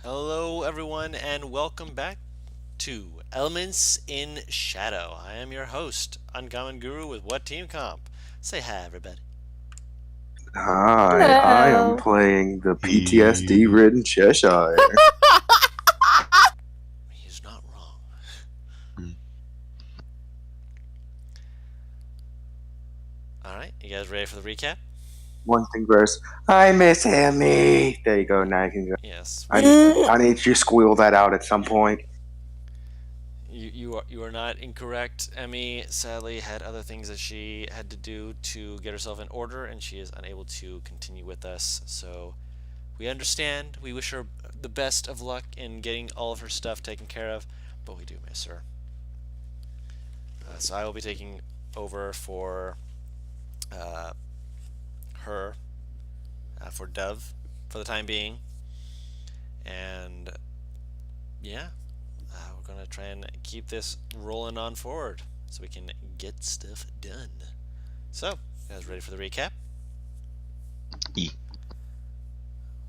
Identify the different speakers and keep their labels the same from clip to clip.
Speaker 1: Hello, everyone, and welcome back to Elements in Shadow. I am your host, Uncommon Guru with What Team Comp. Say hi, everybody.
Speaker 2: Hi, I am
Speaker 3: Hello.
Speaker 2: playing the
Speaker 4: He
Speaker 2: PTSD-ridden Cheshire.
Speaker 1: He's not wrong. All right, you guys ready for the recap?
Speaker 2: One thing verse. I miss Emmy. There you go. Now you can go.
Speaker 1: Yes,
Speaker 2: I
Speaker 1: we.
Speaker 2: I need you to squeal that out at some point.
Speaker 1: You are not incorrect. Emmy sadly had other things that she had to do to get herself in order, and she is unable to continue with us. So we understand. We wish her the best of luck in getting all of her stuff taken care of, but we do miss her. So I will be taking over for uh, her, for Dove, for the time being. And yeah, we're going to try and keep this rolling on forward so we can get stuff done. So, you guys ready for the recap?
Speaker 4: E.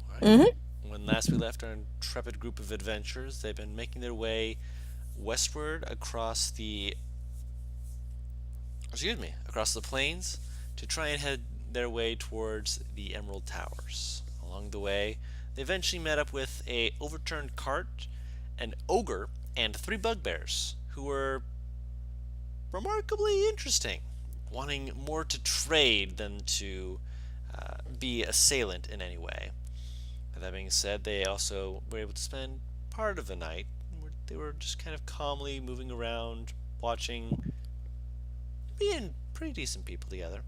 Speaker 1: All right.
Speaker 3: hmm
Speaker 1: When last we left our intrepid group of adventurers, they've been making their way westward across the plains to try and head their way towards the Emerald Towers. Along the way, they eventually met up with a overturned cart, an ogre, and three bugbears who were remarkably interesting, wanting more to trade than to be assailant in any way. That being said, they also were able to spend part of the night. They were just kind of calmly moving around, watching, being pretty decent people together.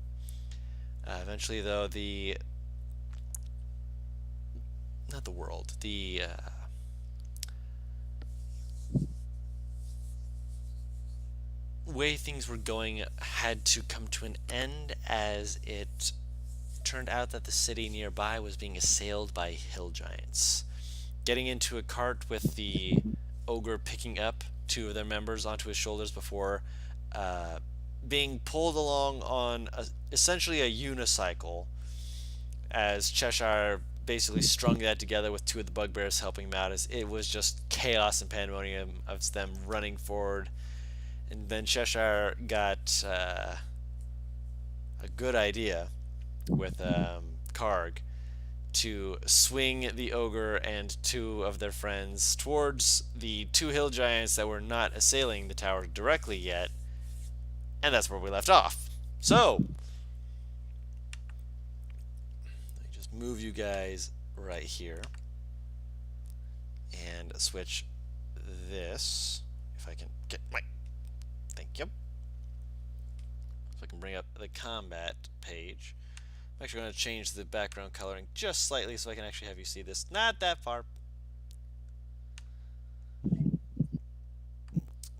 Speaker 1: Eventually, though, not the world, the way things were going had to come to an end as it turned out that the city nearby was being assailed by hill giants. Getting into a cart with the ogre picking up two of their members onto his shoulders before uh, being pulled along on essentially a unicycle as Cheshire basically strung that together with two of the bugbears helping him out as it was just chaos and pandemonium of them running forward. And then Cheshire got a good idea with Karg to swing the ogre and two of their friends towards the two hill giants that were not assailing the tower directly yet, and that's where we left off. So, let me just move you guys right here and switch this. If I can get my. Thank you. If I can bring up the combat page. I'm actually going to change the background coloring just slightly so I can actually have you see this. Not that far.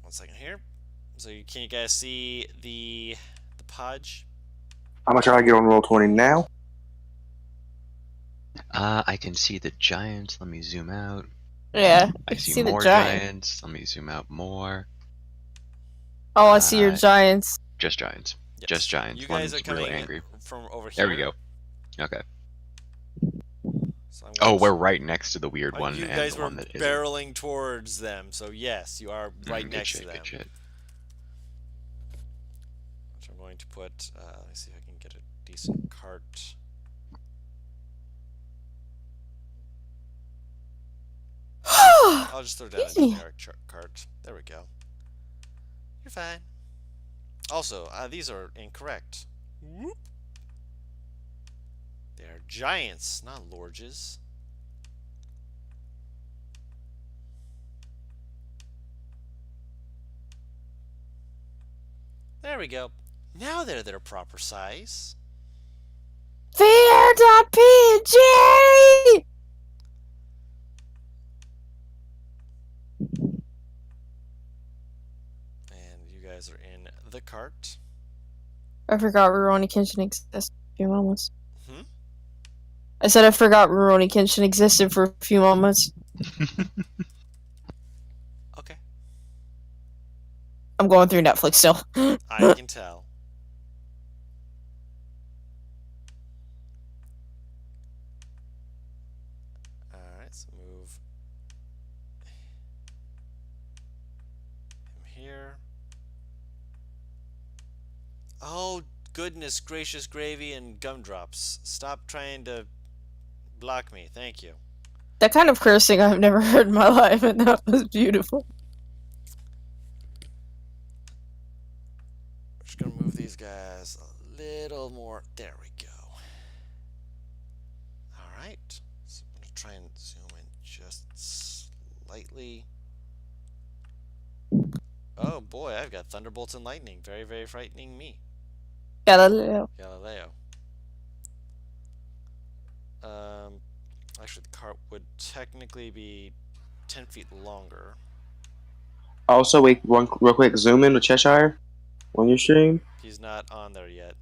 Speaker 1: One second here. So can you guys see the podge?
Speaker 2: How much do I get on Roll20 now?
Speaker 4: I can see the giants. Let me zoom out.
Speaker 3: Yeah,
Speaker 4: I
Speaker 3: I can
Speaker 4: see
Speaker 3: see the
Speaker 4: more
Speaker 3: giant.
Speaker 4: giants. Let me zoom out more.
Speaker 3: Oh, I see your giants.
Speaker 4: Just giants. Just
Speaker 1: Yes. You
Speaker 4: giants.
Speaker 1: guys are
Speaker 4: One's really
Speaker 1: coming
Speaker 4: angry.
Speaker 1: from over
Speaker 4: There we
Speaker 1: here.
Speaker 4: go. Okay.
Speaker 1: So I'm
Speaker 4: Oh,
Speaker 1: going
Speaker 4: we're
Speaker 1: to.
Speaker 4: right next to the weird one
Speaker 1: You
Speaker 4: and
Speaker 1: guys
Speaker 4: the
Speaker 1: were
Speaker 4: one that isn't.
Speaker 1: barreling towards them, so yes, you are right
Speaker 4: Good
Speaker 1: next to
Speaker 4: shit.
Speaker 1: them.
Speaker 4: Good shit.
Speaker 1: So I'm going to put. Let me see if I can get a decent cart. I'll just throw down a
Speaker 3: Excuse me.
Speaker 1: generic cart. There we go. You're fine. Also, these are incorrect. Whoop. They are giants, not lorges. There we go. Now they're their proper size.
Speaker 3: Fear.pg!
Speaker 1: And you guys are in the cart.
Speaker 3: I forgot Rurouni Kenshin existed for a few moments.
Speaker 1: Hmm?
Speaker 3: I said I forgot Rurouni Kenshin existed for a few moments.
Speaker 1: Okay.
Speaker 3: I'm going through Netflix still.
Speaker 1: I can tell. Alright, so move Oh, goodness gracious gravy and gumdrops. Stop trying to block me. Thank you.
Speaker 3: That kind of cursing I've never heard in my life, and that was beautiful.
Speaker 1: We're just gonna move these guys a little more. There we go. Alright. So I'm gonna try and zoom in just slightly. Oh boy, I've got thunderbolts and lightning. Very, very frightening me.
Speaker 3: Galileo.
Speaker 1: Galileo. Actually, the cart would technically be 10 feet longer.
Speaker 2: Also, wait, one real quick. Zoom in with Cheshire on your stream.
Speaker 1: He's not on there yet.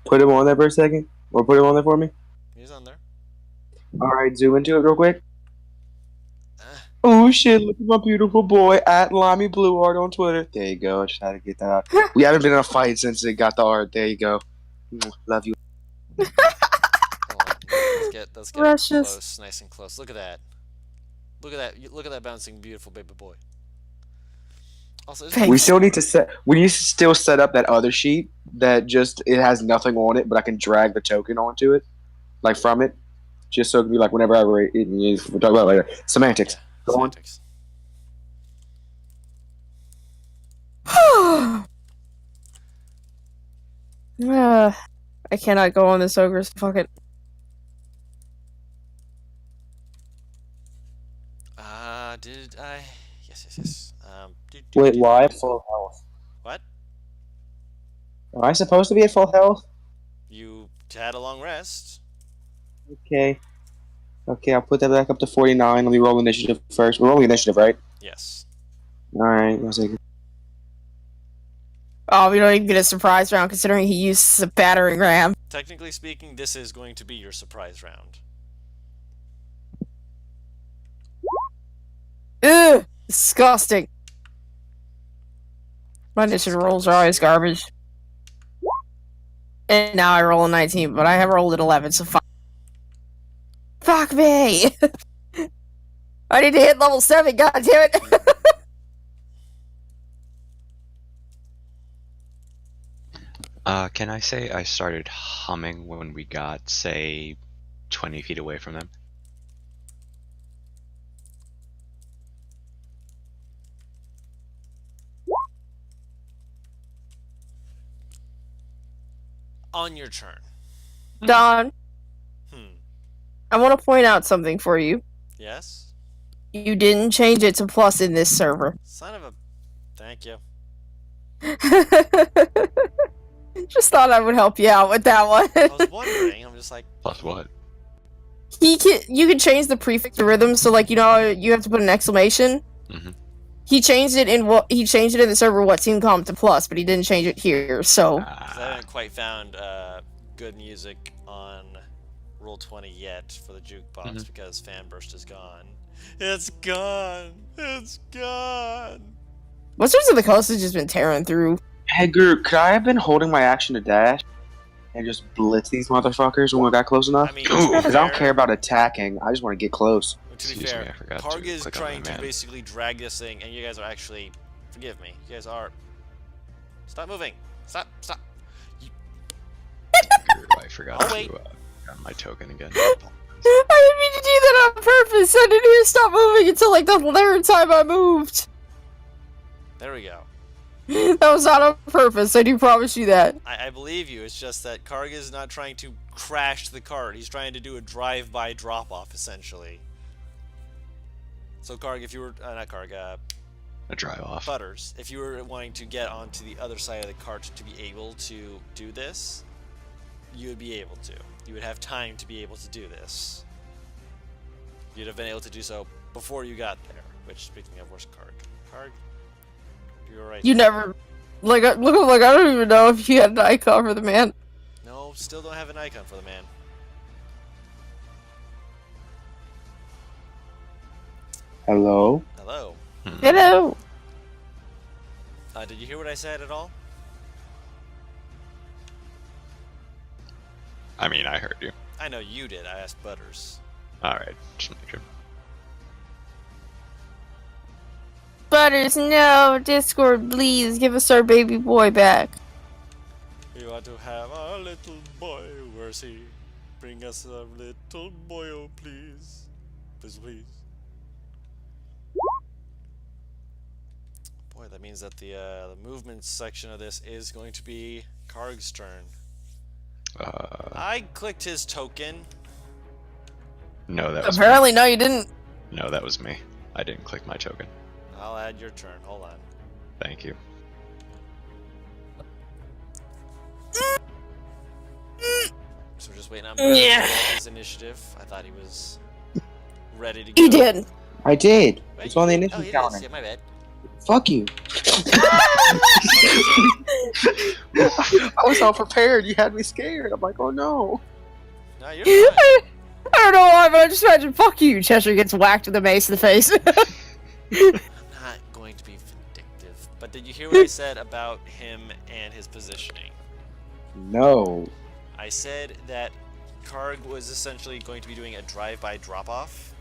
Speaker 2: Put him on there for a second, or put him on there for me.
Speaker 1: He's on there.
Speaker 2: All right, zoom into it real quick.
Speaker 1: Ah,
Speaker 2: Oh shit! Look at my beautiful boy at Limey Blue Art on Twitter. There you go. I just had to get that out. We haven't been in a fight since it got the art. There you go. Love you.
Speaker 1: hold on. Let's get up
Speaker 3: Precious.
Speaker 1: close, nice and close. Look at that. Look at that. Look at that bouncing, beautiful baby boy. Also,
Speaker 3: Thanks.
Speaker 2: We still need to set. We need to still set up that other sheet that just it has nothing on it, but I can drag the token onto it, like from it, just so it can be like whenever I rate it. We'll talk about it later. Semantics. Go on.
Speaker 1: semantics.
Speaker 3: I cannot go on this ogre, so fuck it.
Speaker 1: Did I? Yes.
Speaker 2: Wait, why at full health?
Speaker 1: What?
Speaker 2: Am I supposed to be at full health?
Speaker 1: You had a long rest.
Speaker 2: Okay. Okay, I'll put that back up to 49. Let me roll initiative first. We're rolling initiative, right?
Speaker 1: Yes.
Speaker 2: Alright, one second.
Speaker 3: Oh, we don't even get a surprise round considering he used a battering ram.
Speaker 1: Technically speaking, this is going to be your surprise round.
Speaker 3: Ugh! Disgusting. My initiative rolls are always garbage. And now I roll a 19, but I have rolled an 11, so fuck. Fuck me! I need to hit level 7, god damn it!
Speaker 4: Can I say I started humming when we got, say, 20 feet away from them?
Speaker 1: On your turn.
Speaker 3: Don,
Speaker 1: Hmm.
Speaker 3: I want to point out something for you.
Speaker 1: Yes?
Speaker 3: You didn't change it to plus in this server.
Speaker 1: Son of a... Thank you.
Speaker 3: Just thought I would help you out with that one.
Speaker 1: I was wondering. I'm just like...
Speaker 4: Plus what?
Speaker 3: You can change the prefix to rhythm, so like you know you have to put an exclamation.
Speaker 4: Mhm.
Speaker 3: He changed it in the server what team comp to plus, but he didn't change it here. So
Speaker 1: Because I haven't quite found good music on Roll20 yet for the jukebox because Fanburst is gone. It's gone. It's gone.
Speaker 3: Wizards of the Coast has just been tearing through.
Speaker 2: Hey, Groot, could I have been holding my action to dash and just blitz these motherfuckers when we got close enough?
Speaker 1: I mean,
Speaker 4: Ooh.
Speaker 2: Because I don't care about attacking. I just want to get close.
Speaker 1: To be
Speaker 4: Excuse me, I
Speaker 1: fair,
Speaker 4: forgot to
Speaker 1: Karg is
Speaker 4: click on
Speaker 1: trying
Speaker 4: my
Speaker 1: to
Speaker 4: man.
Speaker 1: basically drag this thing, and you guys are actually... Forgive me. You guys are... Stop moving. Stop.
Speaker 4: I forgot
Speaker 1: Oh, wait.
Speaker 4: to grab my token again.
Speaker 3: I didn't mean to do that on purpose. I didn't even stop moving until like the third time I moved.
Speaker 1: There we go.
Speaker 3: That was not on purpose. I do promise you that.
Speaker 1: I believe you. It's just that Karg is not trying to crash the cart. He's trying to do a drive-by drop-off, essentially. So Karg, if you were... not Karg,
Speaker 4: A drive off.
Speaker 1: Butters, if you were wanting to get onto the other side of the cart to be able to do this, you would be able to. You would have time to be able to do this. You'd have been able to do so before you got there. Which, speaking of, where's Karg? You're right.
Speaker 3: You never like I don't even know if you had an icon for the man.
Speaker 1: No, still don't have an icon for the man.
Speaker 2: Hello?
Speaker 1: Hello.
Speaker 3: Hello.
Speaker 1: Did you hear what I said at all?
Speaker 4: I mean, I heard you.
Speaker 1: I know you did. I asked Butters.
Speaker 4: Alright, just make sure.
Speaker 3: Butters, no. Discord, please give us our baby boy back.
Speaker 1: We want to have a little boy. Where's he? Bring us a little boy, oh please. Please, please. Boy, that means that the movement section of this is going to be Karg's turn. I clicked his token.
Speaker 4: No, that was
Speaker 3: Apparently, no, you didn't.
Speaker 4: me. No, that was me. I didn't click my token.
Speaker 1: I'll add your turn. Hold on.
Speaker 4: Thank you.
Speaker 1: So we're just waiting on
Speaker 3: Yeah.
Speaker 1: his initiative. I thought he was ready to go.
Speaker 3: You did.
Speaker 2: I did.
Speaker 1: Wait,
Speaker 2: It's on the
Speaker 1: oh,
Speaker 2: initiative
Speaker 1: it is.
Speaker 2: counter.
Speaker 1: Yeah, my bad.
Speaker 2: Fuck you. I was all prepared. You had me scared. I'm like, oh no.
Speaker 1: No, you're fine.
Speaker 3: I don't know why, but I just imagine, fuck you, Cheshire gets whacked with a mace in the face.
Speaker 1: I'm not going to be vindictive. But did you hear what I said about him and his positioning?
Speaker 2: No.
Speaker 1: I said that Karg was essentially going to be doing a drive-by drop-off.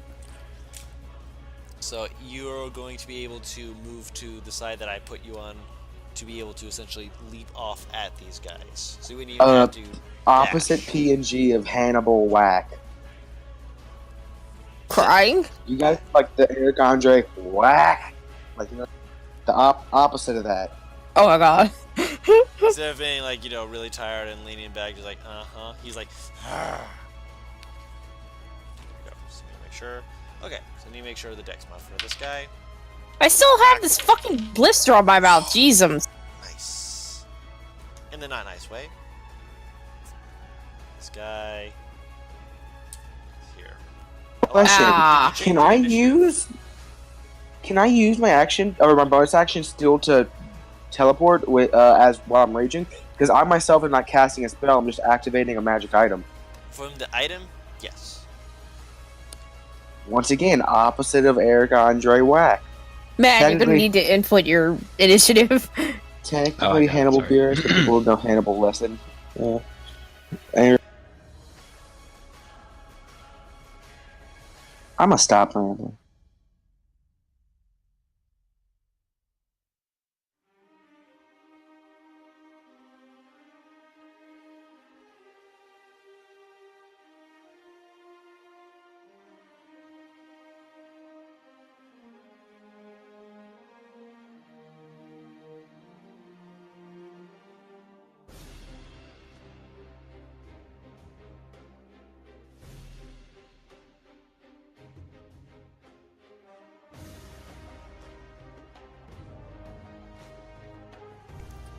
Speaker 1: So you're going to be able to move to the side that I put you on to be able to essentially leap off at these guys. So you wouldn't even have to
Speaker 2: Opposite
Speaker 1: dash.
Speaker 2: PNG of Hannibal Whack.
Speaker 3: Crying?
Speaker 2: You guys like the Eric Andre Whack? Like, you know, the opposite of that.
Speaker 3: Oh my god.
Speaker 1: Instead of being like, you know, really tired and leaning back, just like, uh-huh. He's like, Arr. There we go. Just need to make sure. Okay, so I need to make sure the dex mod for this guy.
Speaker 3: I still have this fucking blister on my mouth, Jesus.
Speaker 1: Nice. In the not nice way. This guy is here.
Speaker 2: Question:
Speaker 3: Ah.
Speaker 2: Can I use my action or my bonus action still to teleport with as while I'm raging? Because I myself am not casting a spell. I'm just activating a magic item.
Speaker 1: From the item, yes.
Speaker 2: Once again, opposite of Eric Andre Whack.
Speaker 3: Man, you're gonna
Speaker 2: Technically-
Speaker 3: need to input your initiative.
Speaker 2: Technically,
Speaker 4: Oh, I got it,
Speaker 2: Hannibal
Speaker 4: sorry.
Speaker 2: Beerus, but people know Hannibal lesson. And I'm gonna stop rambling.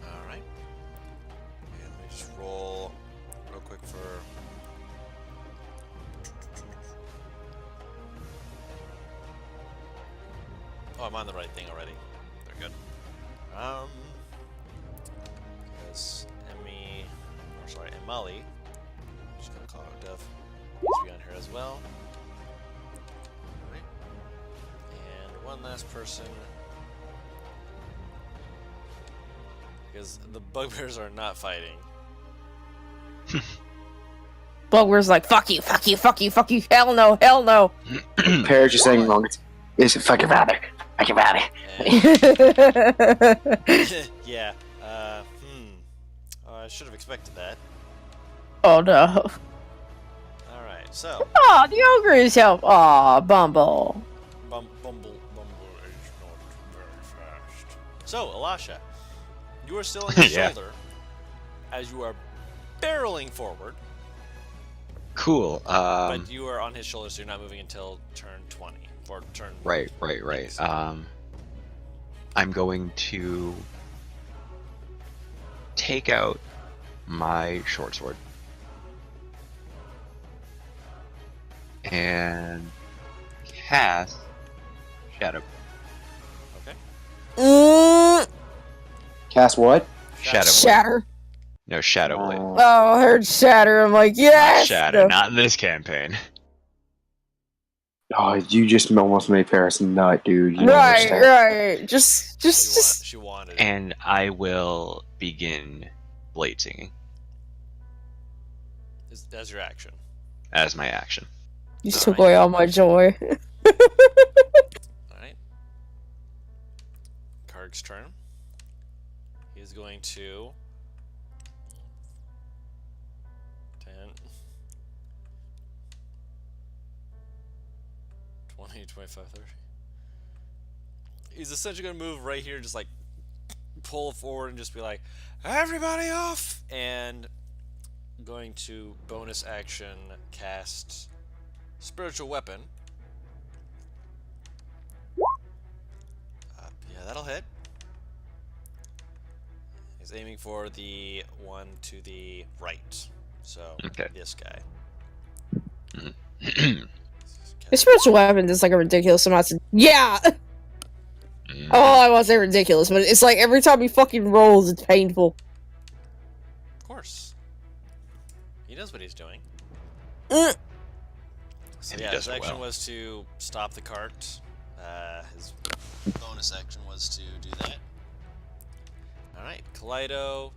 Speaker 1: Alright. And let me just roll real quick for. Oh, I'm on the right thing already. They're good. Because Emmy, or sorry, Emali, I'm just gonna call her Dove, needs to be on here as well. Alright. And one last person. Because the bugbears are not fighting.
Speaker 3: Bugbear's like, fuck you, fuck you, fuck you, fuck you, hell no, hell no.
Speaker 2: Parrish, you're saying wrong. It's fucking rather. Fucking rather.
Speaker 1: And yeah, I should have expected that.
Speaker 3: Oh no.
Speaker 1: Alright, so,
Speaker 3: Aw, the ogre is help. Aw, Bumble.
Speaker 1: Bumble is not very fast. So, Elisha, you are still on his
Speaker 4: Yeah.
Speaker 1: shoulder as you are barreling forward,
Speaker 4: Cool.
Speaker 1: but you are on his shoulder, so you're not moving until turn 20. Or turn.
Speaker 4: Right. I'm going to take out my short sword and cast Shadow.
Speaker 1: Okay.
Speaker 2: Cast what?
Speaker 4: Shadow Blade.
Speaker 3: Shatter.
Speaker 4: No, Shadow Blade.
Speaker 2: Uh,
Speaker 3: Oh, I heard shatter. I'm like, yes.
Speaker 4: Not Shatter.
Speaker 3: No.
Speaker 4: Not in this campaign.
Speaker 2: oh, you just almost made Paris nut, dude. You
Speaker 3: Right,
Speaker 2: understand.
Speaker 3: right. Just.
Speaker 1: She wanted it.
Speaker 4: And I will begin blade singing
Speaker 1: That's your action.
Speaker 4: as my action.
Speaker 3: You took away all my joy.
Speaker 1: Alright. Karg's turn. He is going to 20, 25, 30. He's essentially going to move right here, just like pull forward and just be like, everybody off! And going to bonus action cast Spiritual Weapon. Yeah, that'll hit. He's aiming for the one to the right. So,
Speaker 4: Okay.
Speaker 1: this guy.
Speaker 3: His spiritual weapon is like a ridiculous amount of... Yeah! Oh, I won't say ridiculous, but it's like every time he fucking rolls, it's painful.
Speaker 1: Of course. He knows what he's doing.
Speaker 3: Mm.
Speaker 1: So
Speaker 4: And he
Speaker 1: yeah,
Speaker 4: does
Speaker 1: his
Speaker 4: it
Speaker 1: action
Speaker 4: well.
Speaker 1: was to stop the cart. His bonus action was to do that. Alright, Kaleido. Oh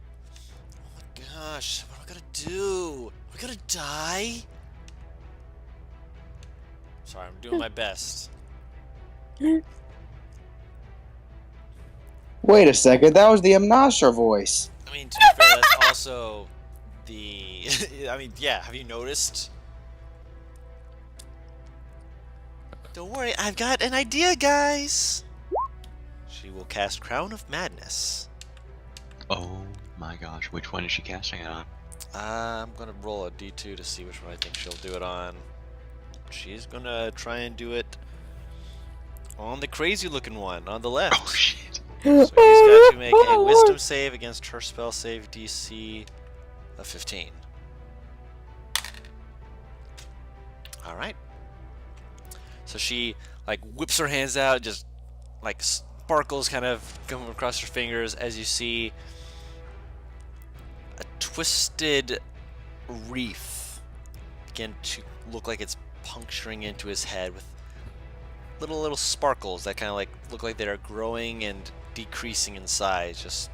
Speaker 1: my gosh, what am I gonna do? Am I gonna die? Sorry, I'm doing my best.
Speaker 2: Wait a second, that was the Amnastra voice.
Speaker 1: I mean, to be fair, that's also the... I mean, yeah, have you noticed? Don't worry, I've got an idea, guys! She will cast Crown of Madness.
Speaker 4: Oh my gosh, which one is she casting it on?
Speaker 1: I'm gonna roll a d2 to see which one I think she'll do it on. She's gonna try and do it on the crazy looking one, on the left.
Speaker 4: Oh shit.
Speaker 1: So he's got to make a wisdom save against her spell save DC of 15. Alright. So she, like, whips her hands out, just, like, sparkles kind of come across her fingers as you see a twisted reef begin to look like it's puncturing into his head with little sparkles that kind of like look like they're growing and decreasing in size, just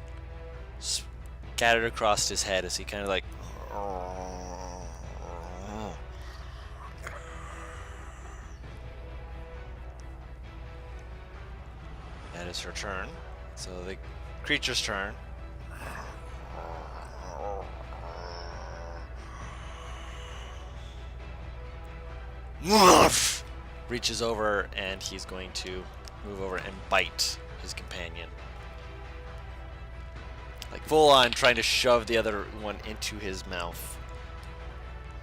Speaker 1: scattered across his head as he kind of like that is her turn. So the creature's turn. Reaches over and he's going to move over and bite his companion. Like full on trying to shove the other one into his mouth.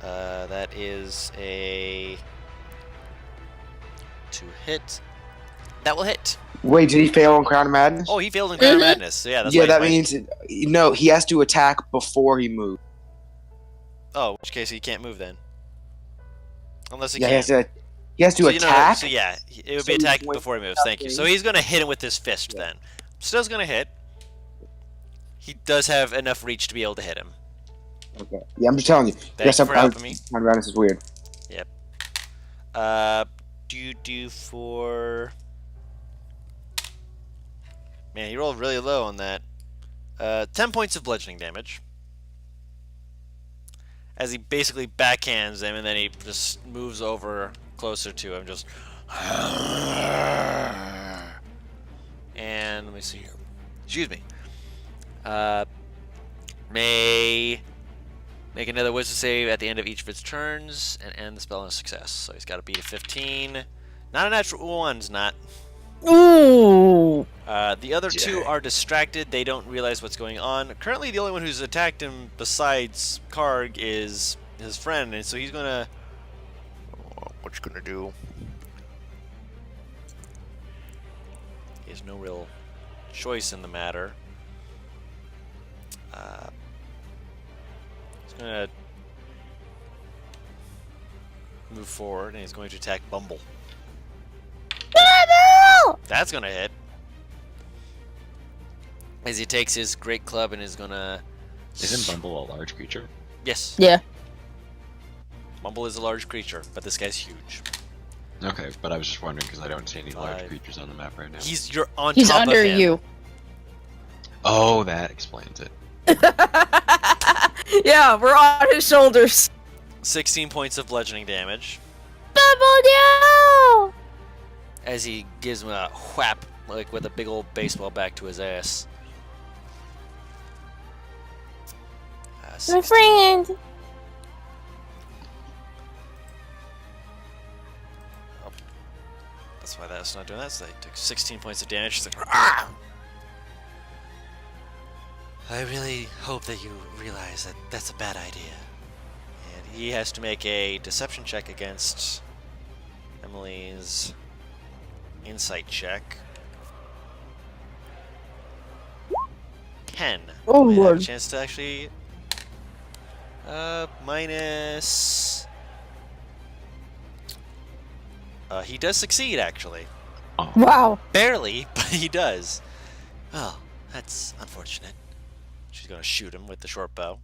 Speaker 1: That is a 2 hit. That will hit.
Speaker 2: Wait, did he fail on Crown of Madness?
Speaker 1: Oh, he failed in Crown of Madness. So yeah, that's
Speaker 2: yeah,
Speaker 1: why
Speaker 2: that
Speaker 1: he's
Speaker 2: means no. He has to attack before he moves.
Speaker 1: Oh, in which case he can't move then. Unless he
Speaker 2: Yeah,
Speaker 1: can.
Speaker 2: he has to
Speaker 1: So, you know,
Speaker 2: attack.
Speaker 1: so yeah, it would
Speaker 2: So
Speaker 1: be
Speaker 2: he's
Speaker 1: attacking
Speaker 2: going
Speaker 1: before he moves.
Speaker 2: to
Speaker 1: Thank you. So
Speaker 2: attack
Speaker 1: he's going to hit him with his fist then. Still's going to hit. He does have enough reach to be able to hit him.
Speaker 2: Okay. Yeah, I'm just telling you.
Speaker 1: Thank you for helping me.
Speaker 2: Crown of Madness is weird.
Speaker 1: Do you do for... Man, he rolled really low on that. 10 points of bludgeoning damage. As he basically backhands him, and then he just moves over closer to him, just... And let me see here. Excuse me. May make another wisdom save at the end of each of its turns and end the spell in a success. So he's got to beat a 15. Not a natural one's not.
Speaker 3: Ooh.
Speaker 1: The other two
Speaker 4: Dang.
Speaker 1: are distracted. They don't realize what's going on. Currently, the only one who's attacked him besides Karg is his friend, and so he's gonna. What's he gonna do? He has no real choice in the matter. He's gonna move forward, and he's going to attack Bumble. That's gonna hit. As he takes his great club and is gonna.
Speaker 4: Isn't Bumble a large creature?
Speaker 1: Yes.
Speaker 3: Yeah.
Speaker 1: Bumble is a large creature, but this guy's huge.
Speaker 4: Okay, but I was just wondering because I don't see any large
Speaker 1: 5.
Speaker 4: creatures on the map right now.
Speaker 1: You're on
Speaker 3: He's
Speaker 1: top
Speaker 3: under
Speaker 1: of him.
Speaker 3: you.
Speaker 4: Oh, that explains it.
Speaker 3: Yeah, we're on his shoulders.
Speaker 1: 16 points of bludgeoning damage.
Speaker 3: Bubble
Speaker 1: As he gives him a whap, like with a big old baseball bat to his ass.
Speaker 3: My
Speaker 1: 16.
Speaker 3: friend.
Speaker 1: 16. 16
Speaker 3: My
Speaker 1: That's why that's not doing that. So they took 16 points of damage. She's like, "Ah!" I really hope that you realize that that's a bad idea. And he has to make a deception check against Emily's insight check. 10.
Speaker 3: Oh,
Speaker 1: Might have a
Speaker 3: Lord.
Speaker 1: chance to actually minus. He does succeed, actually.
Speaker 4: Oh,
Speaker 3: Wow.
Speaker 1: Barely, but he does. Oh, that's unfortunate. She's gonna shoot him with the short bow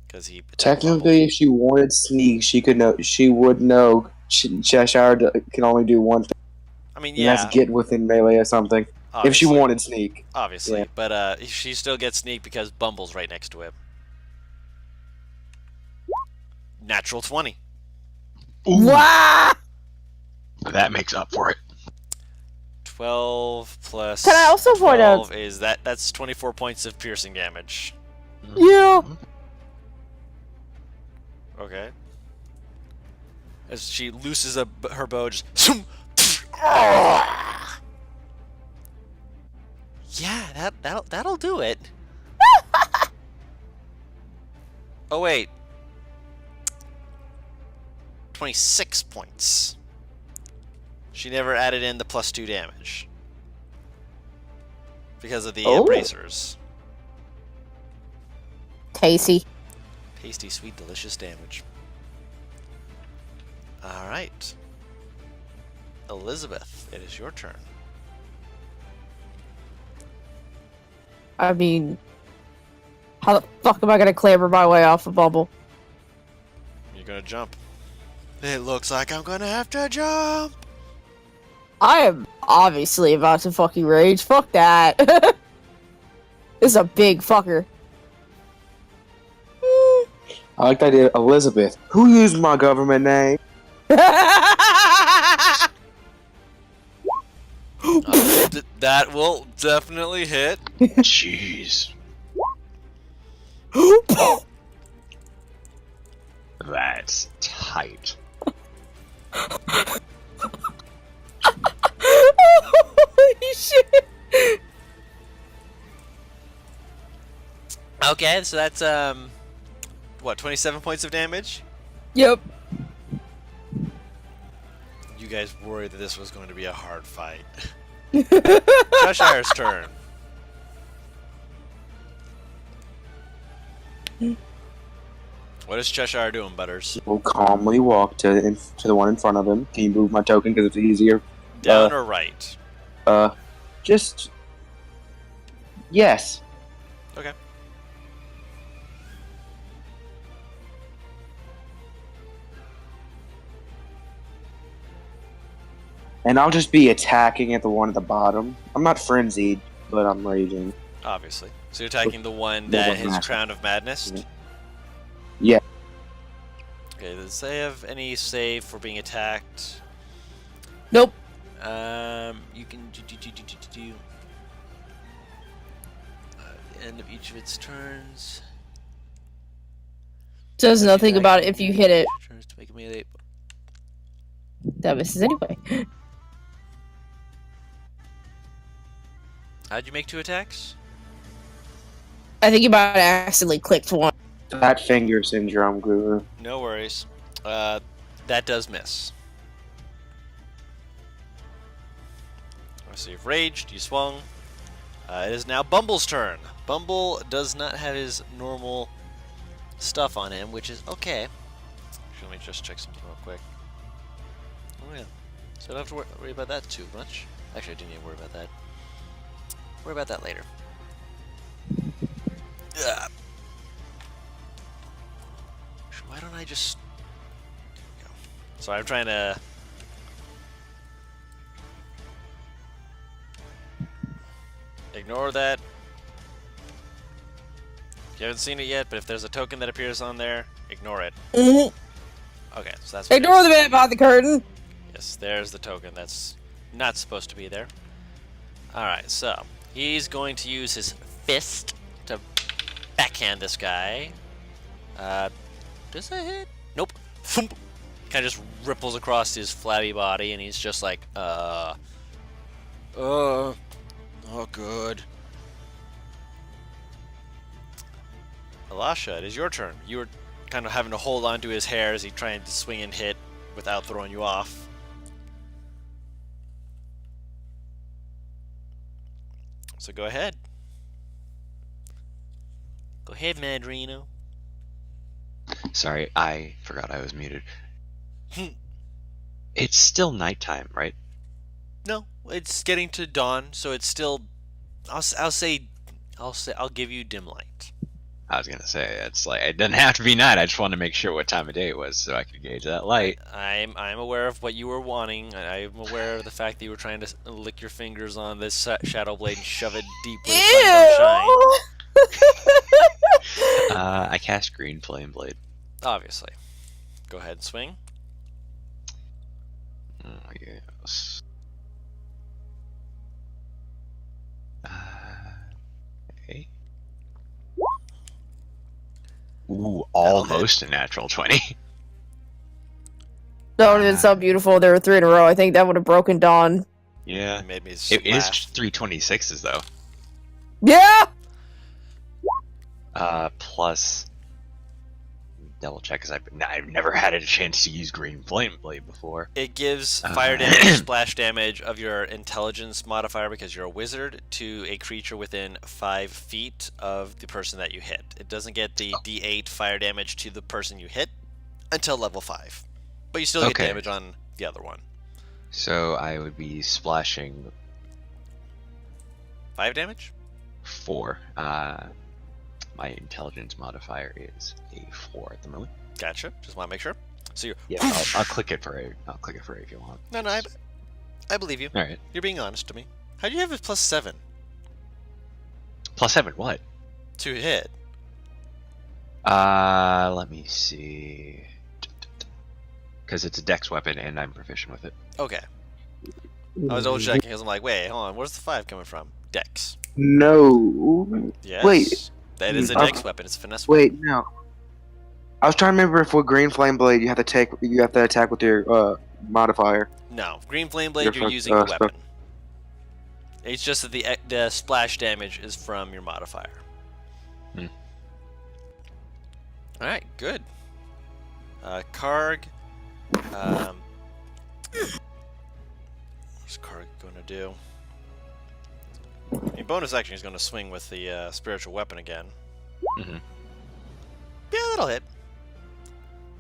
Speaker 1: because he attacked
Speaker 2: Technically, if she wanted sneak, she could know. She would know. Cheshire can only do one thing.
Speaker 1: I mean,
Speaker 2: And that's
Speaker 1: yeah,
Speaker 2: get within melee or something. If she
Speaker 1: obviously.
Speaker 2: wanted sneak.
Speaker 1: Obviously,
Speaker 2: Yeah.
Speaker 1: but she still gets sneak because Bumble's right next to him. Natural 20.
Speaker 3: Wow.
Speaker 4: that makes up for it.
Speaker 1: 12 plus
Speaker 3: Can I also point out-
Speaker 1: 12 is that's 24 points of piercing damage.
Speaker 3: Yeah.
Speaker 1: Okay. As she looses her bow, just yeah, that'll do it. Oh wait, 26 points. She never added in the +2 damage because of the
Speaker 2: Oh.
Speaker 1: bracers.
Speaker 3: Tasty.
Speaker 1: Tasty, sweet, delicious damage. All right, Elizabeth, it is your turn.
Speaker 3: I mean, how the fuck am I gonna clamber my way off a bubble?
Speaker 1: You're gonna jump. It looks like I'm gonna have to jump.
Speaker 3: I am obviously about to fucking rage. Fuck that. This is a big fucker.
Speaker 2: I like the idea. Elizabeth, who used my government name?
Speaker 1: That will definitely hit.
Speaker 4: Jeez. That's tight.
Speaker 3: Holy shit.
Speaker 1: Okay, so that's what, 27 points of damage?
Speaker 3: Yep.
Speaker 1: You guys worried that this was going to be a hard fight. Cheshire's turn. What is Cheshire doing, Butters?
Speaker 2: We'll calmly walk to the one in front of him. Can you move my token because it's easier?
Speaker 1: Down or right?
Speaker 2: Just yes.
Speaker 1: Okay.
Speaker 2: And I'll just be attacking at the one at the bottom. I'm not frenzied, but I'm raging.
Speaker 1: Obviously. So you're attacking the one
Speaker 2: The
Speaker 1: that
Speaker 2: one
Speaker 1: has
Speaker 2: madness.
Speaker 1: Crown of Madness?
Speaker 2: Yeah.
Speaker 1: Okay, does they have any save for being attacked?
Speaker 3: Nope.
Speaker 1: You can do end of each of its turns.
Speaker 3: Does nothing about it if you hit it.
Speaker 1: Turns to make a melee.
Speaker 3: That misses anyway.
Speaker 1: How'd you make 2 attacks?
Speaker 3: I think you might have accidentally clicked one.
Speaker 2: Fat finger syndrome, Guru.
Speaker 1: No worries. That does miss. So you've raged, you swung. It is now Bumble's turn. Bumble does not have his normal stuff on him, which is okay. Actually, let me just check something real quick. Oh yeah. So I don't have to worry about that too much. Actually, I didn't even worry about that. Worry about that later. Ugh. Why don't I just... There we go. So I'm trying to... Ignore that. You haven't seen it yet, but if there's a token that appears on there, ignore it.
Speaker 3: Mhm.
Speaker 1: Okay, so that's what it
Speaker 3: Ignore
Speaker 1: is.
Speaker 3: the man behind the curtain.
Speaker 1: Yes, there's the token that's not supposed to be there. Alright, so he's going to use his fist to backhand this guy. Does that hit? Nope. Thump. Kind of just ripples across his flabby body, and he's just like, oh, good. Elisha, it is your turn. You were kind of having to hold onto his hair as he tried to swing and hit without throwing you off. So go ahead. Go ahead, Madrino.
Speaker 4: Sorry, I forgot I was muted. It's still nighttime, right?
Speaker 1: No, it's getting to dawn, so it's still. I'll give you dim light.
Speaker 4: I was gonna say it's like it doesn't have to be night. I just wanted to make sure what time of day it was so I could gauge that light.
Speaker 1: I'm aware of what you were wanting. I'm aware of the fact that you were trying to lick your fingers on this shadow blade and shove it deeply.
Speaker 3: Ew!
Speaker 4: I cast Green Flame Blade.
Speaker 1: Obviously. Go ahead and swing.
Speaker 4: Oh, yes. Okay. Ooh, almost a natural 20.
Speaker 3: That would have been so beautiful. There were 3 in a row. I think that would have broken dawn.
Speaker 4: Yeah.
Speaker 1: It made me
Speaker 4: It is
Speaker 1: laugh.
Speaker 4: 326s though.
Speaker 3: Yeah!
Speaker 4: Plus double check because I've never had a chance to use Green Flame Blade before.
Speaker 1: It gives fire damage, splash damage of your intelligence modifier because you're a wizard to a creature within 5 feet of the person that you hit. It doesn't get the D8 fire damage to the person you hit until level 5. But you still get damage on the other one.
Speaker 4: So I would be splashing
Speaker 1: 5 damage?
Speaker 4: 4. My intelligence modifier is a 4 at the moment.
Speaker 1: Gotcha. Just want to make sure. So you're.
Speaker 4: Yeah, I'll click it for I'll click it for if you want.
Speaker 1: No, I believe you.
Speaker 4: All right.
Speaker 1: You're being honest to me. How do you have a +7
Speaker 4: +7. What?
Speaker 1: to hit?
Speaker 4: Let me see. Because it's a dex weapon and I'm proficient with it.
Speaker 1: Okay. I was double checking because I'm like, wait, hold on. Where's the 5 coming from? Dex.
Speaker 2: No.
Speaker 1: Yes.
Speaker 2: Wait.
Speaker 1: That is a
Speaker 2: Uh,
Speaker 1: dex weapon. It's a finesse weapon.
Speaker 2: Wait, no. I was trying to remember if with Green Flame Blade you have to attack with your modifier.
Speaker 1: No. Green Flame Blade,
Speaker 2: Your
Speaker 1: you're
Speaker 2: first,
Speaker 1: using a
Speaker 2: spell.
Speaker 1: weapon. It's just that the splash damage is from your modifier.
Speaker 4: Hmm.
Speaker 1: Alright, good. Karg. What's Karg going to do? In bonus action, he's going to swing with the spiritual weapon again.
Speaker 4: Mhm.
Speaker 1: Yeah, that'll hit.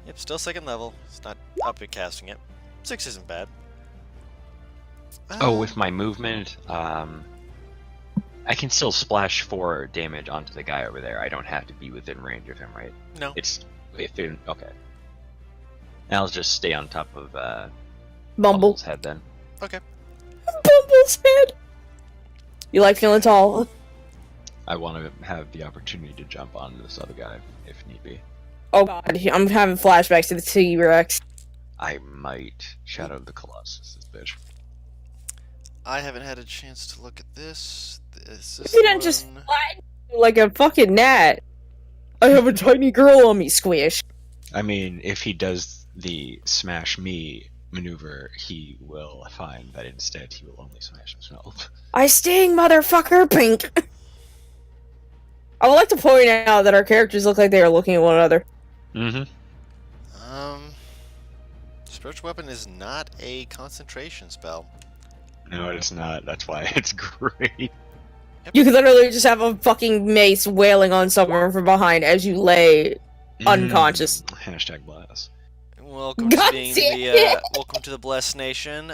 Speaker 1: Yep, still 2nd level. It's not up at casting it. 6 isn't bad.
Speaker 4: Oh, with my movement, I can still splash 4 damage onto the guy over there. I don't have to be within range of him, right?
Speaker 1: No.
Speaker 4: It's within. Okay. I'll just stay on top of
Speaker 3: Bumble.
Speaker 4: Bumble's head then.
Speaker 1: Okay.
Speaker 3: Bumble's head! You like feeling tall?
Speaker 4: I want to have the opportunity to jump on this other guy if need be.
Speaker 3: Oh god, I'm having flashbacks to the T-Rex.
Speaker 4: I might Shadow of the Colossus this bitch.
Speaker 1: I haven't had a chance to look at this. This is
Speaker 3: You didn't just fly like a fucking gnat. I have a tiny girl on me, squish.
Speaker 4: I mean, if he does the smash me maneuver, he will find that instead he will only smash himself.
Speaker 3: I sting, motherfucker, pink. I would like to point out that our characters look like they are looking at one another.
Speaker 4: Mm-hmm.
Speaker 1: Spiritual weapon is not a concentration spell.
Speaker 4: No, it's not. That's why it's great.
Speaker 3: You could literally just have a fucking mace wailing on someone from behind as you lay unconscious.
Speaker 4: Hashtag blast.
Speaker 1: Welcome
Speaker 3: God
Speaker 1: to being
Speaker 3: damn
Speaker 1: the welcome to the Bless Nation.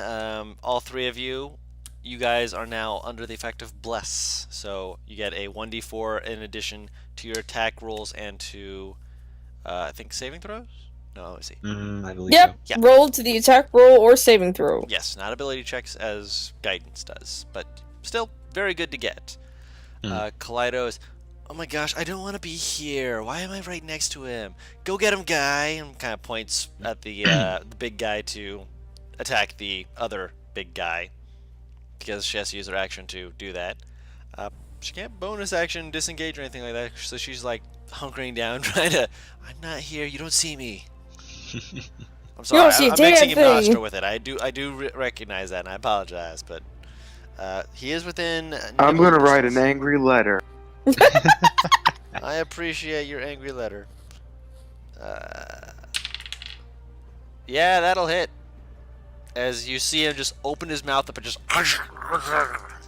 Speaker 1: All 3 of you guys are now under the effect of Bless. So you get a 1d4 in addition to your attack rolls and to I think saving throws? No, let me see.
Speaker 4: I believe
Speaker 3: Yep,
Speaker 1: Yeah.
Speaker 3: roll to the attack roll or saving throw.
Speaker 1: Yes, not ability checks as guidance does, but still very good to get. Kaleido is, oh my gosh, I don't want to be here. Why am I right next to him? Go get him, guy! And kind of points at the big guy to attack the other big guy because she has to use her action to do that. She can't bonus action disengage or anything like that, so she's like hunkering down, trying to. I'm not here. You don't see me. I'm
Speaker 3: You don't
Speaker 1: sorry.
Speaker 3: see a
Speaker 1: I'm mixing
Speaker 3: damn
Speaker 1: him nostril
Speaker 3: thing.
Speaker 1: with it. I do recognize that, and I apologize, but he is within.
Speaker 2: I'm
Speaker 1: nibbling
Speaker 2: gonna write an
Speaker 1: distance.
Speaker 2: angry letter.
Speaker 1: I appreciate your angry letter. Yeah, that'll hit. As you see him just open his mouth up and just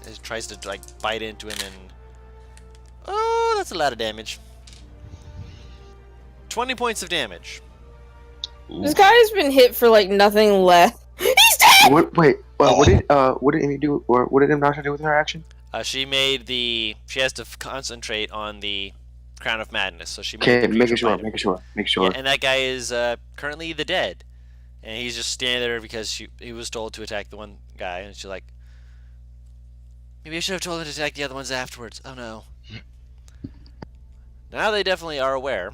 Speaker 1: he tries to like bite into him, and oh, that's a lot of damage. 20 points of damage.
Speaker 3: This guy has been hit for like nothing left. He's dead.
Speaker 2: What? Wait. What did Amy do? Or what did Imnasha do with her action?
Speaker 1: She has to concentrate on the Crown of Madness, so she made
Speaker 2: Okay,
Speaker 1: the
Speaker 2: making
Speaker 1: creature
Speaker 2: sure.
Speaker 1: bite him.
Speaker 2: Making sure. Making
Speaker 1: Yeah,
Speaker 2: sure.
Speaker 1: and that guy is currently the dead, and he's just standing there because he was told to attack the one guy, and she's like, maybe I should have told him to attack the other ones afterwards. Oh no. Now they definitely are aware,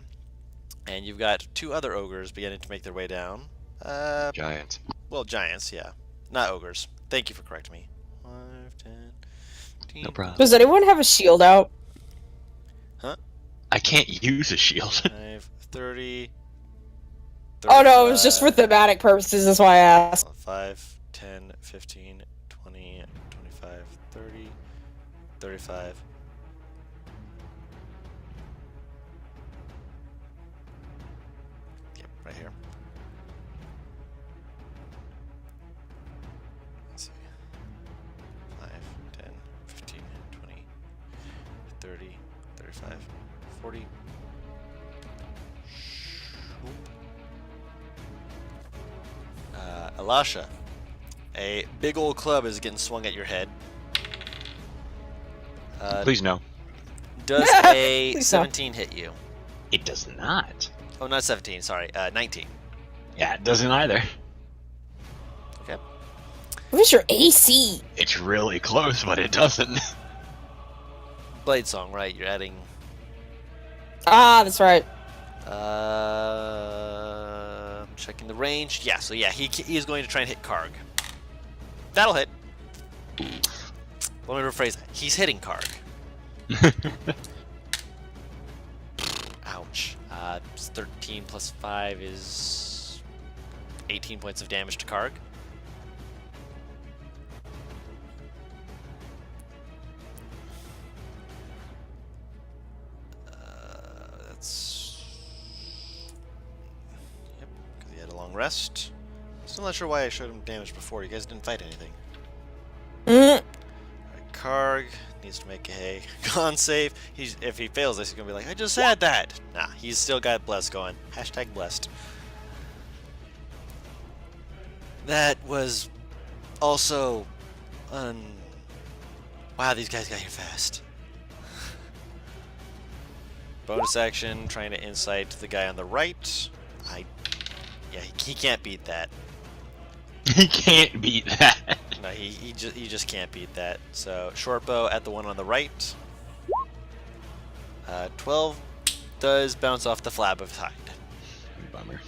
Speaker 1: and you've got two other ogres beginning to make their way down.
Speaker 4: Giant.
Speaker 1: Well, giants, yeah, not ogres. Thank you for correcting me. 5, 10, 15.
Speaker 4: No problem.
Speaker 3: Does anyone have a shield out?
Speaker 4: I can't use a shield.
Speaker 1: 5, 30.
Speaker 3: Oh no, it was just for thematic purposes. That's why I asked.
Speaker 1: 5, 10, 15, 20, 25, 30, 35. Yep, right here. Let's see. 5, 10, 15, 20, 30, 35, 40. Elisha, a big old club is getting swung at your head.
Speaker 4: Please no.
Speaker 1: Does a
Speaker 3: Please no.
Speaker 1: 17 hit you?
Speaker 4: It does not.
Speaker 1: Oh, not 17, sorry. 19.
Speaker 4: Yeah, it doesn't either.
Speaker 1: Okay.
Speaker 3: What is your AC?
Speaker 4: It's really close, but it doesn't.
Speaker 1: Blade Song, right? You're adding.
Speaker 3: Ah, that's right.
Speaker 1: I'm checking the range. Yeah, so yeah, he is going to try and hit Karg. That'll hit. Let me rephrase that. He's hitting Karg. Ouch. 13 plus 5 is 18 points of damage to Karg. That's... Yep, because he had a long rest. Still not sure why I showed him damage before. You guys didn't fight anything.
Speaker 3: Mm.
Speaker 1: Alright, Karg needs to make a con save. If he fails this, he's going to be like, I just had that! Nah, he's still got Bless going. Hashtag blessed. That was also... Wow, these guys got here fast. Bonus action, trying to insight the guy on the right. Yeah, he can't beat that.
Speaker 4: He can't beat that.
Speaker 1: No, he just can't beat that. So short bow at the one on the right. 12 does bounce off the flab of his hide.
Speaker 4: Bummer.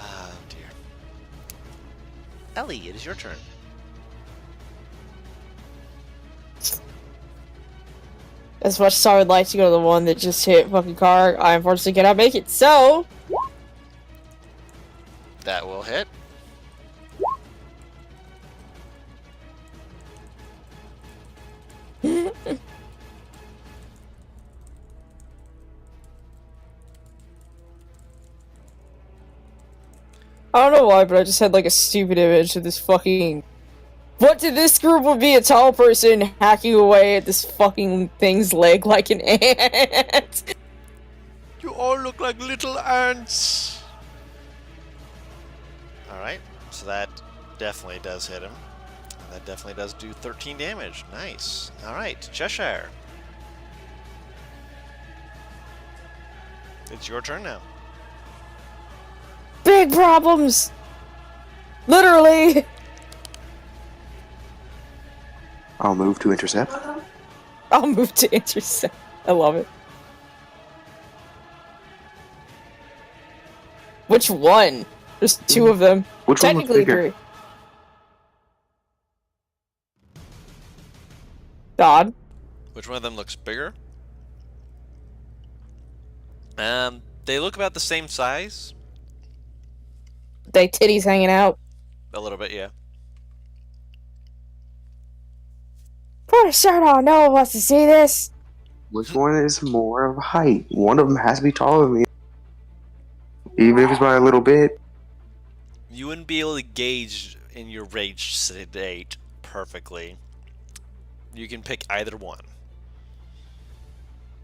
Speaker 1: Oh dear. Ellie, it is your turn.
Speaker 3: As much as I would like to go to the one that just hit fucking car, I unfortunately cannot make it. So,
Speaker 1: That will hit.
Speaker 3: I don't know why, but I just had like a stupid image of this fucking. What to this group would be a tall person hacking away at this fucking thing's leg like an ant.
Speaker 1: You all look like little ants. Alright, so that definitely does hit him. And that definitely does do 13 damage. Nice. Alright, Cheshire. It's your turn now.
Speaker 3: Big problems! Literally!
Speaker 2: I'll move to intercept.
Speaker 3: I'll move to intercept. I love it. Which one? There's two of them.
Speaker 2: Which one looks
Speaker 3: Technically
Speaker 2: bigger?
Speaker 3: three. God.
Speaker 1: Which one of them looks bigger? They look about the same size.
Speaker 3: They titties hanging out.
Speaker 1: A little bit, yeah.
Speaker 3: Put a shirt on. No one wants to see this.
Speaker 2: Which one is more of height? One of them has to be taller than me. Even if it's by a little bit.
Speaker 1: You wouldn't be able to gauge in your rage state perfectly. You can pick either one.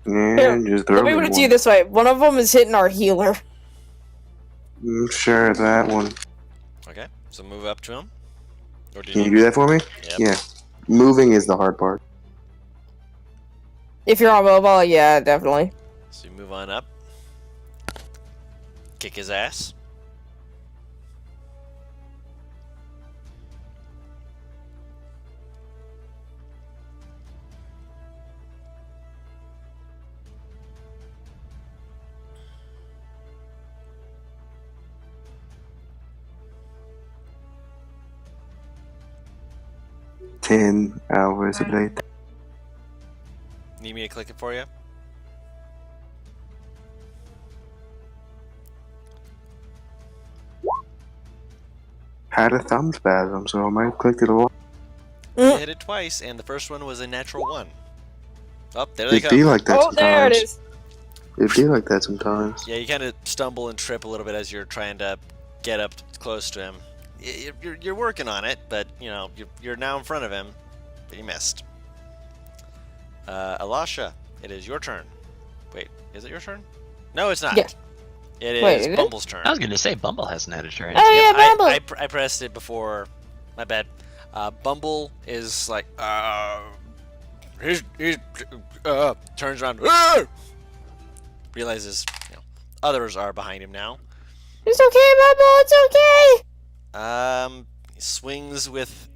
Speaker 2: And just throw
Speaker 3: Let me
Speaker 2: me
Speaker 3: put it to you
Speaker 2: one.
Speaker 3: this way. One of them is hitting our healer.
Speaker 2: Sure, that one.
Speaker 1: Okay, so move up to him. Or do
Speaker 2: Can you do that for me?
Speaker 1: Yep.
Speaker 2: Yeah. Moving is the hard part.
Speaker 3: If you're on mobile, yeah, definitely.
Speaker 1: So you move on up. Kick his ass.
Speaker 2: Ten hours a day.
Speaker 1: Need me to click it for you?
Speaker 2: Had a thumb spasm, so I might have clicked it a lot.
Speaker 1: You hit it twice, and the first one was a natural 1. Oh, there they
Speaker 2: It'd
Speaker 1: come.
Speaker 2: be like that
Speaker 3: Oh, there it
Speaker 2: sometimes.
Speaker 3: is.
Speaker 2: It'd be like that sometimes.
Speaker 1: Yeah, you kind of stumble and trip a little bit as you're trying to get up close to him. You're working on it, but you know you're now in front of him, but you missed. Alasha, it is your turn. Wait, is it your turn? No, it's not.
Speaker 3: Yeah.
Speaker 1: It is
Speaker 3: Wait, is it?
Speaker 1: Bumble's turn.
Speaker 4: I was gonna say Bumble hasn't had a turn.
Speaker 3: Oh, yeah,
Speaker 1: I,
Speaker 3: Bumble.
Speaker 1: I pressed it before. My bad. Bumble is like, he's turns around, realizes, others are behind him now.
Speaker 3: It's okay, Bubble. It's okay.
Speaker 1: He swings with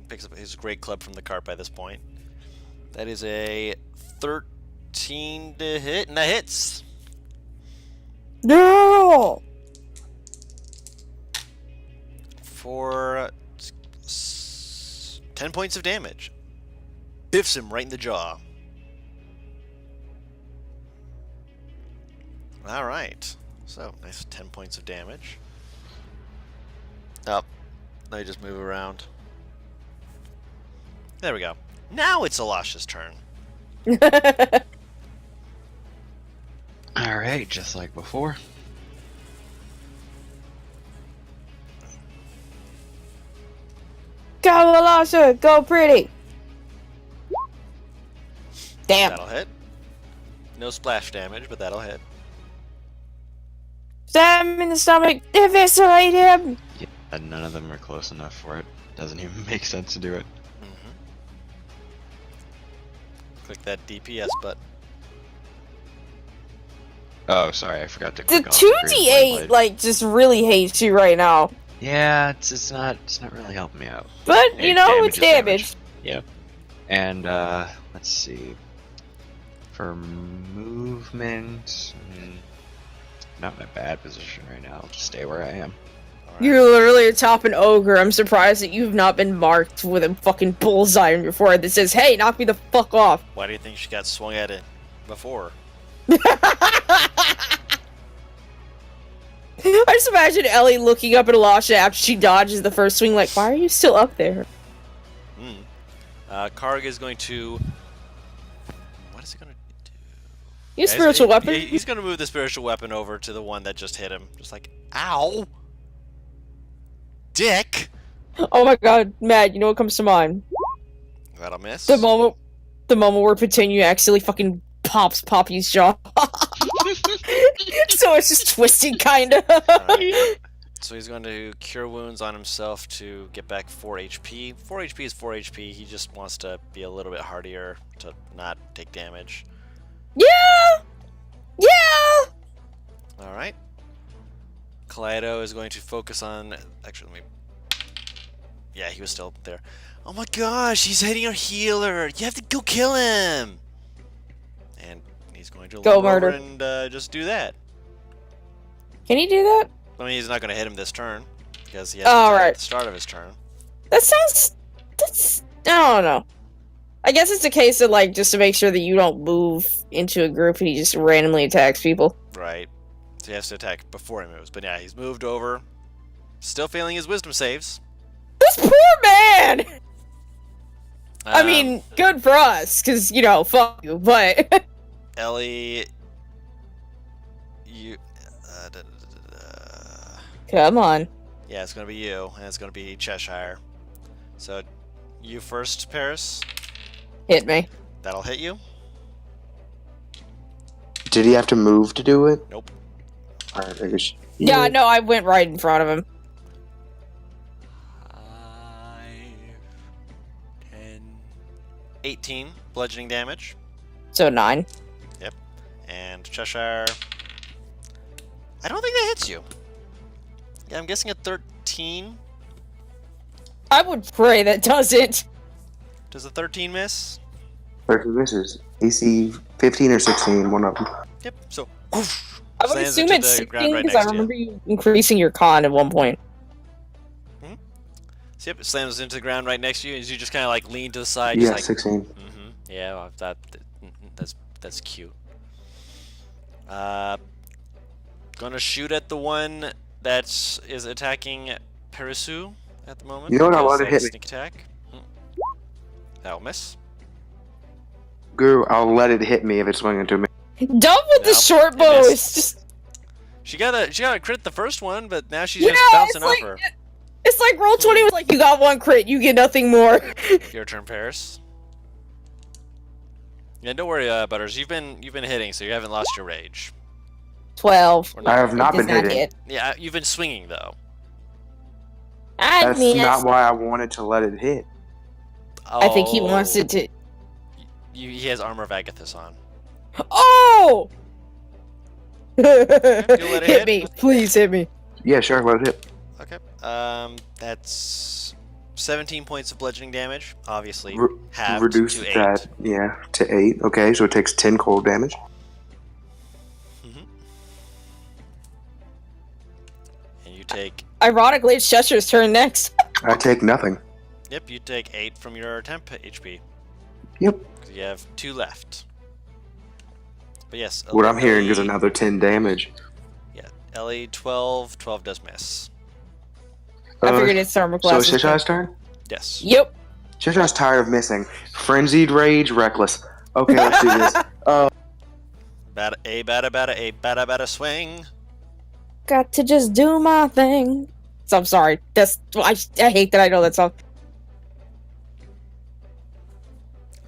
Speaker 1: picks up his great club from the cart by this point. That is a 13 to hit, and that hits.
Speaker 3: No.
Speaker 1: For 10 points of damage. Biffs him right in the jaw. Alright. So, nice 10 points of damage. Oh, let me just move around. There we go. Now it's Alasha's turn.
Speaker 4: Alright, just like before.
Speaker 3: Go, Alasha. Go, pretty. Damn.
Speaker 1: That'll hit. No splash damage, but that'll hit.
Speaker 3: Stab him in the stomach. Eviscerate him.
Speaker 4: Yeah, and none of them are close enough for it. Doesn't even make sense to do it.
Speaker 1: Click that DPS button.
Speaker 4: Oh, sorry, I forgot to
Speaker 3: The
Speaker 4: click off the green flame
Speaker 3: 2d8
Speaker 4: blade.
Speaker 3: like just really hates you right now.
Speaker 4: Yeah, it's not really helping me out.
Speaker 3: But
Speaker 4: Hey,
Speaker 3: you know
Speaker 4: damage
Speaker 3: it's
Speaker 4: is damage.
Speaker 3: damage.
Speaker 4: Yeah. And let's see. For movement, not in a bad position right now. I'll just stay where I am.
Speaker 1: Alright.
Speaker 3: You're literally atop an ogre. I'm surprised that you've not been marked with a fucking bullseye on your forehead that says, "Hey, knock me the fuck off."
Speaker 1: Why do you think she got swung at it before?
Speaker 3: I just imagine Ellie looking up at Alasha after she dodges the first swing, like, "Why are you still up there?"
Speaker 1: Karg is going to... What is he going to do?
Speaker 3: You
Speaker 1: Yeah,
Speaker 3: spiritual weapon.
Speaker 1: He's going to move the spiritual weapon over to the one that just hit him. Just like, ow! Dick!
Speaker 3: Oh my god, Matt, you know what comes to mind?
Speaker 1: That'll miss.
Speaker 3: The moment where Petunia accidentally fucking pops Poppy's jaw. So it's just twisted, kinda.
Speaker 1: Alright. So he's going to cure wounds on himself to get back 4 HP. 4 HP is 4 HP. He just wants to be a little bit hardier to not take damage.
Speaker 3: Yeah! Yeah!
Speaker 1: Alright. Kaleido is going to focus on... Actually, let me... Yeah, he was still there. Oh my gosh, he's hitting our healer! You have to go kill him! And he's going to
Speaker 3: Go
Speaker 1: lumber over
Speaker 3: murder.
Speaker 1: and just do that.
Speaker 3: Can he do that?
Speaker 1: I mean, he's not going to hit him this turn, because he has to
Speaker 3: Oh,
Speaker 1: attack
Speaker 3: right.
Speaker 1: at the start of his turn.
Speaker 3: That sounds... That's... I don't know. I guess it's a case of, like, just to make sure that you don't move into a group and he just randomly attacks people.
Speaker 1: Right. So he has to attack before he moves. But yeah, he's moved over. Still failing his wisdom saves.
Speaker 3: This poor man! I
Speaker 1: Um,
Speaker 3: mean, good for us, because, you know, fuck you, but...
Speaker 1: Ellie, you. Da, da, da, da.
Speaker 3: Come on.
Speaker 1: Yeah, it's gonna be you, and it's gonna be Cheshire. So, you first, Paris.
Speaker 3: Hit me.
Speaker 1: That'll hit you.
Speaker 2: Did he have to move to do it?
Speaker 1: Nope.
Speaker 2: Alright, I guess.
Speaker 3: Yeah, no, I went right in front of him.
Speaker 1: 5, 10, 18 bludgeoning damage.
Speaker 3: So 9.
Speaker 1: And Cheshire. I don't think that hits you. Yeah, I'm guessing a 13.
Speaker 3: I would pray that doesn't.
Speaker 1: Does a 13 miss?
Speaker 2: 13 misses. AC 15 or 16, one of them.
Speaker 1: Yep. So,
Speaker 3: I would
Speaker 1: slams
Speaker 3: assume
Speaker 1: into
Speaker 3: it's
Speaker 1: the ground
Speaker 3: 16,
Speaker 1: right
Speaker 3: because I
Speaker 1: next to you.
Speaker 3: remember you increasing your con at one point.
Speaker 1: So yep, it slams into the ground right next to you as you just kind of like lean to the side.
Speaker 2: Yeah,
Speaker 1: just like,
Speaker 2: 16.
Speaker 1: Yeah, well, that's cute. Gonna shoot at the one that is attacking Perisu at the moment.
Speaker 2: You know what, I'll
Speaker 1: because
Speaker 2: let it
Speaker 1: that's
Speaker 2: hit me.
Speaker 1: Sneak attack. That'll miss.
Speaker 2: Guru, I'll let it hit me if it's swinging to me.
Speaker 3: Dumb with the
Speaker 1: Nope,
Speaker 3: short
Speaker 1: it
Speaker 3: bow,
Speaker 1: missed.
Speaker 3: it's just...
Speaker 1: She got a crit the first one, but now she's
Speaker 3: Yeah,
Speaker 1: just bouncing
Speaker 3: it's like,
Speaker 1: off her.
Speaker 3: It's like Roll20 was like, you got 1 crit, you get nothing more.
Speaker 1: Your turn, Paris. Yeah, don't worry, Butters. You've been hitting, so you haven't lost your rage.
Speaker 3: 12.
Speaker 1: Or
Speaker 2: I have not
Speaker 3: Does
Speaker 2: been hitting.
Speaker 3: hit.
Speaker 1: Yeah, you've been swinging though.
Speaker 3: I
Speaker 2: That's
Speaker 3: mean,
Speaker 2: not why I wanted to let it hit.
Speaker 3: I think he wants it to...
Speaker 1: He has armor of Agathis on.
Speaker 3: Oh!
Speaker 1: let it hit?
Speaker 3: me. Please hit me.
Speaker 2: Yeah, sure, let it hit.
Speaker 1: Okay. That's 17 points of bludgeoning damage. Obviously,
Speaker 2: Re-
Speaker 1: halved
Speaker 2: Reduce
Speaker 1: to 8.
Speaker 2: that, yeah, to 8. Okay, so it takes 10 cold damage.
Speaker 1: Mhm. And you take.
Speaker 3: Ironically, it's Chester's turn next.
Speaker 2: I take nothing.
Speaker 1: Yep, you take 8 from your temp HP.
Speaker 2: Yep.
Speaker 1: 'Cause you have 2 left. But yes.
Speaker 2: What I'm hearing is
Speaker 1: Ellie-
Speaker 2: another 10 damage.
Speaker 1: Yeah, Ellie 12. 12 does miss.
Speaker 3: I figured it's armor
Speaker 2: So
Speaker 3: class.
Speaker 2: it's Cheshire's turn?
Speaker 1: Yes.
Speaker 3: Yep.
Speaker 2: Cheshire's tired of missing. Frenzied Rage, Reckless. Okay, let's do this.
Speaker 1: Bada swing.
Speaker 3: Got to just do my thing. So I'm sorry. I hate that I know that song.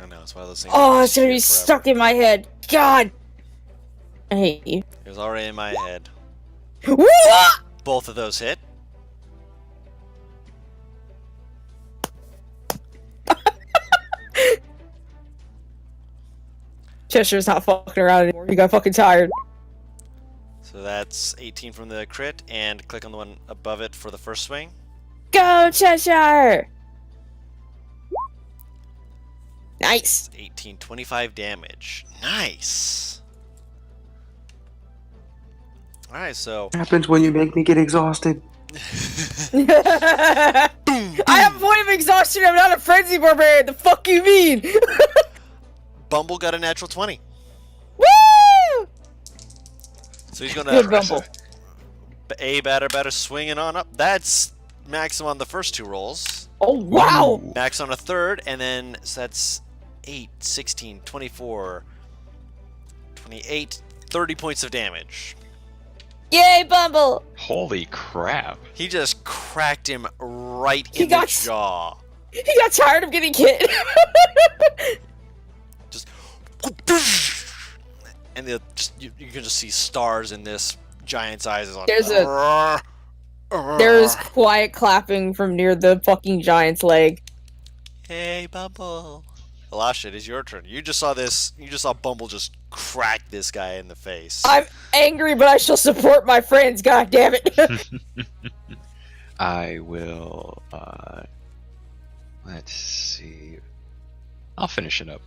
Speaker 1: I know, it's one of those things.
Speaker 3: Oh,
Speaker 1: that
Speaker 3: it's gonna be
Speaker 1: just forever.
Speaker 3: stuck in my head. God. I hate you.
Speaker 1: It was already in my head.
Speaker 3: Woo!
Speaker 1: Both of those hit.
Speaker 3: Chester's not fucking around anymore. He got fucking tired.
Speaker 1: So that's 18 from the crit, and click on the one above it for the first swing.
Speaker 3: Go, Cheshire! Nice.
Speaker 1: 18, 25 damage. Nice. Alright, so.
Speaker 2: What happens when you make me get exhausted?
Speaker 3: I have a point of exhaustion. I'm not a frenzy barbarian. The fuck you mean?
Speaker 1: Bumble got a natural 20.
Speaker 3: Woo!
Speaker 1: So he's gonna.
Speaker 3: Good Bumble.
Speaker 1: Batter swinging on up. That's max on the first 2 rolls.
Speaker 3: Oh wow!
Speaker 1: Max on a third, and then so that's 8, 16, 24, 28, 30 points of damage.
Speaker 3: Yay, Bumble!
Speaker 4: Holy crap.
Speaker 1: He just cracked him right
Speaker 3: He
Speaker 1: in
Speaker 3: got
Speaker 1: the jaw.
Speaker 3: He got tired of getting hit.
Speaker 1: Just. And you can just see stars in this giant's eyes. On.
Speaker 3: There's quiet clapping from near the fucking giant's leg.
Speaker 1: Hey, Bumble. Elasha, it is your turn. You just saw this. You just saw Bumble just crack this guy in the face.
Speaker 3: I'm angry, but I shall support my friends. God damn it!
Speaker 4: I will, let's see. I'll finish it up.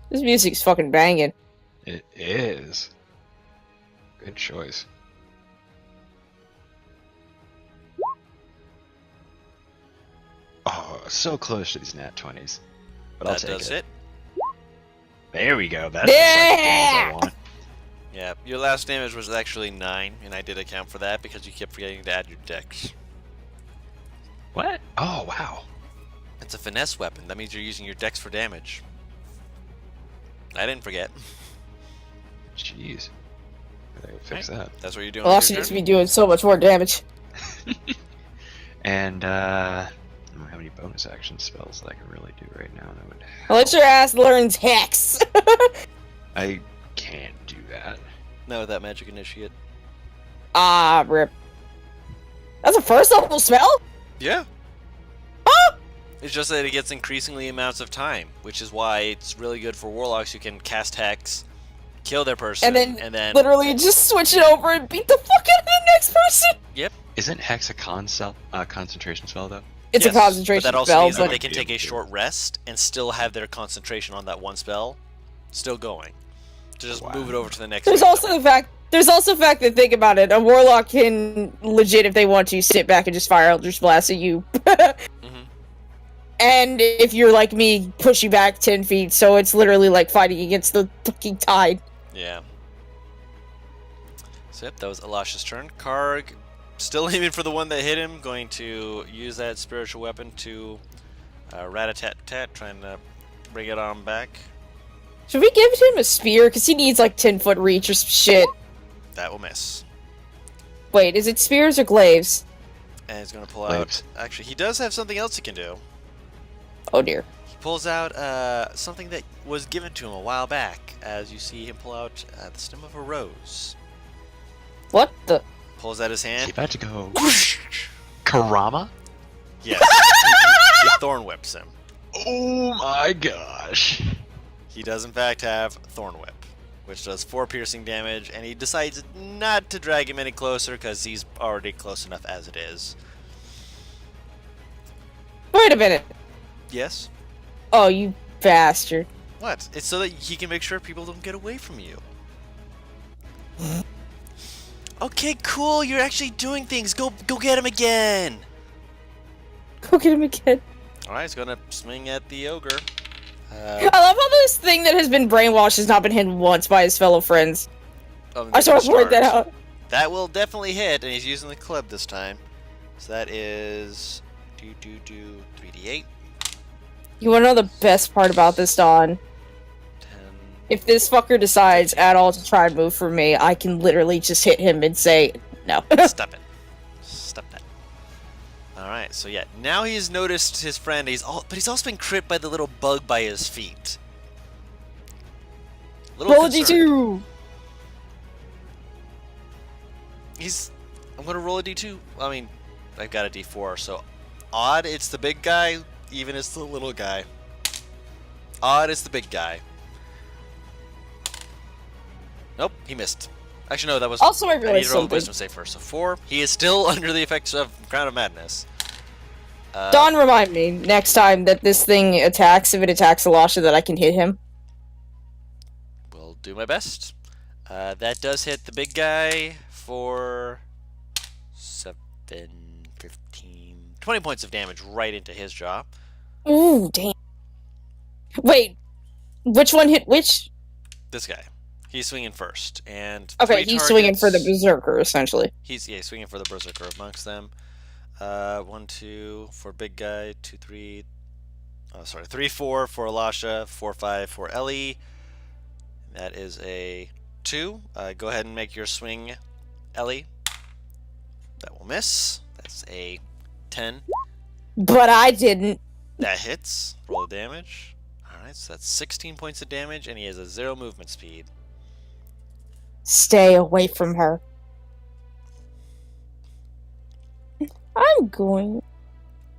Speaker 3: This music's fucking banging.
Speaker 4: It is. Good choice. Oh, so close to these nat 20s. But I'll
Speaker 1: that
Speaker 4: take
Speaker 1: does
Speaker 4: it.
Speaker 1: it.
Speaker 4: There we go. That's
Speaker 3: Yeah!
Speaker 4: the want.
Speaker 1: Yeah, your last damage was actually 9, and I did account for that because you kept forgetting to add your dex.
Speaker 4: What? Oh, wow.
Speaker 1: It's a finesse weapon. That means you're using your dex for damage. I didn't forget.
Speaker 4: Jeez. I think fix that.
Speaker 1: That's what you're doing.
Speaker 3: Well,
Speaker 1: with
Speaker 3: she
Speaker 1: your
Speaker 3: needs to
Speaker 1: turn?
Speaker 3: be doing so much more damage.
Speaker 4: And, I don't have any bonus action spells that I can really do right now. That would
Speaker 3: Unless your ass learns Hex.
Speaker 4: I can't do that.
Speaker 1: No, that magic initiate.
Speaker 3: Ah, rip. That's a first level spell?
Speaker 1: Yeah.
Speaker 3: Huh?
Speaker 1: It's just that it gets increasingly amounts of time, which is why it's really good for warlocks who can cast hex, kill their person,
Speaker 3: And then literally just switch it over and beat the fuck out of the next person.
Speaker 4: Isn't Hex a concentration spell, though?
Speaker 3: It's
Speaker 1: Yes,
Speaker 3: a concentration
Speaker 1: but that also
Speaker 3: spell,
Speaker 1: means that
Speaker 3: but
Speaker 1: they can take a short rest and still have their concentration on that one spell still going. To just
Speaker 4: Wow.
Speaker 1: move it over to the next.
Speaker 3: there's
Speaker 1: victim.
Speaker 3: also the fact that think about it, a warlock can legit, if they want to, sit back and just fire Eldritch Blast at you.
Speaker 1: Mhm.
Speaker 3: And if you're like me, push you back 10 feet, so it's literally like fighting against the fucking tide.
Speaker 1: Yeah. So yep, that was Elisha's turn. Karg, still aiming for the one that hit him, going to use that spiritual weapon to rat-a-tat-tat, trying to bring it on back.
Speaker 3: Should we give him a spear? Because he needs like 10-foot reach or some shit.
Speaker 1: That will miss.
Speaker 3: Wait, is it spears or glaives?
Speaker 1: And he's going to pull
Speaker 4: Glaives.
Speaker 1: out... Actually, he does have something else he can do.
Speaker 3: Oh dear.
Speaker 1: He pulls out something that was given to him a while back, as you see him pull out the stem of a rose.
Speaker 3: What the?
Speaker 1: Pulls out his
Speaker 4: Is he
Speaker 1: hand.
Speaker 4: about to go Karama?
Speaker 1: Yes. he thorn whips him.
Speaker 4: Oh my gosh.
Speaker 1: He does in fact have Thorn Whip, which does 4 piercing damage, and he decides not to drag him any closer because he's already close enough as it is.
Speaker 3: Wait a minute.
Speaker 1: Yes?
Speaker 3: Oh, you bastard.
Speaker 1: What? It's so that he can make sure people don't get away from you. Okay, cool. You're actually doing things. Go get him again.
Speaker 3: Go get him again.
Speaker 1: All right, he's gonna swing at the ogre.
Speaker 3: I love how this thing that has been brainwashed has not been hit once by his fellow friends. I sort of worked that out.
Speaker 1: That will definitely hit, and he's using the club this time. So that is 3d8.
Speaker 3: You wanna know the best part about this, Dawn?
Speaker 1: 10.
Speaker 3: If this fucker decides at all to try and move for me, I can literally just hit him and say, no.
Speaker 1: Stop it. Stop that. Alright, so yeah, now he's noticed his friend, but he's also been crit by the little bug by his feet. Little
Speaker 3: Roll a
Speaker 1: concerned.
Speaker 3: D2!
Speaker 1: I'm gonna roll a d2. I mean, I've got a d4, so odd it's the big guy, even it's the little guy. Odd it's the big guy. Nope, he missed. Actually, no, that was.
Speaker 3: Also, I
Speaker 1: I need
Speaker 3: realized
Speaker 1: to roll a
Speaker 3: something.
Speaker 1: wisdom save first. So 4. He is still under the effects of Crown of Madness.
Speaker 3: Dawn, remind me next time that this thing attacks, if it attacks Elisha, that I can hit him.
Speaker 1: Will do my best. That does hit the big guy for 7, 15, 20 points of damage right into his jaw.
Speaker 3: Ooh, damn. Wait, which one hit which?
Speaker 1: This guy. He's swinging first, and
Speaker 3: Okay,
Speaker 1: 3
Speaker 3: he's swinging for the
Speaker 1: targets-
Speaker 3: Berserker, essentially.
Speaker 1: He's swinging for the Berserker amongst them. 1, 2 for big guy. 2, 3. Oh, sorry. 3, 4 for Elisha. 4, 5 for Ellie. That is a 2. Go ahead and make your swing, Ellie. That will miss. That's a 10.
Speaker 3: But I didn't.
Speaker 1: That hits. Roll the damage. Alright, so that's 16 points of damage, and he has a 0 movement speed.
Speaker 3: Stay away from her. I'm going to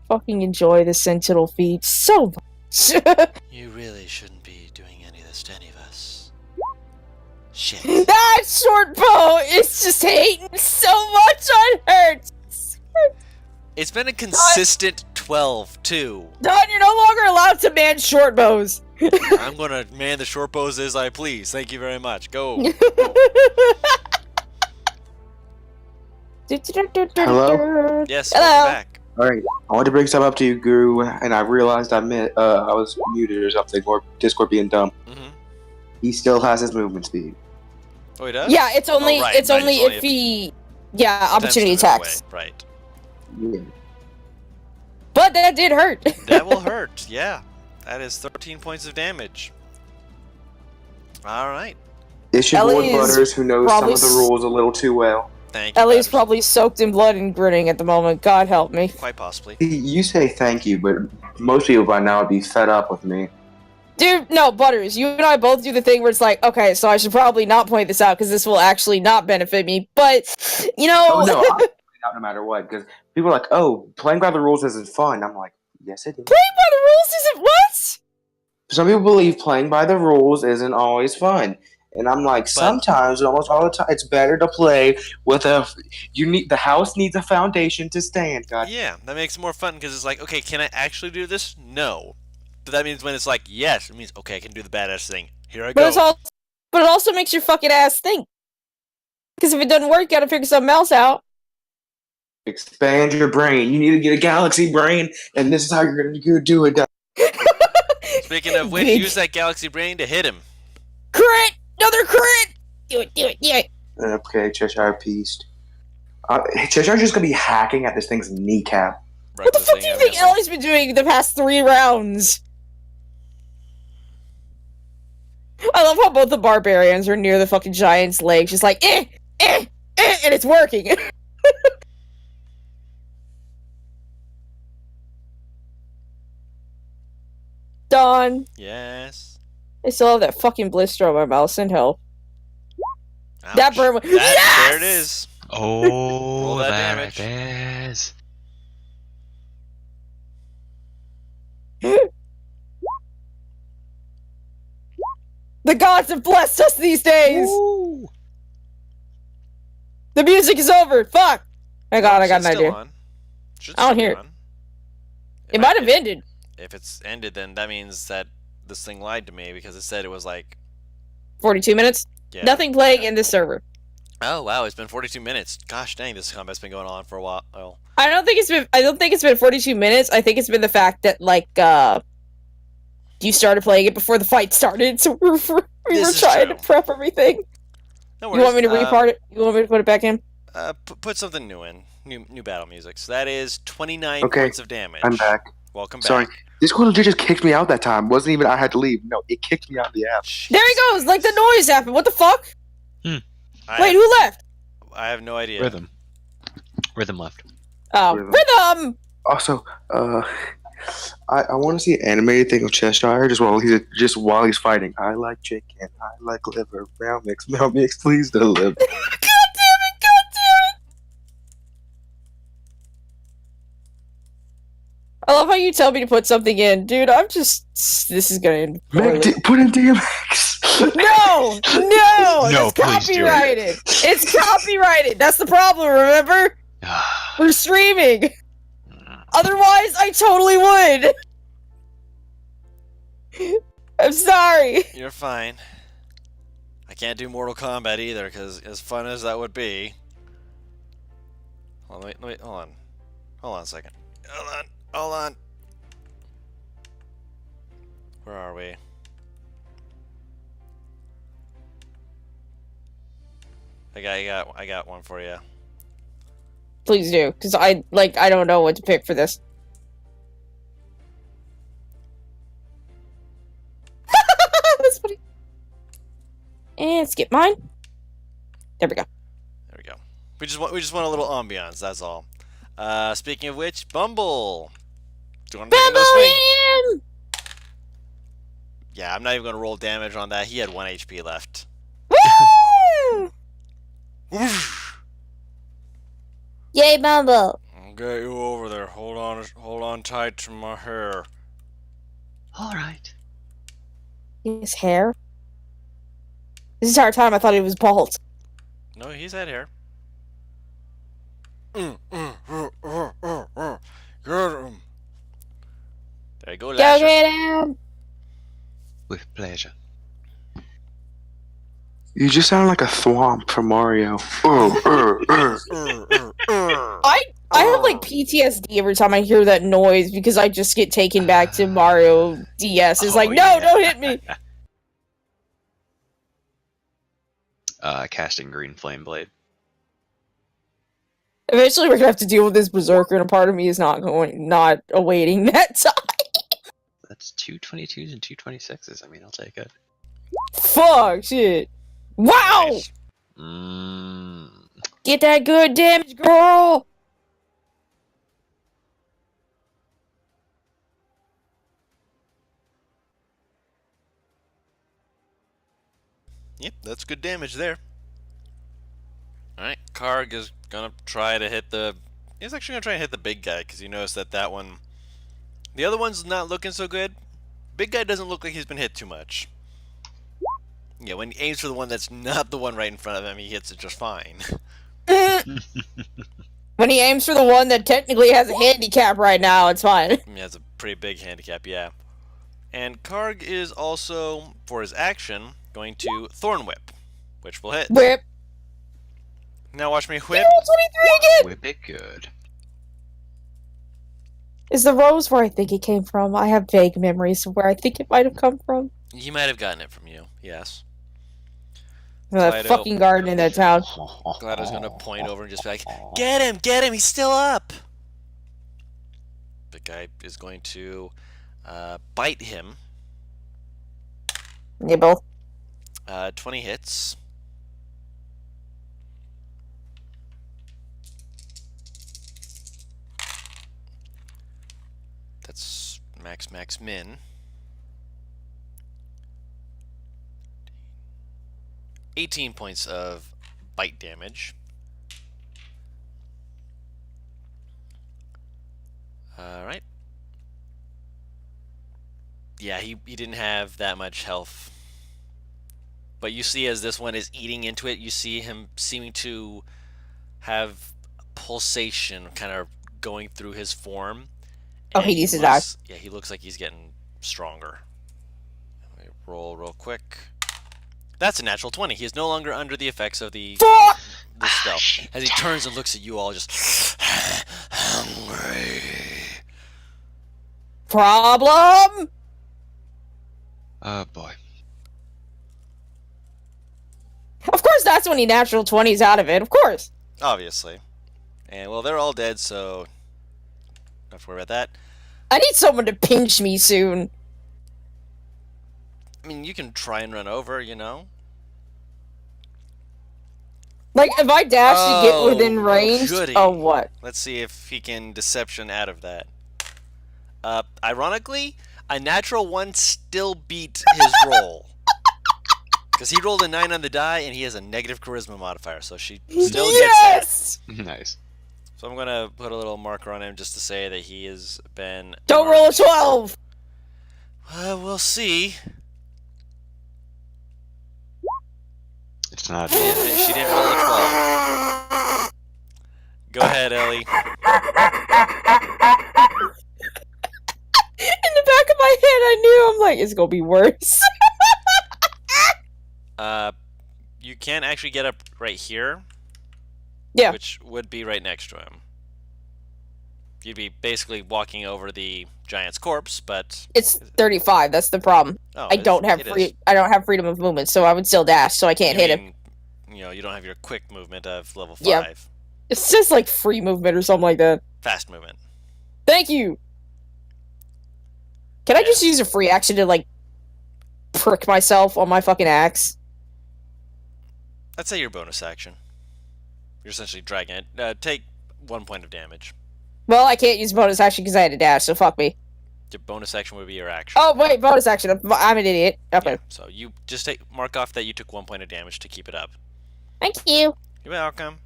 Speaker 3: fucking enjoy the Sentinel feat so much.
Speaker 1: You really shouldn't be doing any of this to any of us. Shit.
Speaker 3: That short bow is just hating so much on her.
Speaker 1: It's been a consistent 12, too.
Speaker 3: Don, you're no longer allowed to man short bows.
Speaker 1: I'm gonna man the short bows as I please. Thank you very much. Go.
Speaker 2: Hello?
Speaker 1: Yes,
Speaker 3: Hello.
Speaker 1: welcome back.
Speaker 2: All right, I wanted to bring something up to you, Guru, and I realized I was muted or something, or Discord being dumb.
Speaker 1: Mm-hmm.
Speaker 2: He still has his movement speed.
Speaker 1: Oh, he does?
Speaker 3: Yeah, it's only
Speaker 1: right,
Speaker 3: it's
Speaker 1: right,
Speaker 3: only
Speaker 1: it's only
Speaker 3: if he opportunity
Speaker 1: Attempts to move
Speaker 3: attacks.
Speaker 1: away. Right.
Speaker 2: Yeah.
Speaker 3: But that did hurt.
Speaker 1: That will hurt. Yeah. That is 13 points of damage. All right.
Speaker 2: It's your boy
Speaker 3: Ellie is
Speaker 2: Butters who knows some
Speaker 3: probably
Speaker 2: of the rules a little too well.
Speaker 1: Thank you.
Speaker 3: Ellie's
Speaker 1: Butters.
Speaker 3: probably soaked in blood and grinning at the moment. God help me.
Speaker 1: Quite possibly.
Speaker 2: You say thank you, but most people by now would be fed up with me.
Speaker 3: Dude, no, Butters, you and I both do the thing where it's like, okay, so I should probably not point this out because this will actually not benefit me. But, you know...
Speaker 2: Oh no, I'm out no matter what, because people are like, oh, playing by the rules isn't fun. I'm like, yes it is.
Speaker 3: Playing by the rules isn't what?
Speaker 2: Some people believe playing by the rules isn't always fun. And I'm like, sometimes, almost all the time, it's better to play with the house needs a foundation to stand, God.
Speaker 1: Yeah, that makes it more fun because it's like, okay, can I actually do this? No. But that means when it's like, yes, it means, okay, I can do the badass thing. Here I go.
Speaker 3: But it also makes your fucking ass think. Because if it doesn't work, you gotta figure something else out.
Speaker 2: Expand your brain. You need to get a galaxy brain, and this is how you're going to do it.
Speaker 1: Speaking of which, use that galaxy brain to hit him.
Speaker 3: Crit! Another crit! Do it, yeah.
Speaker 2: Okay, Cheshire Beast. Cheshire's just going to be hacking at this thing's kneecap.
Speaker 3: What the fuck do you think Ellie's been doing the past 3 rounds? I love how both the barbarians are near the fucking giant's legs, just like, and it's working. Dawn.
Speaker 1: Yes.
Speaker 3: I still have that fucking blister on my mouth. Send help.
Speaker 1: Ouch.
Speaker 3: That burn. Yes!
Speaker 1: There it is.
Speaker 4: Oh,
Speaker 1: Roll that
Speaker 4: there
Speaker 1: damage.
Speaker 4: it is.
Speaker 3: The gods have blessed us these days.
Speaker 4: Ooh.
Speaker 3: The music is over. Fuck. I got an idea.
Speaker 1: On.
Speaker 3: I don't hear it.
Speaker 1: On.
Speaker 3: It might have ended.
Speaker 1: If it's ended, then that means that this thing lied to me because it said it was like
Speaker 3: 42 minutes.
Speaker 1: yeah.
Speaker 3: Nothing playing in this server.
Speaker 1: Oh wow, it's been 42 minutes. Gosh dang, this combat's been going on for a while. Oh.
Speaker 3: I don't think it's been 42 minutes. I think it's been the fact that like you started playing it before the fight started, so we were trying to prep everything.
Speaker 1: No
Speaker 3: You want me to repart it? You want me to put it back in?
Speaker 1: Put something new in. New battle music. So that is 29
Speaker 2: Okay,
Speaker 1: points of damage.
Speaker 2: I'm back.
Speaker 1: Welcome back.
Speaker 2: Sorry. Discord legit just kicked me out that time. Wasn't even I had to leave. No, it kicked me out of the app.
Speaker 3: There he goes! Like the noise happened. What the fuck? Wait, who left?
Speaker 1: I have no idea.
Speaker 4: Rhythm left.
Speaker 3: Oh, Rhythm!
Speaker 2: Also, I want to see an animated thing of Cheshire just while he's fighting. I like chicken. I like liver. Meow mix, please deliver.
Speaker 3: God damn it! I love how you tell me to put something in, dude. This is gonna end poorly.
Speaker 2: Put in DMX.
Speaker 3: No,
Speaker 4: No,
Speaker 3: it's
Speaker 4: please do it.
Speaker 3: copyrighted. It's copyrighted. That's the problem. Remember, we're streaming. Otherwise, I totally would. I'm sorry.
Speaker 1: You're fine. I can't do Mortal Kombat either, because as fun as that would be. Hold on. Hold on a second. Hold on. Where are we? I got one for you.
Speaker 3: Please do, because I don't know what to pick for this. That's funny. And skip mine. There we go.
Speaker 1: There we go. We just want a little ambiance. That's all. Speaking of which, Bumble. Do you want to take another swing?
Speaker 3: Bumble him!
Speaker 1: Yeah, I'm not even gonna roll damage on that. He had 1 HP left.
Speaker 3: Woo! Yay, Bumble!
Speaker 1: I'll get you over there. Hold on tight to my hair.
Speaker 4: All right.
Speaker 3: His hair? This entire time I thought he was bald.
Speaker 1: No, he's had hair. Get him. There you go,
Speaker 3: Go
Speaker 1: Lasher.
Speaker 3: get him!
Speaker 4: With pleasure.
Speaker 2: You just sound like a thwomp from Mario.
Speaker 3: I have like PTSD every time I hear that noise because I just get taken back to Mario DS. It's like, no,
Speaker 1: yeah.
Speaker 3: don't hit me!
Speaker 4: casting Green Flame Blade.
Speaker 3: Eventually, we're gonna have to deal with this berserker, and a part of me is not awaiting that time.
Speaker 4: That's 222s and 226s. I mean, I'll take it.
Speaker 3: Fuck, shit. Wow!
Speaker 1: Nice.
Speaker 3: Get that good damage, girl!
Speaker 1: Yep, that's good damage there. Alright, Karg is gonna try to hit the... He's actually gonna try and hit the big guy, because you notice that one... The other one's not looking so good. Big guy doesn't look like he's been hit too much. Yeah, when he aims for the one that's not the one right in front of him, he hits it just fine.
Speaker 3: When he aims for the one that technically has a handicap right now, it's fine.
Speaker 1: He has a pretty big handicap, yeah. And Karg is also, for his action, going to Thorn Whip, which will hit.
Speaker 3: Whip.
Speaker 1: Now watch me whip.
Speaker 3: Roll 23 again!
Speaker 4: Whip it good.
Speaker 3: Is the rose where I think it came from? I have vague memories of where I think it might have come from.
Speaker 1: He might have gotten it from you, yes.
Speaker 3: That
Speaker 1: Glido.
Speaker 3: fucking garden in that town.
Speaker 1: Glido's gonna point over and just be like, get him, he's still up! Big guy is going to bite him.
Speaker 3: Nibble.
Speaker 1: 20 hits. That's max min. 18 points of bite damage. Alright. Yeah, he didn't have that much health. But you see as this one is eating into it, you see him seeming to have pulsation kind of going through his form.
Speaker 3: Oh,
Speaker 1: And
Speaker 3: he needs to die.
Speaker 1: Yeah, he looks like he's getting stronger. Let me roll real quick. That's a natural 20. He is no longer under the effects of the spell. As he turns and looks at you all, just hungry.
Speaker 3: Problem?
Speaker 4: Oh boy.
Speaker 3: Of course, that's when he natural 20s out of it. Of course.
Speaker 1: Obviously. And well, they're all dead, so don't have to worry about that.
Speaker 3: I need someone to pinch me soon.
Speaker 1: I mean, you can try and run over, you know.
Speaker 3: Like, if I dash to get
Speaker 1: Oh,
Speaker 3: within range...
Speaker 1: goody.
Speaker 3: Oh, what?
Speaker 1: Let's see if he can deception out of that. Ironically, a natural 1 still beat his roll. Because he rolled a 9 on the die, and he has a negative charisma modifier, so she still gets that.
Speaker 4: Nice.
Speaker 1: So I'm going to put a little marker on him just to say that he has been...
Speaker 3: Don't roll a 12!
Speaker 1: We'll see.
Speaker 4: It's not.
Speaker 1: She didn't roll a 12. Go ahead, Ellie.
Speaker 3: In the back of my head, I knew. I'm like, it's gonna be worse.
Speaker 1: You can actually get up right here.
Speaker 3: Yeah.
Speaker 1: Which would be right next to him. You'd be basically walking over the giant's corpse, but
Speaker 3: It's 35. That's the problem.
Speaker 1: oh,
Speaker 3: I don't have I don't have freedom of movement, so I would still dash, so I can't hit him.
Speaker 1: You know, you don't have your quick movement of level 5.
Speaker 3: Yep. It's just like free movement or something like that.
Speaker 1: Fast movement.
Speaker 3: Thank you. Can I just use a free action to like prick myself on my fucking axe?
Speaker 1: I'd say your bonus action. You're essentially dragging it. Take 1 point of damage.
Speaker 3: Well, I can't use bonus action because I had to dash, so fuck me.
Speaker 1: Your bonus action would be your action.
Speaker 3: Oh wait, bonus action. I'm an idiot. Okay.
Speaker 1: Yeah, so you just mark off that you took 1 point of damage to keep it up.
Speaker 3: Thank you.
Speaker 1: You're welcome.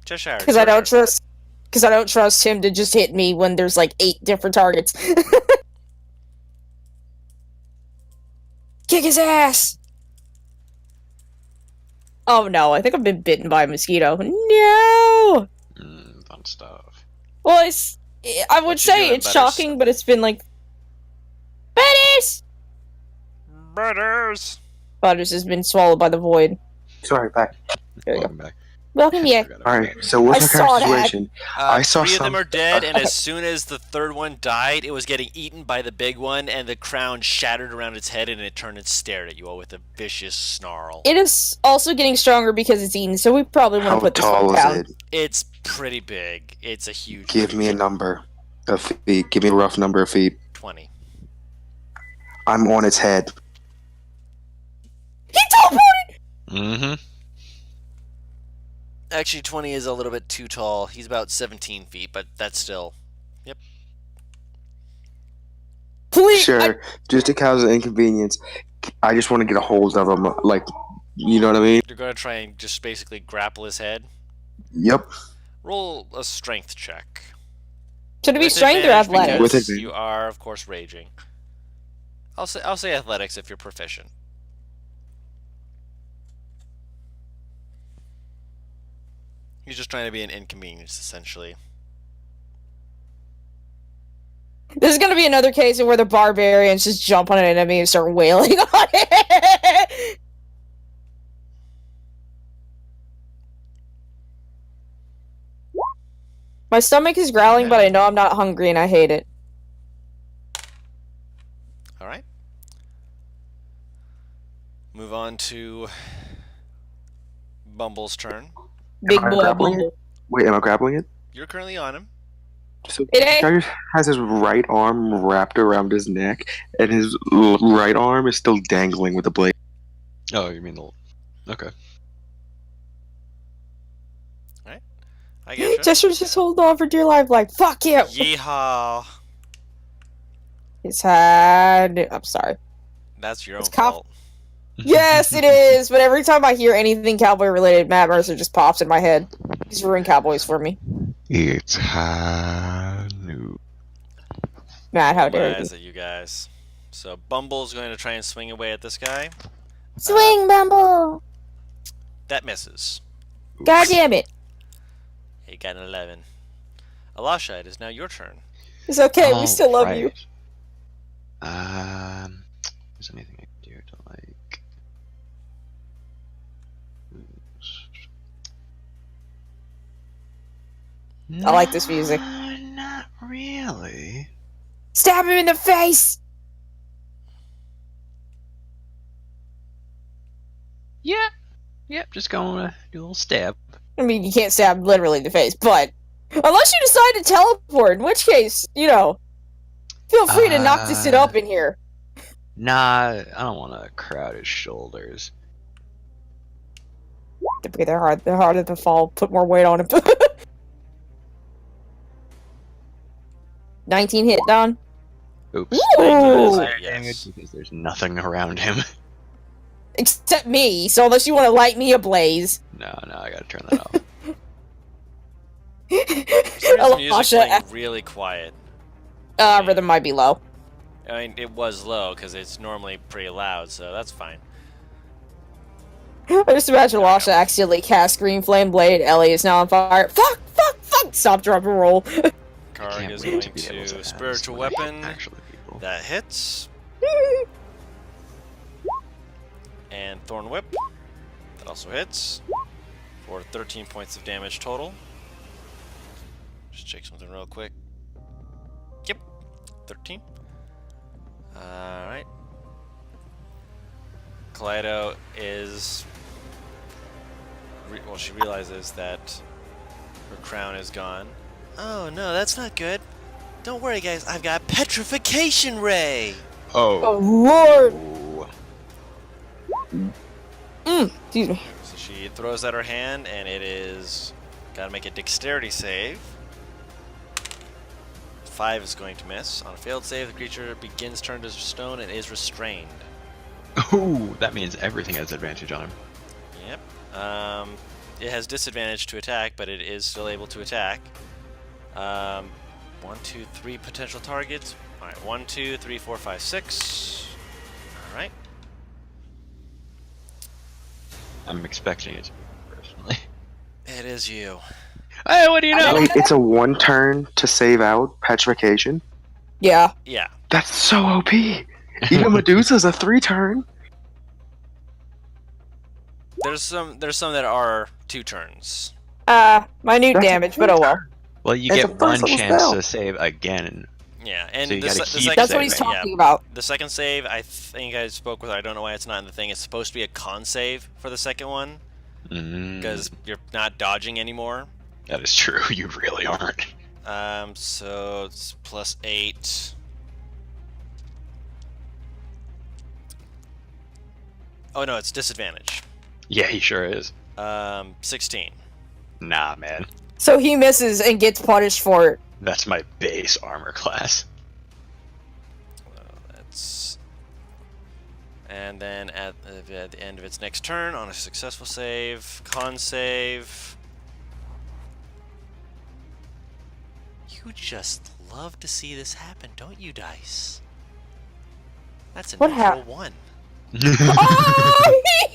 Speaker 1: Cheshire.
Speaker 3: Because I don't trust him to just hit me when there's like 8 different targets. Kick his ass! Oh no, I think I've been bitten by a mosquito. No!
Speaker 4: Fun stuff.
Speaker 3: Well, I would
Speaker 1: What you
Speaker 3: say
Speaker 1: doing,
Speaker 3: it's
Speaker 1: Butters?
Speaker 3: shocking, but it's been like... Butters!
Speaker 1: Butters!
Speaker 3: Butters has been swallowed by the void.
Speaker 2: Sorry, back.
Speaker 3: There you go.
Speaker 4: Welcome back.
Speaker 3: Welcome back.
Speaker 2: All right. So what's
Speaker 3: I
Speaker 2: our
Speaker 3: saw
Speaker 2: current
Speaker 3: that.
Speaker 2: situation? I saw
Speaker 1: three of them
Speaker 2: some-
Speaker 1: are dead, and
Speaker 3: Okay.
Speaker 1: as soon as the third one died, it was getting eaten by the big one, and the crown shattered around its head, and it turned and stared at you all with a vicious snarl.
Speaker 3: It is also getting stronger because it's eaten, so we probably want
Speaker 2: How
Speaker 3: to put this
Speaker 2: tall
Speaker 3: one
Speaker 2: is
Speaker 3: down.
Speaker 2: it?
Speaker 1: It's pretty big. It's a huge.
Speaker 2: Give me a number of feet. Give me a rough number of feet.
Speaker 1: 20.
Speaker 2: I'm on its head.
Speaker 3: He teleported!
Speaker 4: Mm-hmm.
Speaker 1: Actually, 20 is a little bit too tall. He's about 17 feet, but that's still.
Speaker 3: Please!
Speaker 2: Sure. Just to cause an inconvenience, I just want to get a hold of him. Like, you know what I mean?
Speaker 1: You're going to try and just basically grapple his head.
Speaker 2: Yep.
Speaker 1: Roll a strength check.
Speaker 3: Should it be
Speaker 1: With
Speaker 3: strength or
Speaker 1: advantage
Speaker 3: athletics?
Speaker 2: With
Speaker 1: because
Speaker 2: advantage.
Speaker 1: you are, of course, raging. I'll say athletics if you're proficient. He's just trying to be an inconvenience, essentially.
Speaker 3: This is gonna be another case of where the barbarians just jump on an enemy and start wailing on it. My stomach is growling, but I know I'm not hungry and I hate it.
Speaker 1: All right. Move on to Bumble's turn.
Speaker 3: Big
Speaker 2: Am I
Speaker 3: boy
Speaker 2: grappling
Speaker 3: Bumble.
Speaker 2: Wait, am I grappling it?
Speaker 1: You're currently on him.
Speaker 2: So
Speaker 3: It ain't-
Speaker 2: Tiger has his right arm wrapped around his neck, and his right arm is still dangling with the blade.
Speaker 4: Oh, you mean the... Okay.
Speaker 1: I get you.
Speaker 3: Jester's just holding on for dear life, like, fuck you!
Speaker 1: Yeehaw.
Speaker 3: His head. I'm sorry.
Speaker 1: That's your own
Speaker 3: It's cop-
Speaker 1: fault.
Speaker 3: Yes, it is, but every time I hear anything cowboy related, Matt Mercer just pops in my head. He's ruined Cowboys for me.
Speaker 4: It's Hanu.
Speaker 3: Matt, how dare you?
Speaker 1: Rise at you guys. So Bumble's going to try and swing away at this guy.
Speaker 3: Swing, Bumble!
Speaker 1: That misses.
Speaker 3: God damn it.
Speaker 1: He got an 11. Alasha, it is now your turn.
Speaker 3: It's okay, we still love you.
Speaker 4: Is there anything I can do to like?
Speaker 3: I like this music.
Speaker 4: Not really.
Speaker 3: Stab him in the face!
Speaker 4: Yeah. Yep. Just gonna do a little stab.
Speaker 3: I mean, you can't stab literally in the face, but unless you decide to teleport, in which case, you know, feel free to knock this shit up in here.
Speaker 4: Nah, I don't want to crowd his shoulders.
Speaker 3: They're hard. They're harder to fall. Put more weight on him. 19 hit, Don.
Speaker 4: Oops.
Speaker 3: Ooh.
Speaker 1: Yes.
Speaker 4: Because there's nothing around him.
Speaker 3: Except me. So unless you want to light me ablaze,
Speaker 4: No, I gotta turn that off.
Speaker 1: The music's
Speaker 3: Alasha,
Speaker 1: playing really quiet.
Speaker 3: rhythm might be low.
Speaker 1: I mean, it was low because it's normally pretty loud, so that's fine.
Speaker 3: I just imagine Lasha accidentally cast Green Flame Blade. Ellie is now on fire. Fuck! Stop, drop, and roll.
Speaker 1: Karg
Speaker 4: Can't
Speaker 1: is
Speaker 4: wait
Speaker 1: going
Speaker 4: to be able to
Speaker 1: to
Speaker 4: have
Speaker 1: spiritual
Speaker 4: this like
Speaker 1: weapon.
Speaker 4: actually people.
Speaker 1: That hits. And Thorn Whip. That also hits. For 13 points of damage total. Just check something real quick. Yep. 13. Alright. Kaleido is... well, she realizes that her crown is gone. Oh no, that's not good. Don't worry guys, I've got Petrification Ray!
Speaker 3: Oh lord! Excuse me.
Speaker 1: So she throws out her hand, and it is... gotta make a dexterity save. 5 is going to miss. On a failed save, the creature begins turned to stone and is restrained.
Speaker 4: Ooh, that means everything has advantage on him.
Speaker 1: Yep. It has disadvantage to attack, but it is still able to attack. 1, 2, 3 potential targets. Alright, 1, 2, 3, 4, 5, 6. Alright.
Speaker 4: I'm expecting it to be personally.
Speaker 1: It is you.
Speaker 4: Hey, what do you know?
Speaker 2: Wait, it's a one turn to save out petrification.
Speaker 3: Yeah.
Speaker 1: Yeah.
Speaker 2: That's so OP. Even Medusa's a 3 turn.
Speaker 1: there's some that are 2 turns.
Speaker 3: Minute
Speaker 2: That's a
Speaker 3: damage, but oh well.
Speaker 4: Well, you
Speaker 2: It's
Speaker 4: get
Speaker 2: a first
Speaker 4: one
Speaker 2: level
Speaker 4: chance
Speaker 2: spell.
Speaker 4: to save again.
Speaker 1: Yeah, and
Speaker 4: So you
Speaker 1: the,
Speaker 4: gotta
Speaker 1: the
Speaker 4: keep
Speaker 1: second
Speaker 3: That's what he's
Speaker 4: saving.
Speaker 3: talking about.
Speaker 1: The second save, I think I spoke with. I don't know why it's not in the thing. It's supposed to be a con save for the second one because you're not dodging anymore.
Speaker 4: That is true. You really aren't.
Speaker 1: So it's +8. Oh no, it's disadvantage.
Speaker 4: Yeah, he sure is.
Speaker 1: 16.
Speaker 4: Nah, man.
Speaker 3: So he misses and gets punished for it.
Speaker 4: That's my base armor class.
Speaker 1: That's. And then at the end of its next turn, on a successful save, con save. You just love to see this happen, don't you, Dice? That's a
Speaker 3: What
Speaker 1: natural
Speaker 3: hap-
Speaker 1: 1.
Speaker 3: Oh!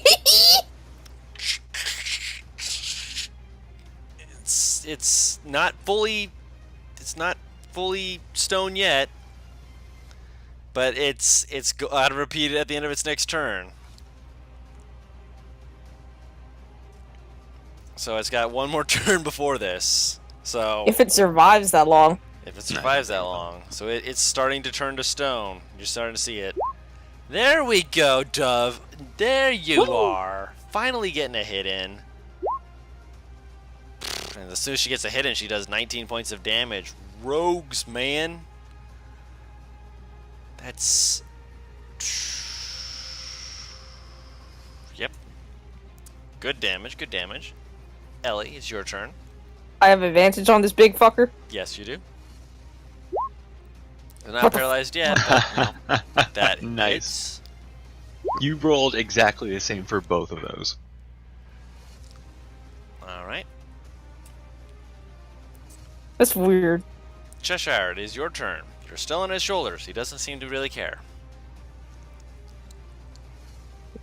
Speaker 1: It's not fully stone yet, but it's got to repeat it at the end of its next turn. So it's got one more turn before this. So
Speaker 3: If it survives that long.
Speaker 1: if it survives that long, so it's starting to turn to stone. You're starting to see it. There we go, Dove. There you are. Finally getting a hit in. And as soon as she gets a hit in, she does 19 points of damage. Rogues, man. That's... Yep. Good damage, good damage. Ellie, it's your turn.
Speaker 3: I have advantage on this big fucker.
Speaker 1: Yes, you do. They're not
Speaker 3: What the
Speaker 1: paralyzed yet, but you know, that
Speaker 4: Nice.
Speaker 1: hits.
Speaker 4: You rolled exactly the same for both of those.
Speaker 1: Alright.
Speaker 3: That's weird.
Speaker 1: Cheshire, it is your turn. You're still on his shoulders. He doesn't seem to really care.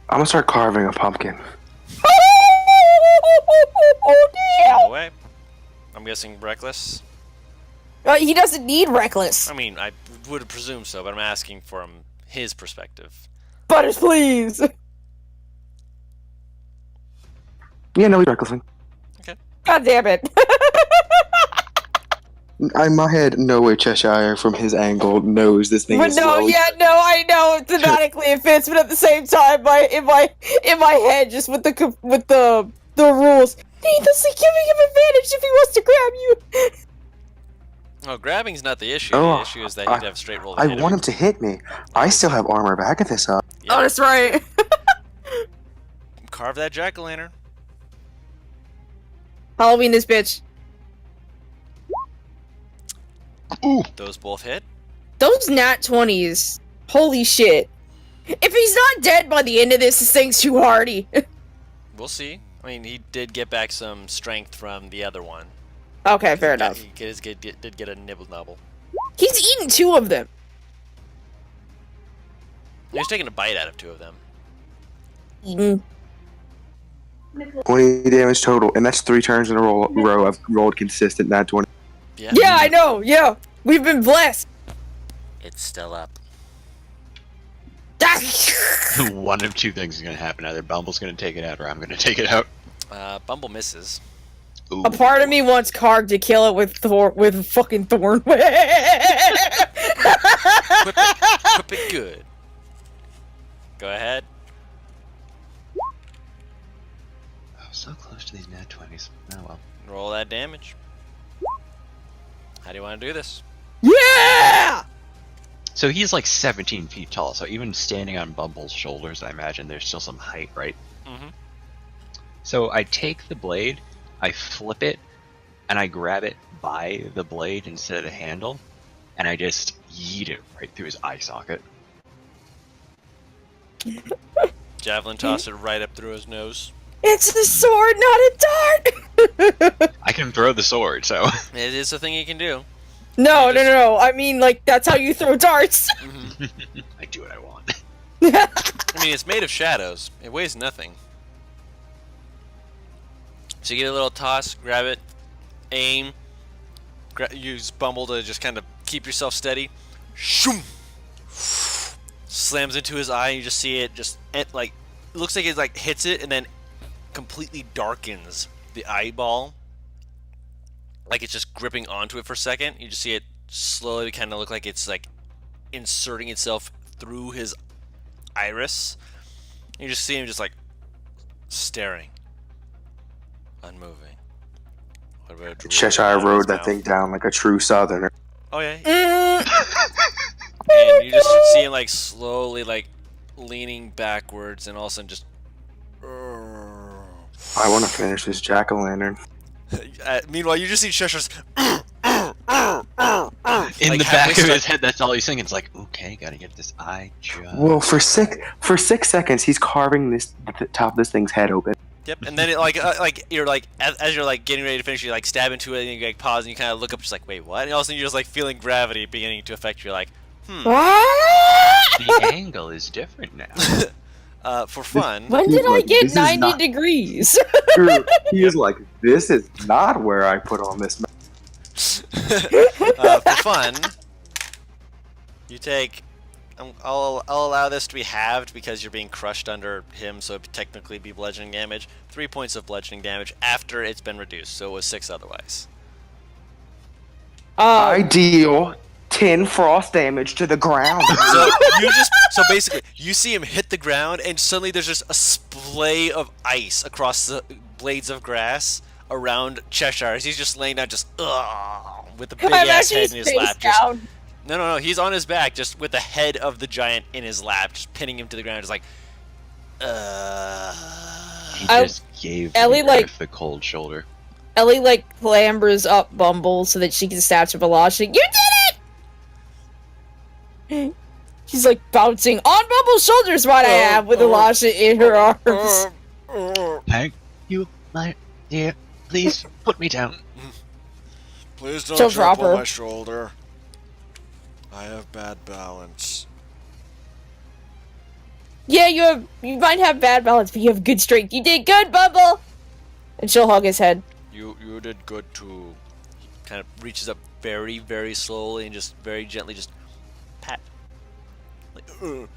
Speaker 2: I'm gonna start carving a pumpkin.
Speaker 1: No way. I'm guessing reckless.
Speaker 3: He doesn't need reckless.
Speaker 1: I mean, I would presume so, but I'm asking from his perspective.
Speaker 3: Butters, please.
Speaker 2: Yeah, no, he's recklessing.
Speaker 3: God damn it.
Speaker 2: In my head, no way Cheshire from his angle knows this thing
Speaker 3: But
Speaker 2: is
Speaker 3: no,
Speaker 2: slowly.
Speaker 3: yeah, no, I know thematically it fits, but at the same time, in my head, just with the rules, needlessly giving him advantage if he wants to grab you.
Speaker 1: Oh, grabbing's not the issue.
Speaker 2: Oh,
Speaker 1: The issue is that he'd have straight roll to
Speaker 2: I
Speaker 1: hit
Speaker 2: want him to hit me. I still have armor back at this up.
Speaker 1: Yeah.
Speaker 3: Oh, that's right.
Speaker 1: Carve that jack-o'-lantern.
Speaker 3: Halloween this bitch.
Speaker 4: Ooh!
Speaker 1: Those both hit.
Speaker 3: Those nat 20s. Holy shit. If he's not dead by the end of this thing's too hardy.
Speaker 1: We'll see. I mean, he did get back some strength from the other one.
Speaker 3: Okay, fair enough.
Speaker 1: He did get a nibble-nubble.
Speaker 3: He's eaten 2 of them.
Speaker 1: He was taking a bite out of 2 of them.
Speaker 3: Eaten.
Speaker 2: 20 damage total, and that's 3 turns in a row. I've rolled consistent nat 20.
Speaker 1: Yeah.
Speaker 3: Yeah, I know. Yeah, we've been blessed.
Speaker 1: It's still up.
Speaker 4: One of two things is gonna happen. Either Bumble's gonna take it out, or I'm gonna take it out.
Speaker 1: Bumble misses.
Speaker 4: Ooh.
Speaker 3: A part of me wants Karg to kill it with fucking Thorn.
Speaker 1: Equip it good. Go ahead.
Speaker 4: Oh, so close to these nat 20s. Oh well.
Speaker 1: Roll that damage. How do you want to do this?
Speaker 3: Yeah!
Speaker 4: So he's like 17 feet tall, so even standing on Bumble's shoulders, I imagine there's still some height, right?
Speaker 1: Mm-hmm.
Speaker 4: So I take the blade, I flip it, and I grab it by the blade instead of the handle, and I just yeet it right through his eye socket.
Speaker 1: Javelin tossed it right up through his nose.
Speaker 3: It's a sword, not a dart!
Speaker 4: I can throw the sword, so
Speaker 1: It is a thing he can do.
Speaker 3: No. I mean, like, that's how you throw darts.
Speaker 4: I do what I want.
Speaker 1: I mean, it's made of shadows. It weighs nothing. So you get a little toss, grab it, aim, use Bumble to just kind of keep yourself steady. Shoom! Slams into his eye, and you just see it just, it looks like it like hits it and then completely darkens the eyeball. Like it's just gripping onto it for a second. You just see it slowly kind of look like it's like inserting itself through his iris. You just see him just like staring, unmoving. What about drool
Speaker 2: Cheshire
Speaker 1: out of his
Speaker 2: rode that
Speaker 1: mouth?
Speaker 2: thing down like a true Southerner.
Speaker 1: Oh yeah.
Speaker 3: Mm.
Speaker 1: And you just see him like slowly like leaning backwards, and all of a sudden just.
Speaker 2: I want to finish this jack-o'-lantern.
Speaker 1: Meanwhile, you just see Cheshire's.
Speaker 4: In
Speaker 1: Like,
Speaker 4: the
Speaker 1: halfway
Speaker 4: back of
Speaker 1: stuck-
Speaker 4: his head, that's all he's thinking. It's like, okay, gotta get this eye just.
Speaker 2: Well, for 6 seconds, he's carving the top of this thing's head open.
Speaker 1: Yep, and then it like you're like as you're like getting ready to finish, you like stab into it, and you like pause, and you kind of look up, just like wait, what? And all of a sudden you're just like feeling gravity beginning to affect you. You're like,
Speaker 4: The angle is different now.
Speaker 1: for fun.
Speaker 3: When
Speaker 2: He's
Speaker 3: did I
Speaker 2: like,
Speaker 3: get
Speaker 2: "This is
Speaker 3: 90
Speaker 2: not-"
Speaker 3: degrees?
Speaker 2: He is like, this is not where I put on this.
Speaker 1: For fun, you take. I'll allow this to be halved because you're being crushed under him, so it'd technically be bludgeoning damage. 3 points of bludgeoning damage after it's been reduced, so it was 6 otherwise.
Speaker 2: I deal 10 frost damage to the ground.
Speaker 1: So basically, you see him hit the ground, and suddenly there's just a splay of ice across the blades of grass around Cheshire as he's just laying down, just with the big
Speaker 3: I'm
Speaker 1: ass
Speaker 3: actually
Speaker 1: head in his
Speaker 3: face
Speaker 1: lap. Just,
Speaker 3: down.
Speaker 1: no, he's on his back, just with the head of the giant in his lap, just pinning him to the ground. Just like,
Speaker 4: He
Speaker 3: I-
Speaker 4: just gave
Speaker 3: Ellie,
Speaker 4: the
Speaker 3: like-
Speaker 4: Earth the cold shoulder.
Speaker 3: Ellie like clambers up Bumble so that she can stab to Veloci. You did it! She's like bouncing on Bumble's shoulders, might I add, with Elisha in her arms.
Speaker 4: Thank you, my dear. Please put me down.
Speaker 1: please
Speaker 3: don't She'll jump drop on her. my
Speaker 1: shoulder. I have bad balance.
Speaker 3: Yeah, you might have bad balance, but you have good strength. You did good, Bumble! And she'll hug his head.
Speaker 1: You did good too. He kind of reaches up very, very slowly and just very gently just pat. Like,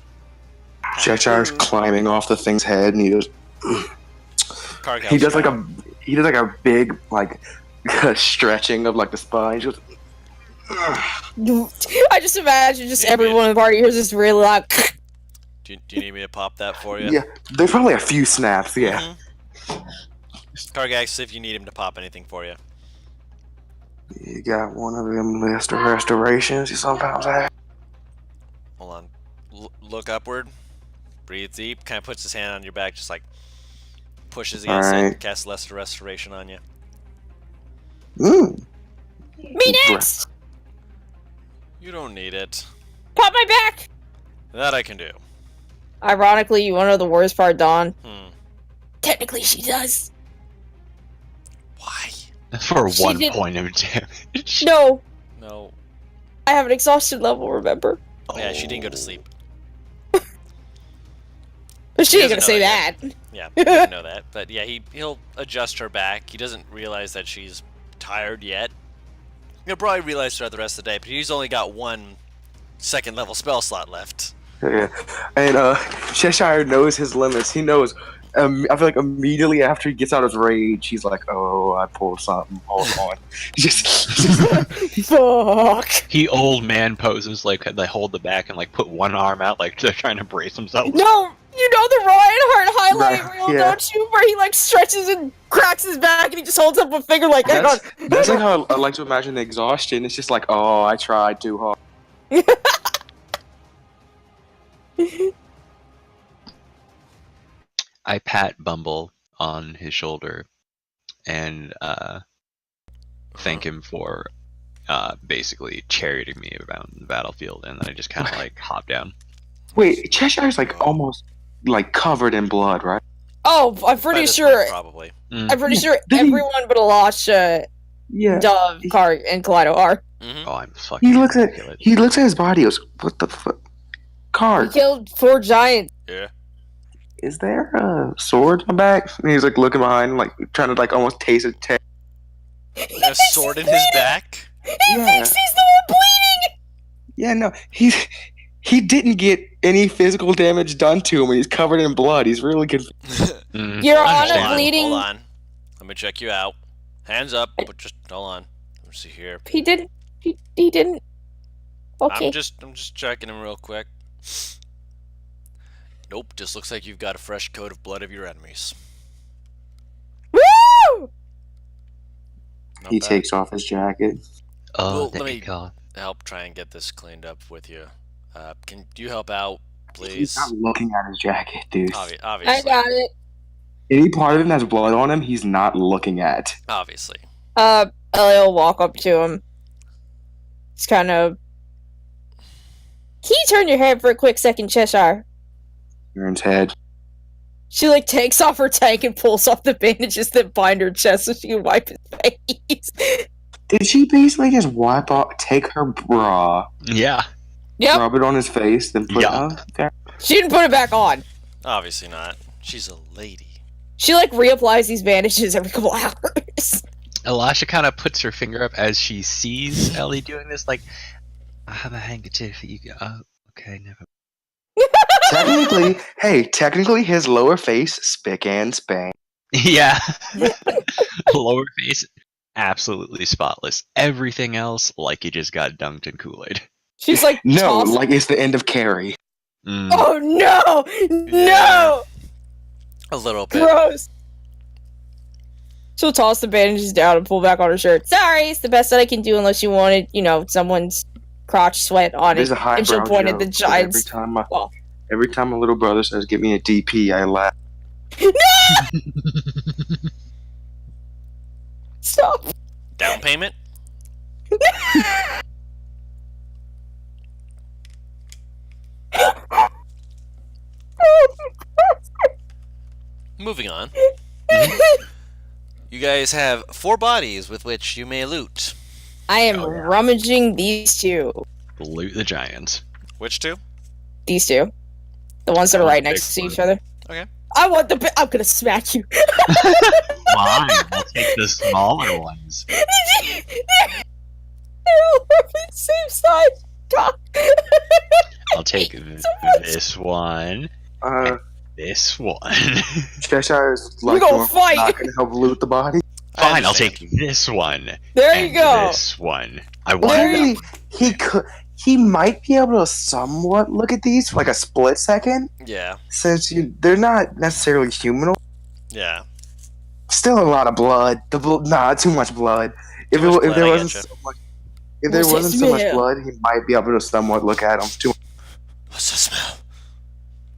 Speaker 2: Cheshire's climbing off the thing's head, and he does.
Speaker 1: Karg
Speaker 2: He does
Speaker 1: helps
Speaker 2: like a big like stretching of like the spine. Just.
Speaker 3: I just imagine just
Speaker 1: Yeah,
Speaker 3: everyone in the party hears this really loud.
Speaker 1: do you need me to pop that for you?
Speaker 2: Yeah, there's probably a few snaps. Yeah.
Speaker 1: Karg asks if you need him to pop anything for you.
Speaker 2: You got one of them list of restorations you sometimes have.
Speaker 1: Hold on. Look upward. Breathe deep. Kind of puts his hand on your back, just like pushes against it.
Speaker 2: Alright.
Speaker 1: Casts lesser restoration on you.
Speaker 2: Mm.
Speaker 3: Me next!
Speaker 1: You don't need it.
Speaker 3: Pop my back!
Speaker 1: That I can do.
Speaker 3: Ironically, you wanna know the worst part, Dawn? Technically, she does.
Speaker 1: Why?
Speaker 4: For
Speaker 3: She
Speaker 4: 1
Speaker 3: did-
Speaker 4: point of damage.
Speaker 3: No,
Speaker 1: No.
Speaker 3: I have an exhaustion level, remember?
Speaker 1: Yeah, she didn't go to sleep.
Speaker 3: But she ain't
Speaker 1: doesn't
Speaker 3: gonna say
Speaker 1: know
Speaker 3: that.
Speaker 1: that Yeah, he didn't know that. But yeah, he'll adjust her back. He doesn't realize that she's tired yet. He'll probably realize throughout the rest of the day, but he's only got 1 second level spell slot left.
Speaker 2: Yeah, and Cheshire knows his limits. He knows. I feel like immediately after he gets out of his rage, he's like, "Oh, I pulled something. Hold on." just
Speaker 3: Fuck.
Speaker 4: He old man poses like they hold the back and like put one arm out like they're trying to brace themselves.
Speaker 3: No, you know the Ryan Hart highlight
Speaker 2: Right,
Speaker 3: reel,
Speaker 2: yeah.
Speaker 3: don't you? Where he like stretches and cracks his back and he just holds up a finger like, hang on.
Speaker 2: that's like how I like to imagine the exhaustion. It's just like, "Oh, I tried too hard."
Speaker 4: I pat Bumble on his shoulder and thank him for basically charioting me around the battlefield, and then I just kind of like hop down.
Speaker 2: Wait, Cheshire's like almost like covered in blood, right?
Speaker 3: Oh, I'm
Speaker 1: By
Speaker 3: pretty
Speaker 1: this
Speaker 3: sure.
Speaker 1: point, probably.
Speaker 3: I'm pretty sure
Speaker 2: Did he-
Speaker 3: everyone but Elisha,
Speaker 2: Yeah.
Speaker 3: Dove, Karg, and Kaleido are.
Speaker 1: Mm-hmm.
Speaker 4: Oh, I'm fucking.
Speaker 2: He looks at
Speaker 4: ridiculous.
Speaker 2: his body. He goes, "What the fuck?"
Speaker 3: He
Speaker 2: Karg,
Speaker 3: killed 4 giants.
Speaker 1: Yeah.
Speaker 2: is there a sword on my back? And he's like looking behind, like trying to like almost taste it.
Speaker 1: A sword in his back?
Speaker 3: He
Speaker 2: Yeah.
Speaker 3: thinks he's the one bleeding!
Speaker 2: Yeah, no, he didn't get any physical damage done to him, and he's covered in blood. He's really confused.
Speaker 3: Your
Speaker 1: Hold
Speaker 3: Honor,
Speaker 1: on,
Speaker 3: bleeding.
Speaker 1: Hold on. Let me check you out. Hands up, but just hold on. Let me see here.
Speaker 3: He didn't. He didn't. Okay.
Speaker 1: I'm just checking him real quick. Nope, just looks like you've got a fresh coat of blood of your enemies.
Speaker 3: Woo!
Speaker 1: Not
Speaker 2: He
Speaker 1: bad.
Speaker 2: takes off his jacket.
Speaker 4: Oh,
Speaker 1: Well,
Speaker 4: thank
Speaker 1: let me-
Speaker 4: God.
Speaker 1: Help try and get this cleaned up with you. Can you help out,
Speaker 2: He's
Speaker 1: please?
Speaker 2: not looking at his jacket, dude.
Speaker 1: Obviously.
Speaker 3: I got it.
Speaker 2: Any part of him has blood on him, he's not looking at.
Speaker 1: Obviously.
Speaker 3: Ellie will walk up to him. It's kind of. Can you turn your head for a quick second, Cheshire?
Speaker 2: Aaron's head.
Speaker 3: She like takes off her tank and pulls off the bandages that bind her chest so she can wipe his face.
Speaker 2: Did she basically just wipe off, take her bra,
Speaker 4: Yeah.
Speaker 3: Yep.
Speaker 2: rub it on his face, then put
Speaker 4: Yeah.
Speaker 2: it there?
Speaker 3: She didn't put it back on.
Speaker 1: Obviously not. She's a lady.
Speaker 3: She like reapplies these bandages every couple hours.
Speaker 4: Elisha kind of puts her finger up as she sees Ellie doing this, like, I have a handkerchief. You go, oh, okay, never.
Speaker 2: Technically, his lower face, spick and span.
Speaker 4: Yeah. Lower face, absolutely spotless. Everything else, like he just got dunked in Kool-Aid.
Speaker 3: She's like,
Speaker 2: No,
Speaker 3: toss-
Speaker 2: like it's the end of Carrie.
Speaker 4: Mm.
Speaker 3: oh no, no,
Speaker 1: A little bit.
Speaker 3: gross. She'll toss the bandages down and pull back on her shirt. Sorry, it's the best that I can do unless you wanted, someone's crotch sweat on
Speaker 2: There's
Speaker 3: it.
Speaker 2: a highbrow
Speaker 3: And she'll point at the
Speaker 2: joke, but
Speaker 3: giants.
Speaker 2: Every time my little brother says, "Get me a DP," I laugh.
Speaker 3: Stop.
Speaker 1: Down payment? Moving on. You guys have 4 bodies with which you may loot.
Speaker 3: I am
Speaker 4: Oh, yeah.
Speaker 3: rummaging these two.
Speaker 4: Loot the giants.
Speaker 1: Which 2?
Speaker 3: These two. The ones that are
Speaker 4: I want
Speaker 3: right
Speaker 4: the
Speaker 3: next to
Speaker 4: big
Speaker 3: each
Speaker 4: one.
Speaker 3: other.
Speaker 1: Okay.
Speaker 3: I want the I'm gonna smack you.
Speaker 4: Fine, I'll take the smaller ones.
Speaker 3: They're all the same size. God.
Speaker 4: I'll take this one, this one.
Speaker 2: Cheshire is
Speaker 3: We're
Speaker 2: like
Speaker 3: gonna
Speaker 2: normal,
Speaker 3: fight.
Speaker 2: not gonna help loot the body.
Speaker 1: I
Speaker 4: Fine, I'll
Speaker 1: understand.
Speaker 4: take this one.
Speaker 3: There
Speaker 4: and
Speaker 3: you go.
Speaker 4: This one. I
Speaker 2: Well,
Speaker 4: want
Speaker 2: technically, he could. He might be able to somewhat look at these for like a split second,
Speaker 1: Yeah.
Speaker 2: since they're not necessarily humanoid.
Speaker 1: Yeah.
Speaker 2: Still a lot of blood. Nah, too much blood. If
Speaker 1: Too much
Speaker 2: if there
Speaker 1: blood, I
Speaker 2: wasn't
Speaker 1: getcha.
Speaker 2: so much, if there
Speaker 3: What's
Speaker 2: wasn't
Speaker 3: his
Speaker 2: so much
Speaker 3: smell?
Speaker 2: blood, he might be able to somewhat look at them. Too.
Speaker 1: What's the smell?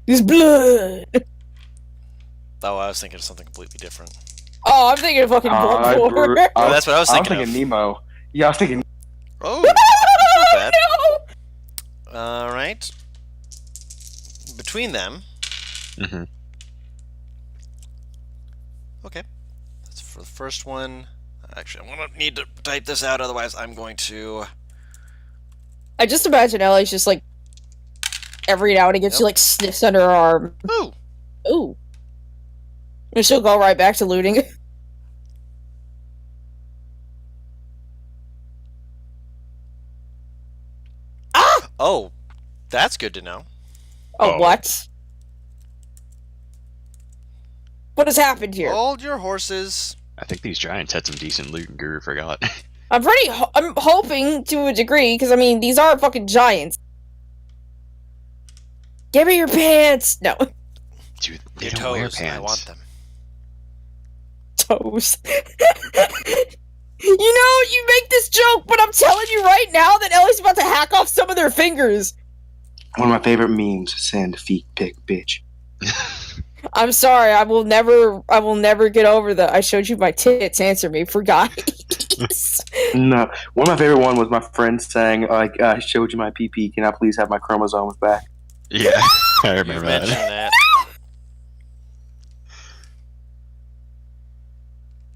Speaker 3: There's blood.
Speaker 1: Oh, I was thinking of something completely different.
Speaker 3: Oh, I'm thinking of fucking Bloodborne.
Speaker 1: Oh, that's what I was
Speaker 2: I was
Speaker 1: thinking
Speaker 2: thinking
Speaker 1: of.
Speaker 2: Nemo. Yeah, I was thinking.
Speaker 1: Oh, that's not bad.
Speaker 3: No!
Speaker 1: Alright. Between them.
Speaker 4: Mhm.
Speaker 1: Okay. That's for the first one. Actually, I'm gonna need to type this out, otherwise I'm going to...
Speaker 3: I just imagine Ellie's just like every now and again she
Speaker 1: Yep.
Speaker 3: like sniffs under her arm.
Speaker 1: Ooh!
Speaker 3: Ooh. And she'll go right back to looting.
Speaker 1: Oh, that's good to know.
Speaker 3: Oh,
Speaker 4: Oh.
Speaker 3: what? What has happened here?
Speaker 1: Hold your horses.
Speaker 4: I think these giants had some decent loot and Guru forgot.
Speaker 3: I'm hoping to a degree, because I mean, these are fucking giants. Give me your pants! No.
Speaker 4: Dude, they
Speaker 1: Your
Speaker 4: don't wear
Speaker 1: toes.
Speaker 4: pants.
Speaker 1: I want them.
Speaker 3: Toes. You make this joke, but I'm telling you right now that Ellie's about to hack off some of their fingers.
Speaker 2: One of my favorite memes: send feet pic, bitch.
Speaker 3: I'm sorry, I will never get over the I showed you my tits, answer me for guys.
Speaker 2: No, one of my favorite one was my friend saying, "Like I showed you my PP. Can I please have my chromosomes back?"
Speaker 4: Yeah, I
Speaker 1: You
Speaker 4: remember
Speaker 1: mentioned
Speaker 4: that.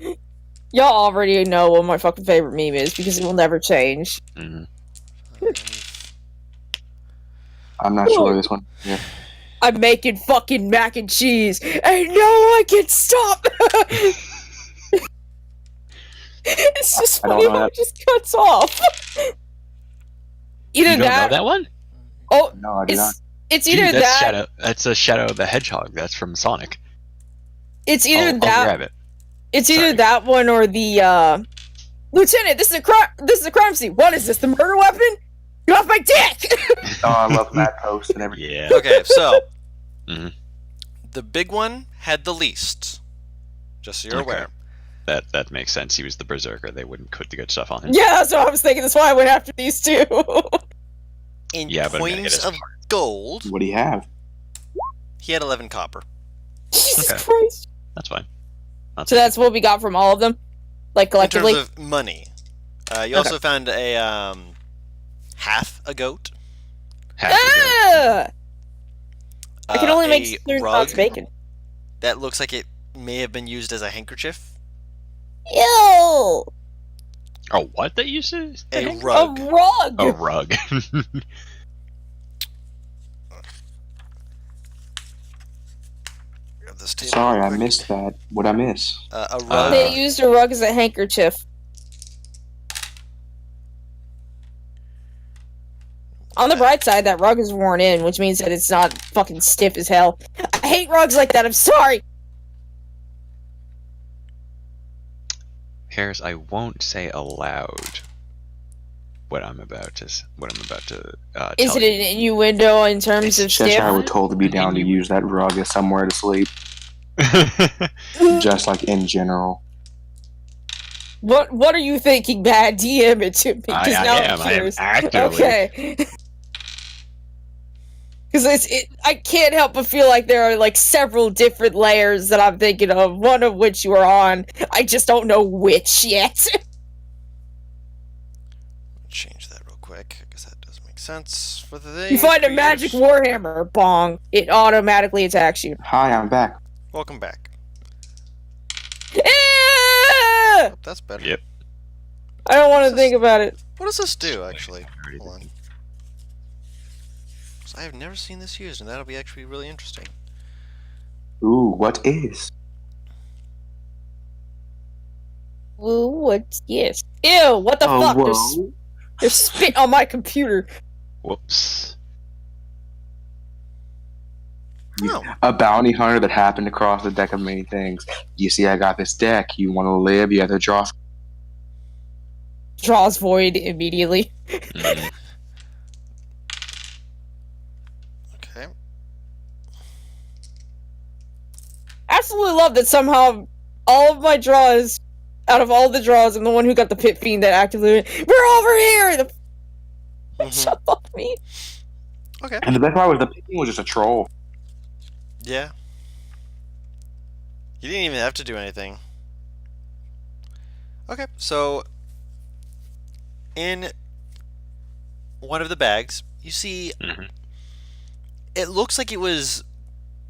Speaker 1: that.
Speaker 3: Y'all already know what my fucking favorite meme is because it will never change.
Speaker 4: Mhm.
Speaker 2: I'm not sure this one. Yeah.
Speaker 3: I'm making fucking mac and cheese, and no one can stop. It's just
Speaker 2: I don't
Speaker 3: funny
Speaker 2: know
Speaker 3: how
Speaker 2: that.
Speaker 3: it just cuts off.
Speaker 4: You
Speaker 3: Either
Speaker 4: don't know
Speaker 3: that,
Speaker 4: that one?
Speaker 3: oh,
Speaker 2: No, I do not.
Speaker 3: it's
Speaker 4: Dude,
Speaker 3: either
Speaker 4: that's
Speaker 3: that.
Speaker 4: Shadow. That's a Shadow of the Hedgehog. That's from Sonic.
Speaker 3: It's either
Speaker 4: I'll
Speaker 3: that.
Speaker 4: grab it.
Speaker 3: It's either
Speaker 4: Sorry.
Speaker 3: that one or the Lieutenant. This is a crime. This is a crime scene. What is this? The murder weapon? Get off my dick!
Speaker 2: Oh, I love Matt Post and everything.
Speaker 4: Yeah.
Speaker 1: Okay, so
Speaker 4: Mhm.
Speaker 1: the big one had the least. Just so you're
Speaker 4: Okay.
Speaker 1: aware.
Speaker 4: That makes sense. He was the berserker. They wouldn't put the good stuff on him.
Speaker 3: Yeah, that's what I was thinking. That's why I went after these two.
Speaker 1: In
Speaker 4: Yeah, but I'm gonna get
Speaker 1: coins
Speaker 4: his
Speaker 1: of gold,
Speaker 2: What do you have?
Speaker 1: he had 11 copper.
Speaker 3: Jesus
Speaker 4: Okay.
Speaker 3: Christ.
Speaker 4: That's fine.
Speaker 3: So that's what we got from all of them, like collectively.
Speaker 1: In terms of money. You also found a half a goat.
Speaker 4: half a goat.
Speaker 3: Ah! I can only
Speaker 1: a
Speaker 3: make certain
Speaker 1: rug
Speaker 3: pounds bacon.
Speaker 1: that looks like it may have been used as a handkerchief.
Speaker 3: Ew!
Speaker 4: Oh, what? That uses
Speaker 1: A
Speaker 3: A
Speaker 1: rug.
Speaker 3: rug!
Speaker 4: a rug.
Speaker 1: Grab this table
Speaker 2: Sorry,
Speaker 1: real
Speaker 2: I
Speaker 1: quick.
Speaker 2: missed that. What'd I miss?
Speaker 1: A rug.
Speaker 3: They used a rug as a handkerchief. On the bright side, that rug is worn in, which means that it's not fucking stiff as hell. I hate rugs like that, I'm sorry!
Speaker 4: Harris, I won't say aloud what I'm about to
Speaker 3: Is
Speaker 4: tell
Speaker 3: it an innuendo in terms of stiff?
Speaker 2: Cheshire were told to be down to use that rug as somewhere to sleep,
Speaker 4: you.
Speaker 2: just like in general.
Speaker 3: What are you thinking, bad? DM it to me, because
Speaker 4: I
Speaker 3: now
Speaker 4: am.
Speaker 3: I'm
Speaker 4: I am
Speaker 3: curious.
Speaker 4: actively.
Speaker 3: Okay. Because I can't help but feel like there are like several different layers that I'm thinking of, one of which you are on. I just don't know which yet.
Speaker 1: Change that real quick, because that doesn't make sense for the day.
Speaker 3: You find a magic warhammer, bong, it automatically attacks you.
Speaker 2: Hi, I'm back.
Speaker 1: Welcome back.
Speaker 3: Ah!
Speaker 1: Oh, that's better.
Speaker 4: Yep.
Speaker 3: I don't want to think about it.
Speaker 1: What does this do, actually? Hold on. 'Cause I have never seen this used, and that'll be actually really interesting.
Speaker 2: Ooh, what is?
Speaker 3: Ooh, what's yes? Ew! What the fuck?
Speaker 2: whoa.
Speaker 3: There's spit on my computer.
Speaker 4: Whoops.
Speaker 1: Oh,
Speaker 2: A bounty hunter that happened across the deck of many things. You see, I got this deck. You want to live? You have to draw.
Speaker 3: Draws void immediately.
Speaker 4: Mhm.
Speaker 1: okay.
Speaker 3: Absolutely love that somehow all of my draws, out of all the draws, I'm the one who got the pit fiend that actively went, we're over here!
Speaker 1: Mhm.
Speaker 3: Shut up, me.
Speaker 1: Okay.
Speaker 2: And the best part was the picking was just a troll.
Speaker 1: Yeah. You didn't even have to do anything. Okay, so in one of the bags, you see
Speaker 4: Mhm.
Speaker 1: it looks like it was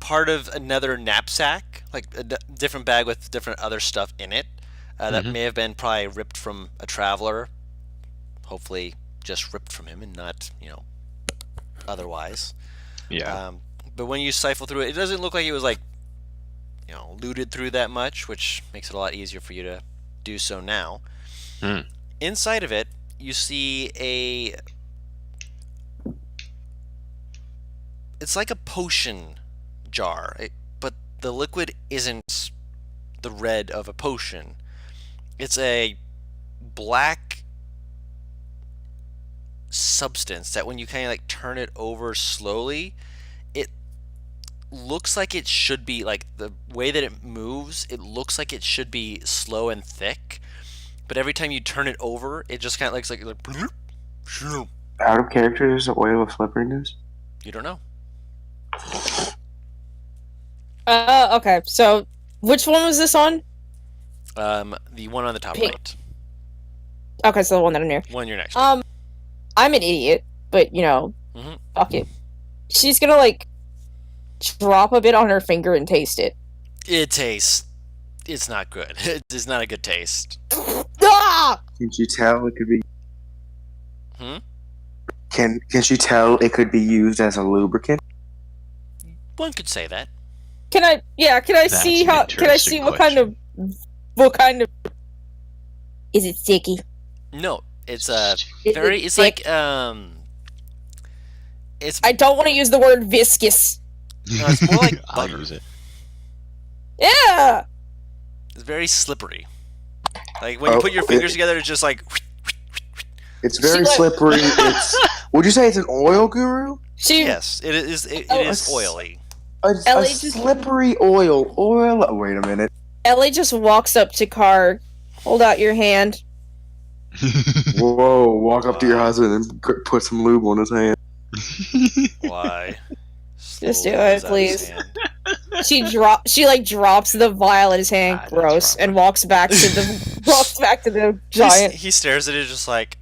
Speaker 1: part of another knapsack, like a different bag with different other stuff in it. That
Speaker 4: Mhm.
Speaker 1: may have been probably ripped from a traveler. Hopefully, just ripped from him and not, otherwise.
Speaker 4: Yeah.
Speaker 1: But when you siphon through it, it doesn't look like it was like, looted through that much, which makes it a lot easier for you to do so now.
Speaker 4: Hmm.
Speaker 1: Inside of it, you see it's like a potion jar, but the liquid isn't the red of a potion. It's a black substance that when you kind of like turn it over slowly, it looks like it should be, like the way that it moves, it looks like it should be slow and thick, but every time you turn it over, it just kind of looks like
Speaker 2: Out of character is the oil of slipperiness.
Speaker 1: you don't know.
Speaker 3: Okay, so which one was this on?
Speaker 1: The one on the top
Speaker 3: Pink.
Speaker 1: right,
Speaker 3: Okay, so the one that I'm near.
Speaker 1: one you're next to.
Speaker 3: I'm an idiot, but
Speaker 1: Mhm.
Speaker 3: fuck it. She's gonna drop a bit on her finger and taste it.
Speaker 1: It tastes. It's not good. It's not a good taste.
Speaker 3: Ah!
Speaker 2: Can she tell it could be?
Speaker 1: Hmm?
Speaker 2: Can she tell it could be used as a lubricant?
Speaker 1: One could say that.
Speaker 3: Can I? Yeah. Can I
Speaker 4: That's
Speaker 3: see
Speaker 4: an
Speaker 3: how? Can I see
Speaker 4: interesting
Speaker 3: what kind of? What kind of? Is it sticky?
Speaker 1: No, it's
Speaker 3: Is
Speaker 1: very.
Speaker 3: it
Speaker 1: It's
Speaker 3: thick?
Speaker 1: like It's
Speaker 3: I don't want to use the word viscous.
Speaker 1: No, it's more like
Speaker 4: I'll
Speaker 1: butter.
Speaker 4: use it.
Speaker 3: Yeah.
Speaker 1: It's very slippery. Like when you put your fingers together, it's just like.
Speaker 2: It's very
Speaker 3: She went-
Speaker 2: slippery. Would you say it's an oil, Guru?
Speaker 3: She
Speaker 1: Yes, it is. It
Speaker 3: Oh,
Speaker 1: is oily.
Speaker 2: A
Speaker 3: Ellie just-
Speaker 2: slippery oil. Oil. Wait a minute.
Speaker 3: Ellie just walks up to Car. Hold out your hand.
Speaker 2: Whoa! Walk up to your husband and put some lube on his hand.
Speaker 1: Why?
Speaker 3: Just do
Speaker 1: Slowly
Speaker 3: it,
Speaker 1: goes out his
Speaker 3: please.
Speaker 1: hand.
Speaker 3: She like drops the vial in his hand,
Speaker 1: That's
Speaker 3: gross,
Speaker 1: wrong.
Speaker 3: and walks back to the giant.
Speaker 1: He stares at it just like,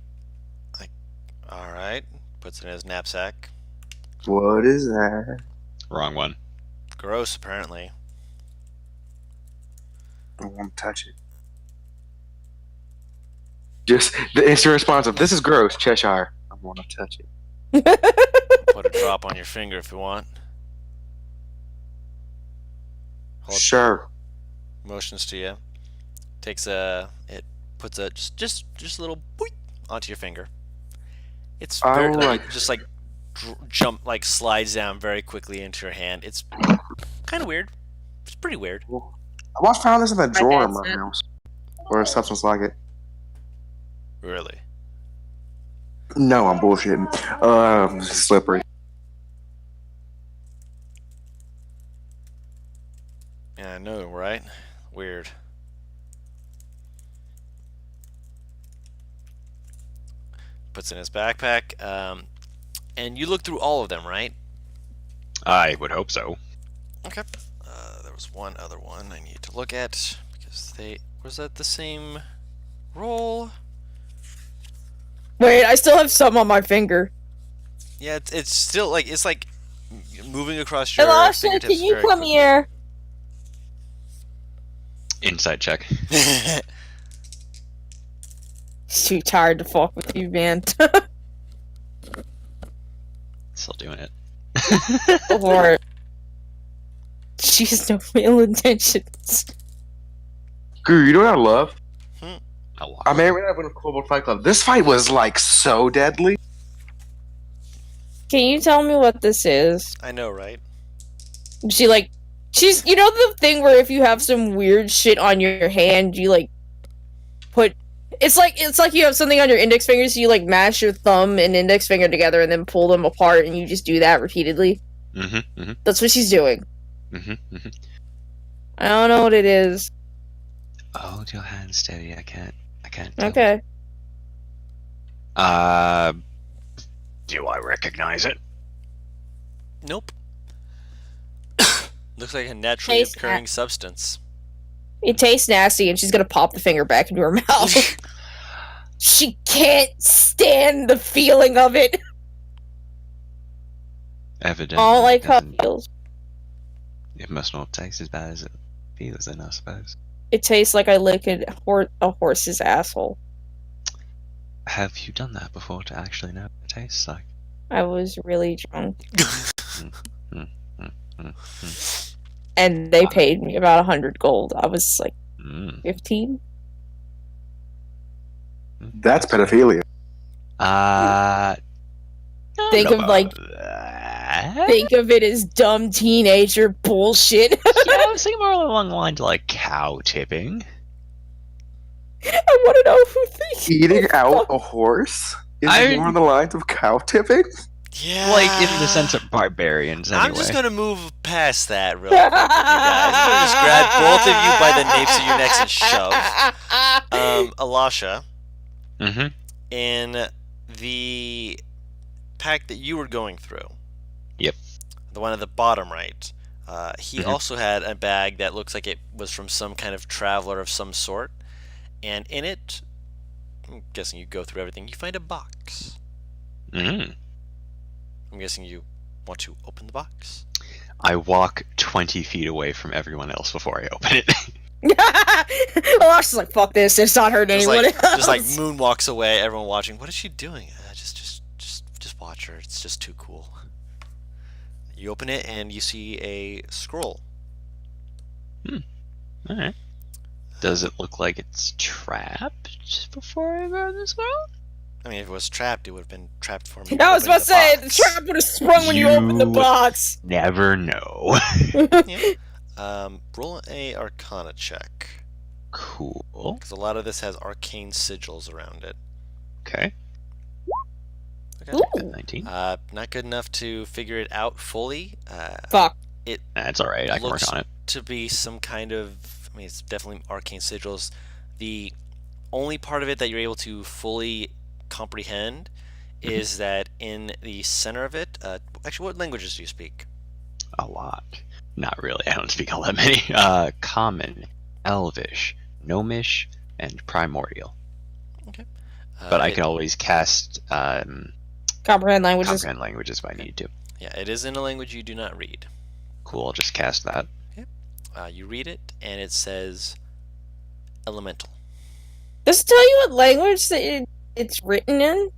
Speaker 1: all right. Puts it in his knapsack.
Speaker 2: What is that?
Speaker 4: Wrong one.
Speaker 1: Gross, apparently.
Speaker 2: I won't touch it. Just the instant response of "This is gross, Cheshire." I want to touch it.
Speaker 1: Put a drop on your finger if you want. Hold
Speaker 2: Sure.
Speaker 1: motions to you. It puts a just a little boing onto your finger. It's
Speaker 2: I
Speaker 1: very
Speaker 2: like-
Speaker 1: it just like slides down very quickly into your hand. It's kind of weird. It's pretty weird.
Speaker 2: I once found this in a drawer in
Speaker 3: dad's
Speaker 2: my
Speaker 3: not-
Speaker 2: house, or a substance like it.
Speaker 1: Really.
Speaker 2: No, I'm bullshitting. Slippery.
Speaker 1: Yeah, I know, right? Weird. Puts in his backpack. And you look through all of them, right?
Speaker 4: I would hope so.
Speaker 1: Okay. There was one other one I need to look at because was that the same roll?
Speaker 3: Wait, I still have some on my finger.
Speaker 1: Yeah, it's still like moving across your
Speaker 3: Elisha,
Speaker 1: fingertips
Speaker 3: can you
Speaker 1: very
Speaker 3: come
Speaker 1: quickly.
Speaker 3: here?
Speaker 4: Inside check.
Speaker 3: He's too tired to fuck with you, man.
Speaker 4: Still doing it.
Speaker 3: Or she has no real intentions.
Speaker 2: Guru, you know what I love?
Speaker 4: A lot.
Speaker 2: I may have been a cool Fight Club. This fight was like so deadly.
Speaker 3: Can you tell me what this is?
Speaker 1: I know, right?
Speaker 3: She's you know the thing where if you have some weird shit on your hand, you like put it's like you have something on your index finger, so you like mash your thumb and index finger together and then pull them apart, and you just do that repeatedly.
Speaker 4: Mm-hmm. Mm-hmm.
Speaker 3: That's what she's doing.
Speaker 4: Mm-hmm. Mm-hmm.
Speaker 3: I don't know what it is.
Speaker 4: Hold your hand steady. I can't. Tell.
Speaker 3: Okay.
Speaker 4: Do I recognize it?
Speaker 1: Nope. Looks like a naturally
Speaker 3: Taste
Speaker 1: occurring substance.
Speaker 3: It tastes nasty, and she's gonna pop the finger back into her mouth. She can't stand the feeling of it.
Speaker 4: Evidently.
Speaker 3: I don't like how it
Speaker 4: doesn't-
Speaker 3: feels.
Speaker 4: It must not taste as bad as it feels, then, I suppose.
Speaker 3: It tastes like I licked a horse's asshole.
Speaker 4: Have you done that before to actually know what it tastes like?
Speaker 3: I was really drunk,
Speaker 4: Mm.
Speaker 3: and they paid me about 100 gold. I was like
Speaker 4: Mm.
Speaker 3: 15.
Speaker 2: That's pedophilia.
Speaker 3: Think of, like- Think of it as dumb teenager bullshit.
Speaker 4: Yeah, I was thinking more along the lines of like cow tipping.
Speaker 3: I want to know who thinks
Speaker 2: Eating out a horse is
Speaker 4: I-
Speaker 2: more on the lines of cow tipping.
Speaker 1: Yeah.
Speaker 4: Like in the sense of barbarians, anyway.
Speaker 1: I'm just gonna move past that real quick with you guys. I'm gonna just grab both of you by the napes of your necks and shove. Elisha,
Speaker 4: Mm-hmm.
Speaker 1: in the pack that you were going through.
Speaker 4: Yep.
Speaker 1: The one at the bottom right. He
Speaker 4: Mhm.
Speaker 1: also had a bag that looks like it was from some kind of traveler of some sort. And in it, I'm guessing you go through everything, you find a box.
Speaker 4: Mm.
Speaker 1: I'm guessing you want to open the box.
Speaker 4: I walk 20 feet away from everyone else before I open it.
Speaker 3: Well, I was just like, fuck this. It's not hurting
Speaker 1: Just
Speaker 3: anyone
Speaker 1: like,
Speaker 3: else.
Speaker 1: just like Moon walks away, everyone watching. What is she doing? Just watch her. It's just too cool. You open it and you see a scroll.
Speaker 4: Alright. Does it look like it's trapped before I go in this world?
Speaker 1: I mean, if it was trapped, it would have been trapped for me.
Speaker 3: I was about to say, the
Speaker 1: box.
Speaker 3: trap would have sprung when you opened the
Speaker 4: You-
Speaker 3: box.
Speaker 4: Never know.
Speaker 1: Yeah. Roll a Arcana check.
Speaker 4: Cool.
Speaker 1: Because a lot of this has arcane sigils around it.
Speaker 4: Okay.
Speaker 1: Okay.
Speaker 3: Ooh,
Speaker 4: 19.
Speaker 1: Not good enough to figure it out fully.
Speaker 3: fuck.
Speaker 4: That's all right. I can work
Speaker 1: looks
Speaker 4: on it.
Speaker 1: to be some kind of. I mean, it's definitely arcane sigils. The only part of it that you're able to fully comprehend is that in the center of it. Actually, what languages do you speak?
Speaker 4: A lot. Not really. I don't speak all that many. Common, Elvish, Gnomish, and Primordial. But I can always cast
Speaker 3: Comprehend languages.
Speaker 4: comprehend languages if I need to.
Speaker 1: Yeah, it is in a language you do not read.
Speaker 4: Cool. I'll just cast that.
Speaker 1: You read it, and it says elemental.
Speaker 3: Does it tell you what language that it's written in?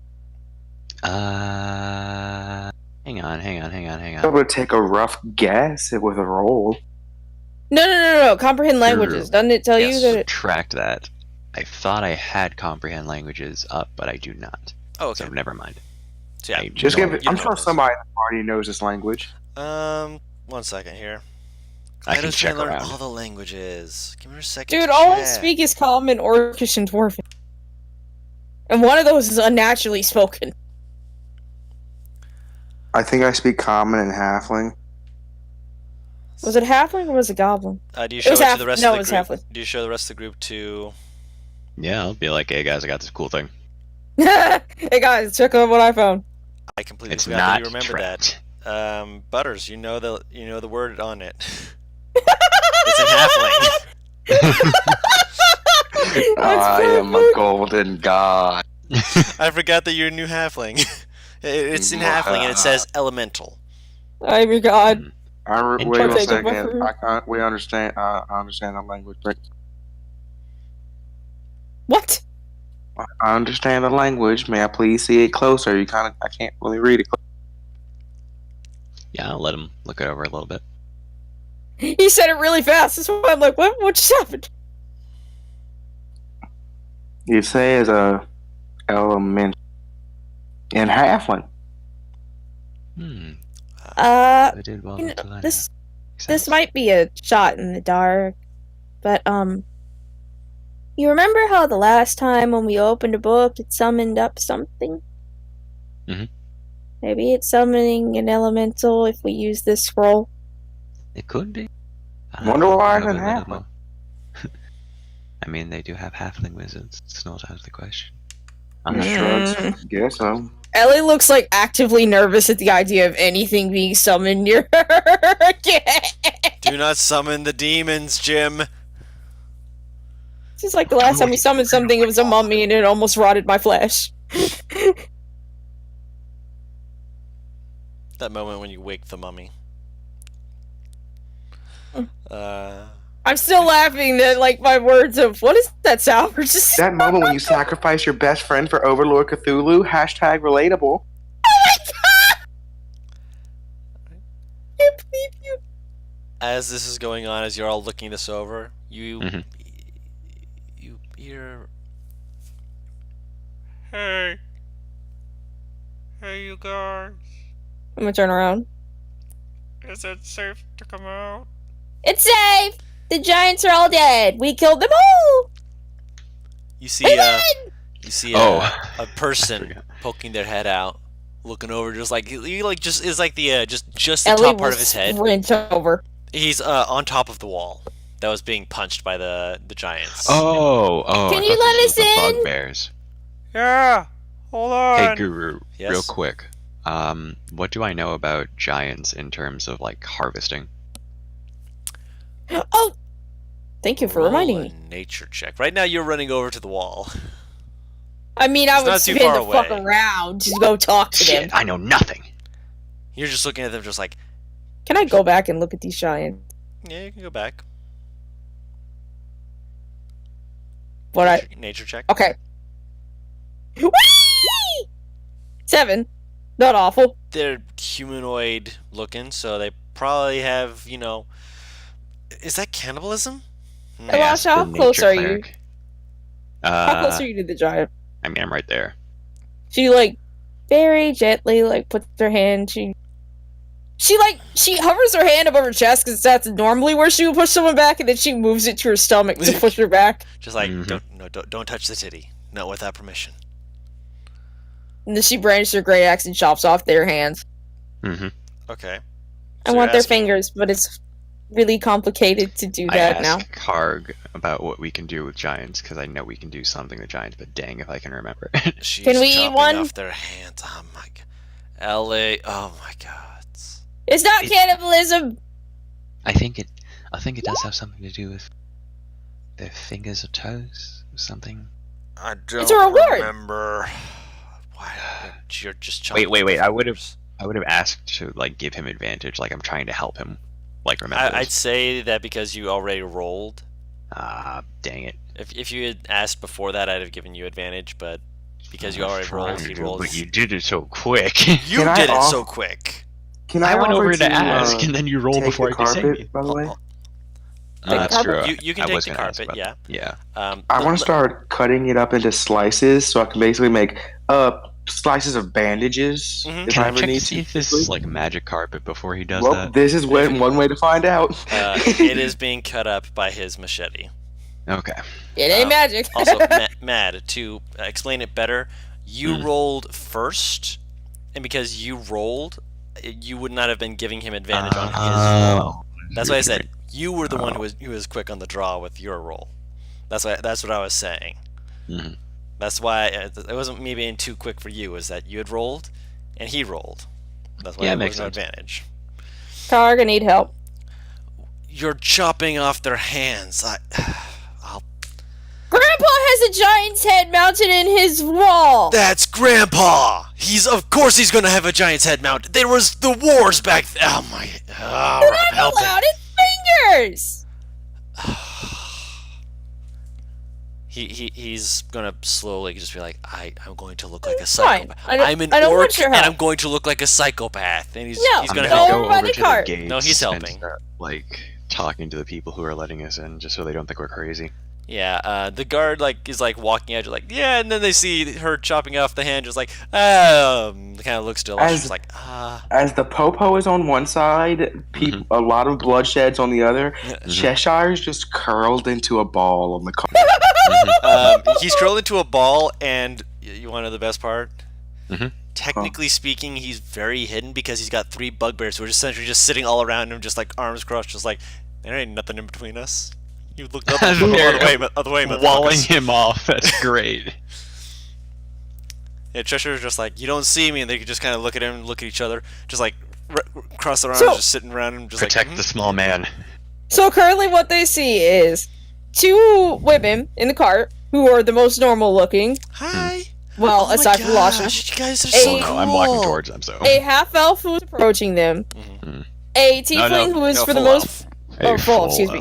Speaker 4: Hang on.
Speaker 2: I'm able to take a rough guess with a roll.
Speaker 3: No. Comprehend languages. Doesn't it tell
Speaker 1: Yes.
Speaker 3: you that?
Speaker 4: Subtract that. I thought I had comprehend languages up, but I do not.
Speaker 1: Oh, okay.
Speaker 4: So never mind.
Speaker 1: So yeah,
Speaker 2: Just
Speaker 4: No,
Speaker 2: give it.
Speaker 1: you
Speaker 2: I'm
Speaker 1: know
Speaker 2: sure
Speaker 1: this.
Speaker 2: somebody in the party knows this language.
Speaker 1: 1 second here.
Speaker 4: I can
Speaker 1: Clydo's trying
Speaker 4: check
Speaker 1: to learn
Speaker 4: around.
Speaker 1: all the languages. Give me a second.
Speaker 3: Dude,
Speaker 1: to
Speaker 3: all I
Speaker 1: check.
Speaker 3: speak is Common, Orcish, and Dwarven. And one of those is unnaturally spoken.
Speaker 2: I think I speak Common and Halfling.
Speaker 3: Was it Halfling or was it Goblin?
Speaker 1: Do you
Speaker 3: It
Speaker 1: show
Speaker 3: was
Speaker 1: it to
Speaker 3: half-
Speaker 1: the rest
Speaker 3: no,
Speaker 1: of
Speaker 3: it was
Speaker 1: the group?
Speaker 3: halfling.
Speaker 1: Do you show the rest of the group to?
Speaker 4: Yeah, I'll be like, hey guys, I got this cool thing.
Speaker 3: Hey guys, check out what I found.
Speaker 1: I completely
Speaker 4: It's
Speaker 1: forgot that
Speaker 4: not
Speaker 1: you remember
Speaker 4: trapped.
Speaker 1: that. Butters, you know the word on it. It's in halfling.
Speaker 2: I am a golden god.
Speaker 1: I forgot that you're a new halfling. It's in halfling and it says elemental.
Speaker 3: Oh my god.
Speaker 2: Wait
Speaker 4: I'll
Speaker 2: one
Speaker 3: take it by
Speaker 2: second.
Speaker 3: fruit.
Speaker 2: I can't. We understand. I understand the language.
Speaker 3: What?
Speaker 2: I understand the language. May I please see it closer? I can't really read it.
Speaker 4: Yeah, I'll let him look it over a little bit.
Speaker 3: He said it really fast. That's why I'm like, what just happened?
Speaker 2: You say it's a element in Halfling.
Speaker 3: Uh,
Speaker 4: I did well
Speaker 3: you know,
Speaker 4: until I
Speaker 3: this
Speaker 4: Makes
Speaker 3: this
Speaker 4: sense.
Speaker 3: might be a shot in the dark, but you remember how the last time when we opened a book it summoned up something?
Speaker 4: Mhm.
Speaker 3: Maybe it's summoning an elemental if we use this scroll.
Speaker 4: It could be. I
Speaker 2: Wonder
Speaker 4: don't know
Speaker 2: why
Speaker 4: if
Speaker 2: it's in
Speaker 4: I let him
Speaker 2: halfling.
Speaker 4: know. I mean, they do have halfling wizards. It's not out of the question.
Speaker 2: Shrugs. Guess so.
Speaker 3: Ellie looks like actively nervous at the idea of anything being summoned near her again.
Speaker 1: Do not summon the demons, Jim.
Speaker 3: Just like the last time we summoned something, it was a mummy and it almost rotted my flesh.
Speaker 1: That moment when you wake the mummy.
Speaker 3: I'm still laughing that like my words of what is that sound? We're just
Speaker 2: That moment when you sacrifice your best friend for Overlord Cthulhu. Hashtag relatable.
Speaker 3: can't believe you.
Speaker 1: As this is going on, as you're all looking this over, you
Speaker 4: Mhm.
Speaker 1: you hear. Hey, you guys,
Speaker 3: I'm gonna turn around.
Speaker 1: is it safe to come out?
Speaker 3: It's safe. The giants are all dead. We killed them all.
Speaker 1: You see, you see
Speaker 4: Oh.
Speaker 1: a
Speaker 4: I
Speaker 1: person
Speaker 4: forgot.
Speaker 1: poking their head out, looking over, just like he like just is like the just the
Speaker 3: Ellie
Speaker 1: top part
Speaker 3: will
Speaker 1: of his head.
Speaker 3: sprint over.
Speaker 1: He's on top of the wall that was being punched by the giants.
Speaker 4: Oh.
Speaker 3: Can
Speaker 4: I
Speaker 3: you
Speaker 4: thought
Speaker 3: let
Speaker 4: this
Speaker 3: us
Speaker 4: was the
Speaker 3: in?
Speaker 4: Bugbears.
Speaker 1: Yeah, hold on.
Speaker 4: Hey, Guru,
Speaker 1: Yes?
Speaker 4: real quick. What do I know about giants in terms of like harvesting?
Speaker 3: Oh, thank you for
Speaker 1: Roll
Speaker 3: reminding
Speaker 1: a
Speaker 3: me.
Speaker 1: nature check. Right now, you're running over to the wall.
Speaker 3: I mean, I
Speaker 1: It's
Speaker 3: would
Speaker 1: not too
Speaker 3: spin
Speaker 1: far
Speaker 3: the fuck
Speaker 1: away.
Speaker 3: around to go talk to them.
Speaker 4: Shit, I know nothing.
Speaker 1: You're just looking at them, just like,
Speaker 3: Can I go back and look at these giants?
Speaker 1: yeah, you can go back.
Speaker 3: What
Speaker 1: Nature check.
Speaker 3: Okay. Whee! 7. Not awful.
Speaker 1: They're humanoid looking, so they probably have, is that cannibalism? Hmm.
Speaker 3: Hey, Lasha, how
Speaker 4: the
Speaker 3: close
Speaker 4: nature
Speaker 3: are you?
Speaker 4: cleric.
Speaker 3: How close are you to the giant?
Speaker 4: I mean, I'm right there.
Speaker 3: She like very gently like puts her hand. She she hovers her hand above her chest because that's normally where she would push someone back, and then she moves it to her stomach to push her back.
Speaker 1: Just like,
Speaker 4: Mhm.
Speaker 1: don't touch the titty. Not without permission.
Speaker 3: And then she brandishes her great axe and chops off their hands.
Speaker 4: Mm-hmm.
Speaker 1: Okay.
Speaker 3: I
Speaker 1: So
Speaker 3: want
Speaker 1: you're
Speaker 3: their
Speaker 1: asking-
Speaker 3: fingers, but it's really complicated to do
Speaker 4: I
Speaker 3: that now.
Speaker 4: ask Karg about what we can do with giants because I know we can do something with giants, but dang if I can remember.
Speaker 1: She's
Speaker 3: Can we eat
Speaker 1: chopping
Speaker 3: one?
Speaker 1: off their hands. Oh my god. L.A. Oh my god.
Speaker 3: It's not
Speaker 4: It-
Speaker 3: cannibalism!
Speaker 4: I think it does have something to do with their fingers or toes or something.
Speaker 1: I don't
Speaker 3: It's a reward.
Speaker 1: remember. Why you're just chopping
Speaker 4: Wait,
Speaker 1: off the
Speaker 4: I would've-
Speaker 1: fingers.
Speaker 4: I would have asked to like give him advantage, like I'm trying to help him, like remember.
Speaker 1: I'd say that because you already rolled.
Speaker 4: Dang it.
Speaker 1: If you had asked before that, I'd have given you advantage, but because you already rolled, he rolled.
Speaker 4: But you did it so quick.
Speaker 1: You
Speaker 2: Can I
Speaker 1: did it
Speaker 2: off-
Speaker 1: so quick.
Speaker 2: Can
Speaker 4: I went
Speaker 2: offer
Speaker 4: over to ask,
Speaker 2: uh,
Speaker 4: and then you rolled
Speaker 2: take
Speaker 4: before
Speaker 2: the
Speaker 4: I could say
Speaker 2: carpet,
Speaker 4: it.
Speaker 2: by the way?
Speaker 4: That's
Speaker 3: carpet?
Speaker 4: true.
Speaker 1: You can
Speaker 4: I
Speaker 1: take
Speaker 4: was
Speaker 1: the
Speaker 4: gonna ask
Speaker 1: carpet,
Speaker 4: about
Speaker 1: yeah.
Speaker 4: that.
Speaker 2: I want to start cutting it up into slices so I can basically make slices of bandages
Speaker 1: Mhm.
Speaker 2: if
Speaker 4: Can
Speaker 2: I
Speaker 4: I
Speaker 2: ever
Speaker 4: check to
Speaker 2: need
Speaker 4: see if
Speaker 2: to.
Speaker 4: this is like magic carpet before he does
Speaker 2: Well,
Speaker 4: that?
Speaker 2: this is one way to find out.
Speaker 1: It is being cut up by his machete.
Speaker 4: Okay.
Speaker 3: It ain't magic.
Speaker 1: Also, Mad, to explain it better, you rolled first, and because you rolled, you would not have been giving him advantage on his roll. That's why I said you were the one who was quick on the draw with your roll. That's what I was saying.
Speaker 4: Mhm.
Speaker 1: That's why it wasn't me being too quick for you. Is that you had rolled, and he rolled. That's why
Speaker 4: Yeah,
Speaker 1: there
Speaker 4: makes
Speaker 1: was no
Speaker 4: sense.
Speaker 1: advantage.
Speaker 3: Karg, I need help.
Speaker 1: You're chopping off their hands.
Speaker 3: Grandpa has a giant's head mounted in his wall!
Speaker 1: That's Grandpa. Of course he's gonna have a giant's head mount. There was the wars back. Oh my. Oh,
Speaker 3: You're not
Speaker 1: help me.
Speaker 3: allowed its fingers!
Speaker 1: He's gonna slowly just be like, I'm going to look like a
Speaker 3: Fine.
Speaker 1: psychopath.
Speaker 3: I don't-
Speaker 1: I'm an
Speaker 3: I don't want
Speaker 1: orc,
Speaker 3: your
Speaker 1: and
Speaker 3: help.
Speaker 1: I'm going to look like a psychopath. And he's
Speaker 3: No,
Speaker 1: gonna
Speaker 3: go
Speaker 1: help.
Speaker 3: over by the
Speaker 4: to
Speaker 3: cart.
Speaker 4: the gates
Speaker 1: No, he's
Speaker 4: and
Speaker 1: helping.
Speaker 4: start, like talking to the people who are letting us in, just so they don't think we're crazy.
Speaker 1: Yeah, the guard is walking out, just like, yeah, and then they see her chopping off the hand, just like, kind of looks to Elisha, just like,
Speaker 2: As the popo is on one side, a lot of bloodshed's on the other. Cheshire's just curled into a ball on the car.
Speaker 1: He's curled into a ball, and you want to know the best part?
Speaker 4: Mhm.
Speaker 1: Technically speaking, he's very hidden because he's got 3 bugbears who are essentially just sitting all around him, just like arms crossed, just like, there ain't nothing in between us. You looked up from the other way,
Speaker 4: Walling
Speaker 1: motherfuckers.
Speaker 4: him off. That's great.
Speaker 1: Yeah, Cheshire's just like, you don't see me, and they could just kind of look at him, look at each other, just like cross their arms,
Speaker 3: So-
Speaker 1: just sitting around him, just
Speaker 4: Protect
Speaker 1: like,
Speaker 4: the small man.
Speaker 3: So currently what they see is 2 women in the cart who are the most normal looking.
Speaker 1: Hi.
Speaker 3: Well,
Speaker 1: Oh my
Speaker 3: aside from Lasha.
Speaker 1: gosh, you guys are
Speaker 3: Hey.
Speaker 1: so
Speaker 4: Oh
Speaker 1: cool.
Speaker 4: no, I'm walking towards them. So.
Speaker 3: A half elf who is approaching them.
Speaker 1: Mhm.
Speaker 3: A tiefling who is
Speaker 1: No,
Speaker 3: for the
Speaker 1: full
Speaker 3: most
Speaker 1: elf.
Speaker 3: or full, excuse me.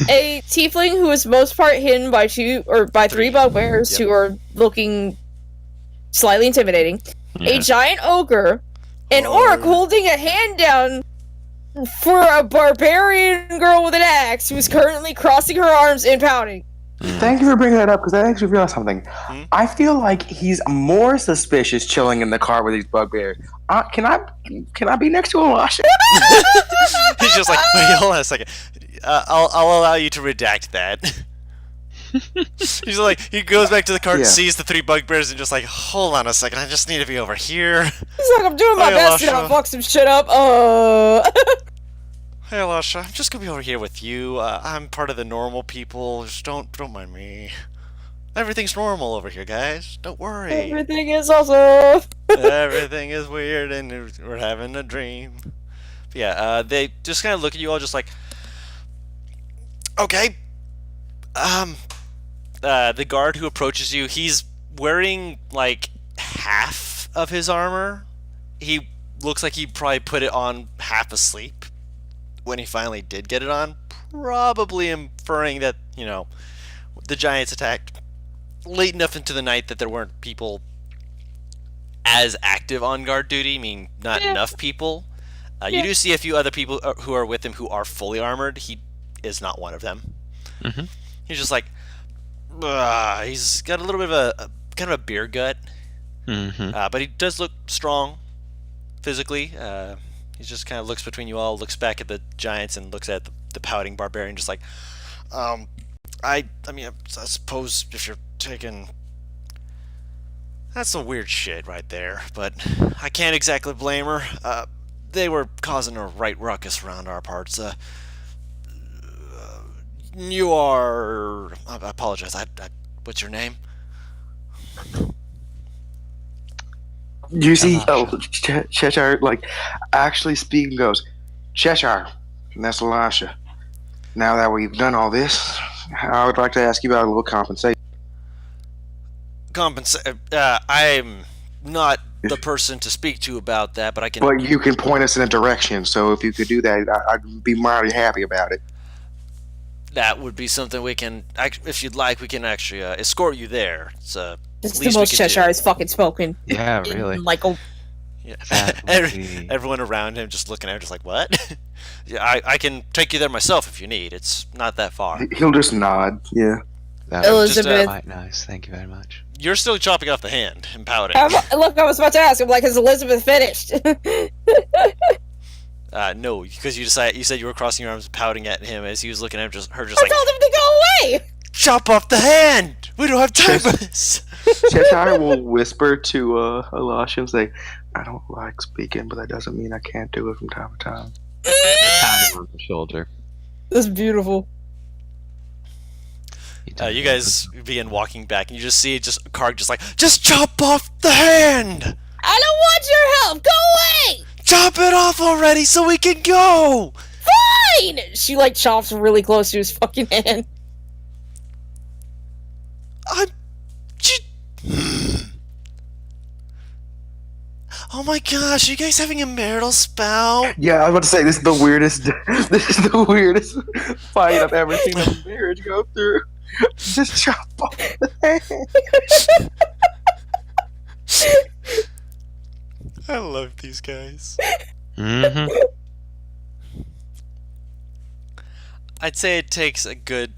Speaker 3: A tiefling who is most part hidden by 2 or by 3
Speaker 1: Three.
Speaker 3: bugbears
Speaker 1: Yep.
Speaker 3: who are looking slightly intimidating. A
Speaker 4: Yeah.
Speaker 3: giant ogre, an
Speaker 1: Oh.
Speaker 3: orc holding a hand down for a barbarian girl with an axe who is currently crossing her arms and pouting.
Speaker 2: Thank you for bringing that up because I actually realized something.
Speaker 1: Hmm?
Speaker 2: I feel like he's more suspicious chilling in the car with these bugbears. Can I be next to Elisha?
Speaker 1: He's just like, wait, hold on a second. I'll allow you to redact that. He's like, he goes back to the cart,
Speaker 2: Yeah.
Speaker 1: sees the 3 bugbears, and just like, hold on a second, I just need to be over here.
Speaker 3: He's like, I'm doing my
Speaker 1: Hey,
Speaker 3: best to
Speaker 1: Lasha.
Speaker 3: not fuck some shit up.
Speaker 1: Hey, Elisha, I'm just gonna be over here with you. I'm part of the normal people. Just don't mind me. Everything's normal over here, guys. Don't worry.
Speaker 3: Everything is awesome.
Speaker 1: Everything is weird, and we're having a dream. But yeah, they just kind of look at you all, just like, okay. The guard who approaches you, he's wearing like half of his armor. He looks like he probably put it on half asleep when he finally did get it on, probably inferring that, the giants attacked late enough into the night that there weren't people as active on guard duty, meaning not
Speaker 3: Yeah.
Speaker 1: enough people. You
Speaker 3: Yeah.
Speaker 1: do see a few other people who are with him who are fully armored. He is not one of them.
Speaker 4: Mhm.
Speaker 1: He's just like, he's got a little bit of a kind of a beer gut,
Speaker 4: Mhm.
Speaker 1: but he does look strong physically. He just kind of looks between you all, looks back at the giants, and looks at the pouting barbarian, just like, I mean, I suppose if you're taking. That's some weird shit right there, but I can't exactly blame her. They were causing a right ruckus around our parts. You are. I apologize. What's your name?
Speaker 2: You see,
Speaker 4: Elisha.
Speaker 2: Cheshire, like, actually speaking goes, Cheshire, and that's Elisha. Now that we've done all this, I would like to ask you about a little compensation.
Speaker 1: I'm not the person to speak to about that, but I can.
Speaker 2: But you can point us in a direction, so if you could do that, I'd be mighty happy about it.
Speaker 1: That would be something we can. If you'd like, we can actually escort you there. It's
Speaker 3: This is
Speaker 1: least
Speaker 3: the
Speaker 1: we
Speaker 3: most
Speaker 1: could do.
Speaker 3: Cheshire has fucking spoken.
Speaker 4: Yeah,
Speaker 3: in,
Speaker 4: really.
Speaker 3: like a
Speaker 1: Yeah.
Speaker 4: That would be-
Speaker 1: Everyone around him just looking at him, just like, what? Yeah, I can take you there myself if you need. It's not that far.
Speaker 2: He'll just nod, yeah.
Speaker 4: That would be
Speaker 3: Elizabeth.
Speaker 4: quite nice. Thank you very much.
Speaker 1: You're still chopping off the hand and pouting.
Speaker 3: Look, I was about to ask. I'm like, has Elizabeth finished?
Speaker 1: No, because you said you were crossing your arms and pouting at him as he was looking at her just
Speaker 3: I
Speaker 1: like,
Speaker 3: told him to go away.
Speaker 1: chop off the hand! We don't have time for this!
Speaker 2: Cheshire will whisper to Elisha and say, I don't like speaking, but that doesn't mean I can't do it from time to time.
Speaker 4: Pat him on the shoulder.
Speaker 3: That's beautiful.
Speaker 1: You guys begin walking back, and you just see Karg just like, just chop off the hand!
Speaker 3: I don't want your help. Go away.
Speaker 1: Chop it off already so we can go!
Speaker 3: Fine. She like chops really close to his fucking hand.
Speaker 1: I'm. Oh my gosh, are you guys having a marital spout?
Speaker 2: Yeah, I was about to say, this is the weirdest this is the weirdest fight I've ever seen a marriage go through. Just chop off the hand.
Speaker 1: I love these guys.
Speaker 4: Mm-hmm.
Speaker 1: I'd say it takes a good.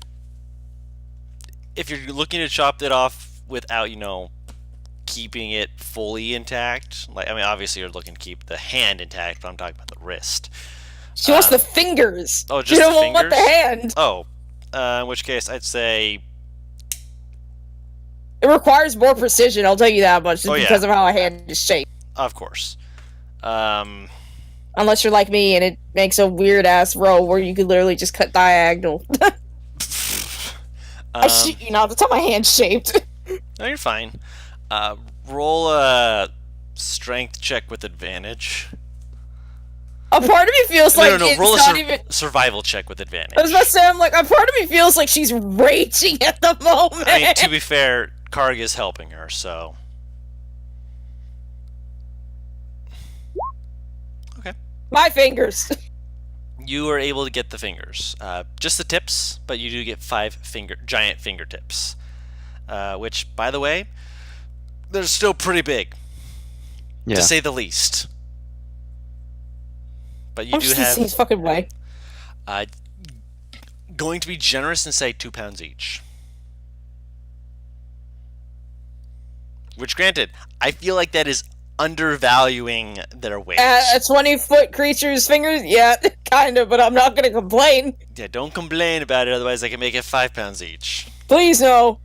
Speaker 1: If you're looking to chop it off without, keeping it fully intact, obviously you're looking to keep the hand intact, but I'm talking about the wrist.
Speaker 3: She wants the fingers.
Speaker 1: Oh,
Speaker 3: She
Speaker 1: just the
Speaker 3: don't want the
Speaker 1: fingers?
Speaker 3: hand.
Speaker 1: Oh, in which case I'd say.
Speaker 3: It requires more precision. I'll tell you that much, just
Speaker 1: Oh, yeah.
Speaker 3: because of how a hand is shaped.
Speaker 1: Of course.
Speaker 3: Unless you're like me and it makes a weird ass row where you could literally just cut diagonal. I shit you not. That's how my hand's shaped.
Speaker 1: No, you're fine. Roll a strength check with advantage.
Speaker 3: A part of me feels like
Speaker 1: no.
Speaker 3: it's
Speaker 1: Roll a
Speaker 3: not even.
Speaker 1: survival check with advantage.
Speaker 3: I was about to say, I'm like, a part of me feels like she's raging at the moment.
Speaker 1: I mean, to be fair, Karg is helping her, so. Okay.
Speaker 3: My fingers.
Speaker 1: You are able to get the fingers. Just the tips, but you do get 5 giant fingertips. Which, by the way, they're still pretty big,
Speaker 4: Yeah.
Speaker 1: to say the least. But you
Speaker 3: I'm
Speaker 1: do
Speaker 3: just
Speaker 1: have.
Speaker 3: this fucking way.
Speaker 1: Going to be generous and say 2 pounds each. Which, granted, I feel like that is undervaluing their weight.
Speaker 3: A 20-foot creature's fingers? Yeah, kind of, but I'm not gonna complain.
Speaker 1: Yeah, don't complain about it, otherwise I can make it 5 pounds each.
Speaker 3: Please, no.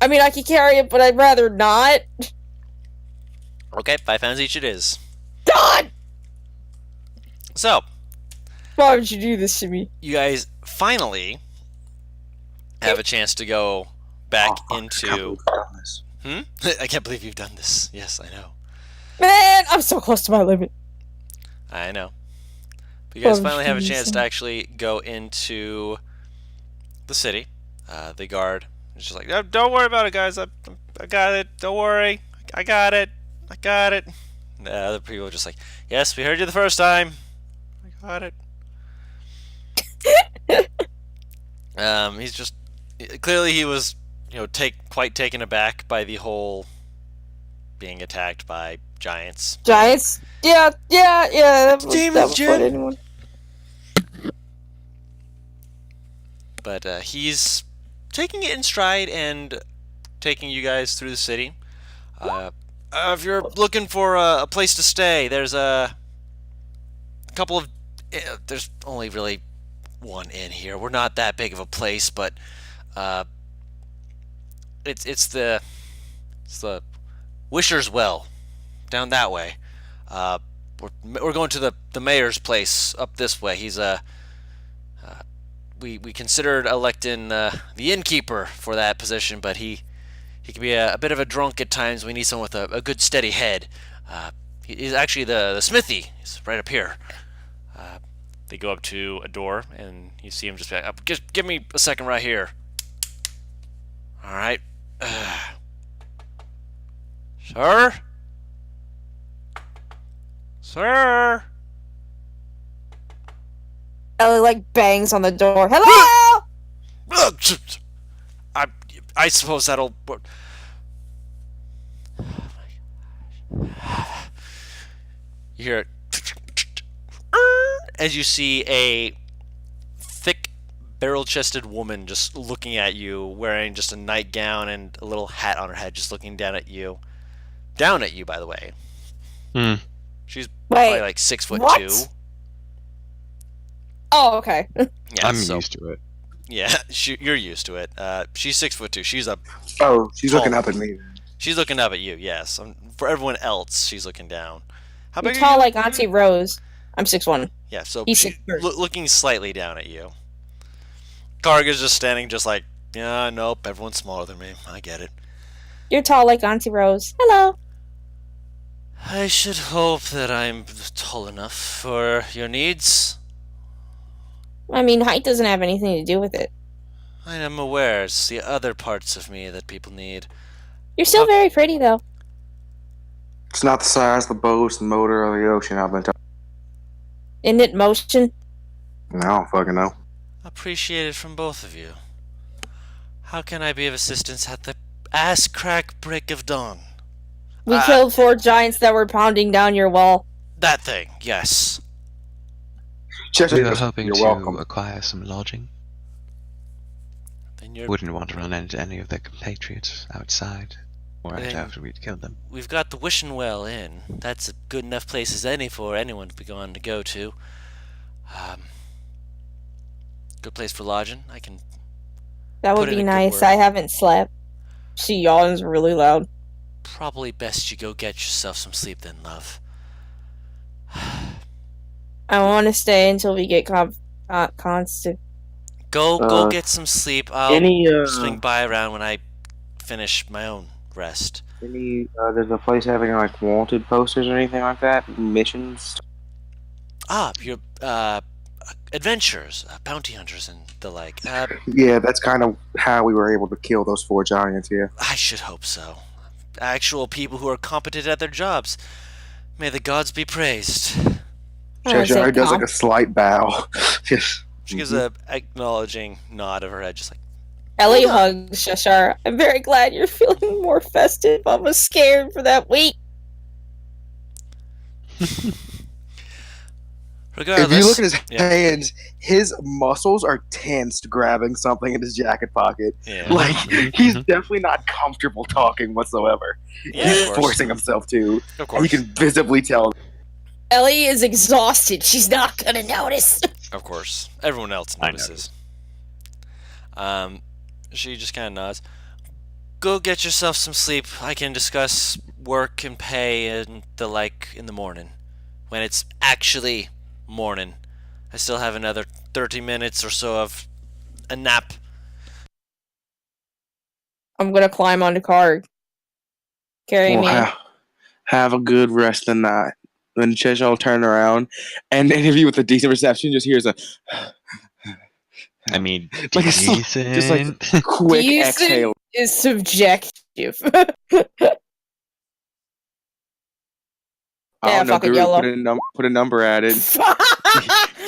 Speaker 3: I mean, I can carry it, but I'd rather not.
Speaker 1: Okay, 5 pounds each it is.
Speaker 3: God!
Speaker 1: So,
Speaker 3: Why would you do this to me?
Speaker 1: you guys finally have a chance to go back into. I can't believe you've done this. Yes, I know.
Speaker 3: Man, I'm so close to my limit.
Speaker 1: I know. But you guys
Speaker 3: Oh,
Speaker 1: finally have a chance
Speaker 3: Jesus.
Speaker 1: to actually go into the city. The guard is just like, "Oh, don't worry about it, guys. I got it. Don't worry. I got it. I got it." And the other people are just like, "Yes, we heard you the first time. I got it." He's just clearly he was, quite taken aback by the whole being attacked by giants.
Speaker 3: Giants? Yeah.
Speaker 1: Demons,
Speaker 3: that would
Speaker 1: Jin.
Speaker 3: put anyone.
Speaker 1: But he's taking it in stride and taking you guys through the city. If you're looking for a place to stay, there's a couple of there's only really one inn here. We're not that big of a place, but uh, it's the Wisher's Well down that way. Uh, we're going to the mayor's place up this way. He's we considered electing the innkeeper for that position, but he can be a bit of a drunk at times. We need someone with a good steady head. He's actually the smithy. He's right up here. They go up to a door, and you see him just give me a second right here. All right. Sir? Sir?
Speaker 3: Ellie like bangs on the door. Hello.
Speaker 1: I suppose that'll. You hear it as you see a thick, barrel-chested woman just looking at you, wearing just a nightgown and a little hat on her head, just looking down at you. Down at you, by the way.
Speaker 4: Hmm.
Speaker 1: She's
Speaker 3: Wait,
Speaker 1: probably like 6'2".
Speaker 3: what? Oh, okay.
Speaker 1: Yeah,
Speaker 4: I'm
Speaker 1: so,
Speaker 4: used to it.
Speaker 1: Yeah, you're used to it. She's 6'2". She's a.
Speaker 2: Oh, she's
Speaker 1: Tall.
Speaker 2: looking up at me.
Speaker 1: She's looking up at you. Yes. For everyone else, she's looking down. How
Speaker 3: You're
Speaker 1: big are
Speaker 3: tall
Speaker 1: you?
Speaker 3: like Auntie Rose. I'm 6'1".
Speaker 1: Yeah. So
Speaker 3: He's
Speaker 1: she,
Speaker 3: 6'3".
Speaker 1: looking slightly down at you. Karga's just standing, just like, yeah, nope. Everyone's smaller than me. I get it.
Speaker 3: You're tall like Auntie Rose. Hello.
Speaker 1: I should hope that I'm tall enough for your needs.
Speaker 3: I mean, height doesn't have anything to do with it.
Speaker 1: I am aware it's the other parts of me that people need.
Speaker 3: You're still very pretty, though.
Speaker 2: It's not the size, the boat, the motor, or the ocean. I've been talking.
Speaker 3: Isn't it motion?
Speaker 2: I don't fucking know.
Speaker 1: Appreciated from both of you. How can I be of assistance at the ass crack break of dawn?
Speaker 3: We killed 4 giants that were pounding down your wall.
Speaker 1: That thing, yes.
Speaker 2: Chester,
Speaker 4: We were hoping
Speaker 2: you're
Speaker 4: to
Speaker 2: welcome.
Speaker 4: acquire some lodging.
Speaker 1: Then you're.
Speaker 4: Wouldn't want to run into any of their compatriots outside, or right
Speaker 1: Then-
Speaker 4: after we'd killed them.
Speaker 1: We've got the Wishing Well Inn. That's a good enough place as any for anyone to be going to go to. Good place for lodging. I can.
Speaker 3: That
Speaker 1: Put
Speaker 3: would
Speaker 1: in
Speaker 3: be
Speaker 1: a good
Speaker 3: nice.
Speaker 1: word.
Speaker 3: I haven't slept. She yawns really loud.
Speaker 1: Probably best you go get yourself some sleep then, love.
Speaker 3: I want to stay until we get constant.
Speaker 1: Go get some sleep. I'll
Speaker 2: Any
Speaker 1: swing by around when I finish my own rest.
Speaker 2: there's a place having like wanted posters or anything like that? Missions?
Speaker 1: Your adventures, bounty hunters, and the like.
Speaker 2: Yeah, that's kind of how we were able to kill those 4 giants. Yeah.
Speaker 1: I should hope so. Actual people who are competent at their jobs. May the gods be praised.
Speaker 2: Cheshire does like a slight bow. Yes.
Speaker 1: She gives a acknowledging nod of her head, just like.
Speaker 3: Ellie hugs Cheshire. I'm very glad you're feeling more festive. I was scared for that week.
Speaker 1: Regardless,
Speaker 2: If you look at his
Speaker 1: yeah.
Speaker 2: hands, his muscles are tensed grabbing something in his jacket pocket.
Speaker 1: Yeah.
Speaker 2: Like, he's definitely not comfortable talking whatsoever.
Speaker 1: Yeah,
Speaker 2: He's
Speaker 1: of course.
Speaker 2: forcing himself to.
Speaker 1: Of
Speaker 2: And
Speaker 1: course.
Speaker 2: you can visibly tell.
Speaker 3: Ellie is exhausted. She's not gonna notice.
Speaker 1: Of course. Everyone else
Speaker 4: I
Speaker 1: notices. She just kind of nods. Go get yourself some sleep. I can discuss work and pay and the like in the morning. When it's actually morning. I still have another 30 minutes or so of a nap.
Speaker 3: I'm gonna climb on the car. Carry me.
Speaker 2: Have a good rest of the night. Then Cheshire will turn around and interview with a decent reception just hears a
Speaker 4: I mean,
Speaker 2: Like a sl-
Speaker 4: decent.
Speaker 2: just like quick
Speaker 3: Decent
Speaker 2: exhale.
Speaker 3: is subjective.
Speaker 2: I
Speaker 3: Yeah,
Speaker 2: don't know,
Speaker 3: fucking
Speaker 2: Guru,
Speaker 3: yellow.
Speaker 2: put a number at it.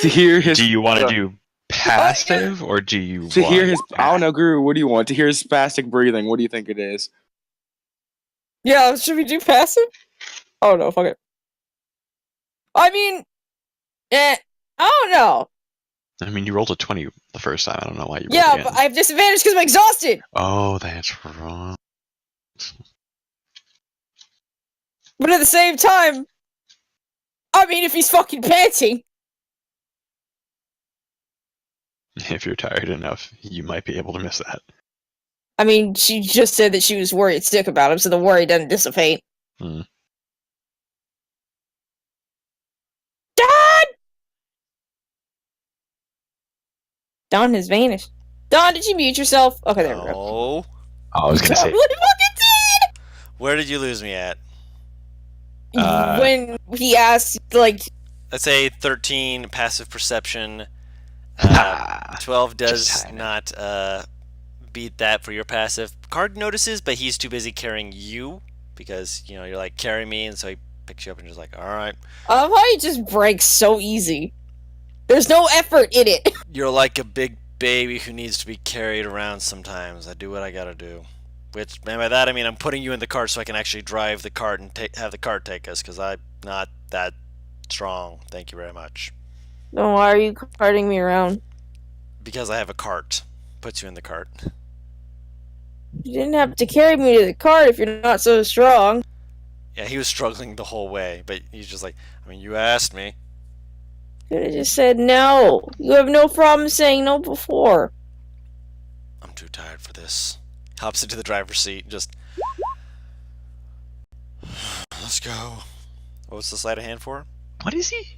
Speaker 2: To hear his
Speaker 4: do you want to do passive, or do you
Speaker 2: to hear
Speaker 4: want
Speaker 2: his I don't know, Guru, what do you want? To hear his spastic breathing, what do you think it is?
Speaker 3: Yeah, should we do passive? Oh no, fuck it. I mean, I don't know.
Speaker 4: I mean, you rolled a 20 the first time. I don't know why you rolled
Speaker 3: Yeah,
Speaker 4: again.
Speaker 3: but I have disadvantage because I'm exhausted.
Speaker 4: Oh, that's wrong.
Speaker 3: But at the same time, I mean, if he's fucking panting,
Speaker 4: If you're tired enough, you might be able to miss that.
Speaker 3: I mean, she just said that she was worried sick about him, so the worry doesn't dissipate.
Speaker 4: Hmm.
Speaker 3: Don! Don has vanished. Don, did you mute yourself? Okay, there we go.
Speaker 1: Oh,
Speaker 4: I was gonna say,
Speaker 3: Totally fucking did!
Speaker 1: where did you lose me at?
Speaker 3: When he asked, like,
Speaker 1: Let's say 13 passive perception.
Speaker 4: ah,
Speaker 1: 12 does
Speaker 4: just timing.
Speaker 1: not beat that for your passive. Card notices, but he's too busy carrying you because you're like carry me, and so he picks you up and just like, all right.
Speaker 3: I love how he just breaks so easy. There's no effort in it.
Speaker 1: You're like a big baby who needs to be carried around sometimes. I do what I gotta do. Which, and by that I mean I'm putting you in the cart so I can actually drive the cart and have the cart take us, because I'm not that strong. Thank you very much.
Speaker 3: Then why are you carting me around?
Speaker 1: Because I have a cart. Puts you in the cart.
Speaker 3: You didn't have to carry me to the cart if you're not so strong.
Speaker 1: Yeah, he was struggling the whole way, but he's just like, I mean, you asked me.
Speaker 3: Could have just said no. You have no problem saying no before.
Speaker 1: I'm too tired for this. Hops into the driver's seat and just... Let's go. What was the sleight of hand for?
Speaker 4: What is he?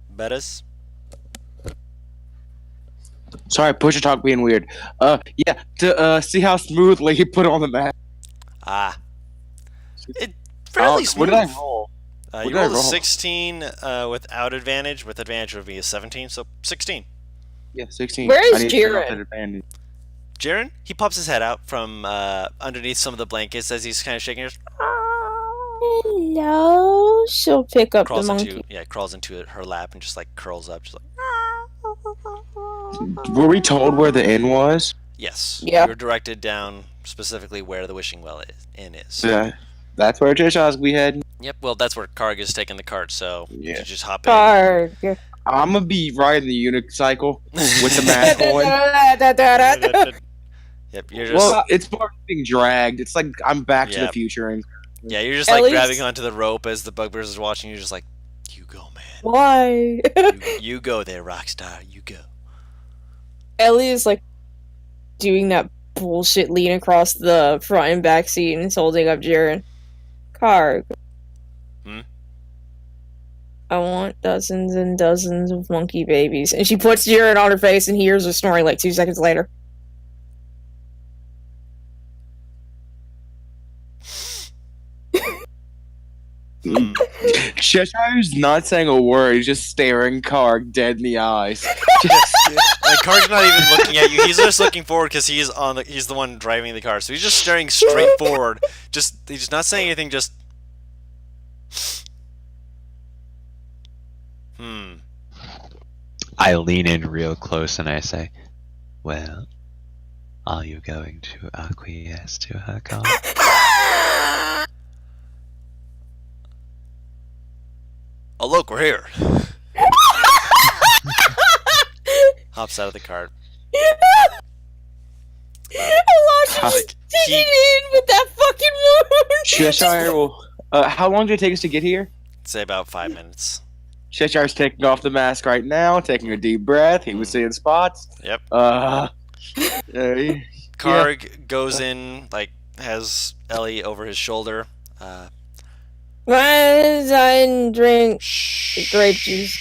Speaker 1: Bettis?
Speaker 2: Sorry, push talk being weird. Yeah, to see how smoothly he put it on the map.
Speaker 1: Ah. It fairly
Speaker 2: What
Speaker 1: smooth.
Speaker 2: did I roll?
Speaker 1: You
Speaker 2: did I
Speaker 1: rolled a
Speaker 2: roll?
Speaker 1: 16 without advantage. With advantage would be a 17, so 16.
Speaker 2: Yeah, 16.
Speaker 3: Where is
Speaker 2: I need to turn off
Speaker 3: Jiren?
Speaker 2: that advantage.
Speaker 1: Jaren, he pops his head out from underneath some of the blankets as he's kind of shaking his...
Speaker 3: Hello. She'll pick up the
Speaker 1: Crawls
Speaker 3: monkey.
Speaker 1: crawls into her lap and just like curls up, just like...
Speaker 2: Were we told where the inn was?
Speaker 1: Yes.
Speaker 3: Yeah.
Speaker 1: You're directed down specifically where the wishing well inn is.
Speaker 2: Yeah. That's where Jishaz we heading.
Speaker 1: Yep, well, that's where Karg is taking the cart, so
Speaker 2: Yeah.
Speaker 1: you just hop
Speaker 3: Karg.
Speaker 2: I'm gonna be riding the unicycle with the mask on.
Speaker 1: Yep, you're just...
Speaker 2: Well, it's part of being dragged. It's like I'm back to the
Speaker 1: Yep.
Speaker 2: future. And
Speaker 1: yeah, you're just
Speaker 3: At
Speaker 1: like
Speaker 3: least-
Speaker 1: grabbing onto the rope as the bugbears is watching. You're just like, you go, man.
Speaker 3: Why?
Speaker 1: You go there, Rockstar. You go.
Speaker 3: Ellie is like doing that bullshit lean across the front and back seat and is holding up Jiren. Karg.
Speaker 1: Hmm?
Speaker 3: I want dozens and dozens of monkey babies. And she puts Jiren on her face and he hears her snoring like 2 seconds later.
Speaker 1: Hmm.
Speaker 2: Cheshire's not saying a word. He's just staring Karg dead in the eyes.
Speaker 1: Like Karg's not even looking at you. He's just looking forward because he's the one driving the car. So he's just staring straight forward. He's just not saying anything. Just
Speaker 4: I lean in real close and I say, well, are you going to acquiesce to her call?
Speaker 1: Oh look, we're here. Hops out of the cart.
Speaker 3: I lost
Speaker 2: Like,
Speaker 3: just digging in with that fucking wound.
Speaker 2: Cheshire will. How long did it take us to get here?
Speaker 1: Say about 5 minutes.
Speaker 2: Cheshire's taking off the mask right now, taking a deep breath. He was seeing spots.
Speaker 1: Yep. Karg goes in, like has Ellie over his shoulder.
Speaker 3: I drink grape juice.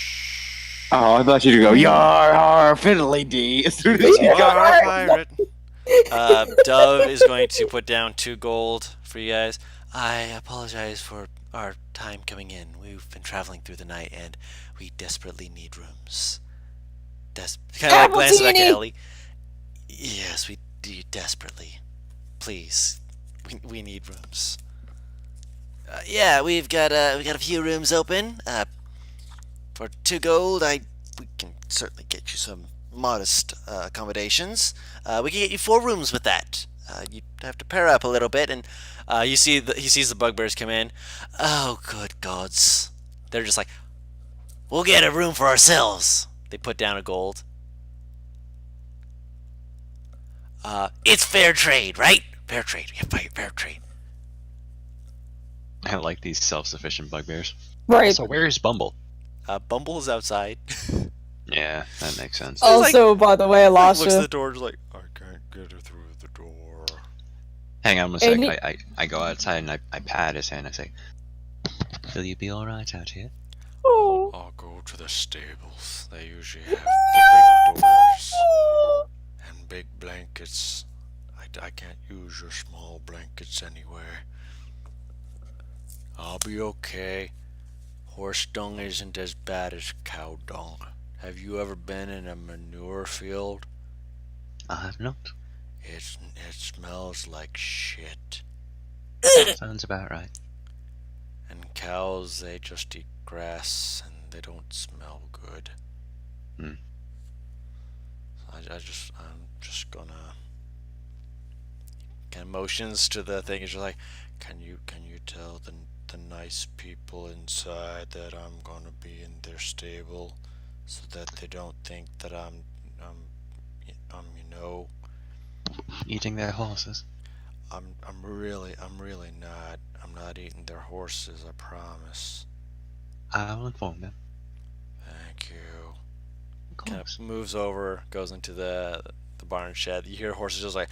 Speaker 2: Oh, I thought you'd go, yar, har, fiddly dee, as soon as you
Speaker 1: You
Speaker 2: got
Speaker 1: are a pirate. Dove is going to put down 2 gold for you guys. I apologize for our time coming in. We've been traveling through the night and we desperately need rooms. Kind of like glancing back at Ellie. Yes, we do desperately. Please, we need rooms. Yeah, we got a few rooms open. For 2 gold, we can certainly get you some modest accommodations. We can get you 4 rooms with that. You have to pair up a little bit, and he sees the bugbears come in. Oh, good gods! They're just like, we'll get a room for ourselves. They put down a gold. It's fair trade, right? Fair trade. Yeah, fair trade.
Speaker 4: I like these self-sufficient bugbears.
Speaker 3: Right.
Speaker 4: So where is Bumble?
Speaker 1: Bumble is outside.
Speaker 4: Yeah, that makes sense.
Speaker 3: Also, by the way,
Speaker 1: Looks at the
Speaker 3: Alasha,
Speaker 1: door, just like, I can't get her through the door.
Speaker 4: Hang on one
Speaker 3: And
Speaker 4: sec.
Speaker 3: he-
Speaker 4: I go outside and I pat his hand. I say, "Will you be all right out here?"
Speaker 3: oh.
Speaker 1: I'll go to the stables. They usually have the big doors and big blankets. I can't use your small blankets anywhere. I'll be okay. Horse dung isn't as bad as cow dung. Have you ever been in a manure field?
Speaker 4: I have not.
Speaker 1: It smells like shit.
Speaker 4: Sounds about right.
Speaker 1: And cows, they just eat grass and they don't smell good.
Speaker 4: Hmm.
Speaker 1: I'm just gonna kind of motions to the thing. It's just like, can you tell the nice people inside that I'm gonna be in their stable, so that they don't think that I'm you know,
Speaker 4: Eating their horses.
Speaker 1: I'm really not. I'm not eating their horses. I promise.
Speaker 4: I will inform them.
Speaker 1: Thank you.
Speaker 4: Of
Speaker 1: Kind
Speaker 4: course.
Speaker 1: of moves over, goes into the barn shed. You hear horses just like,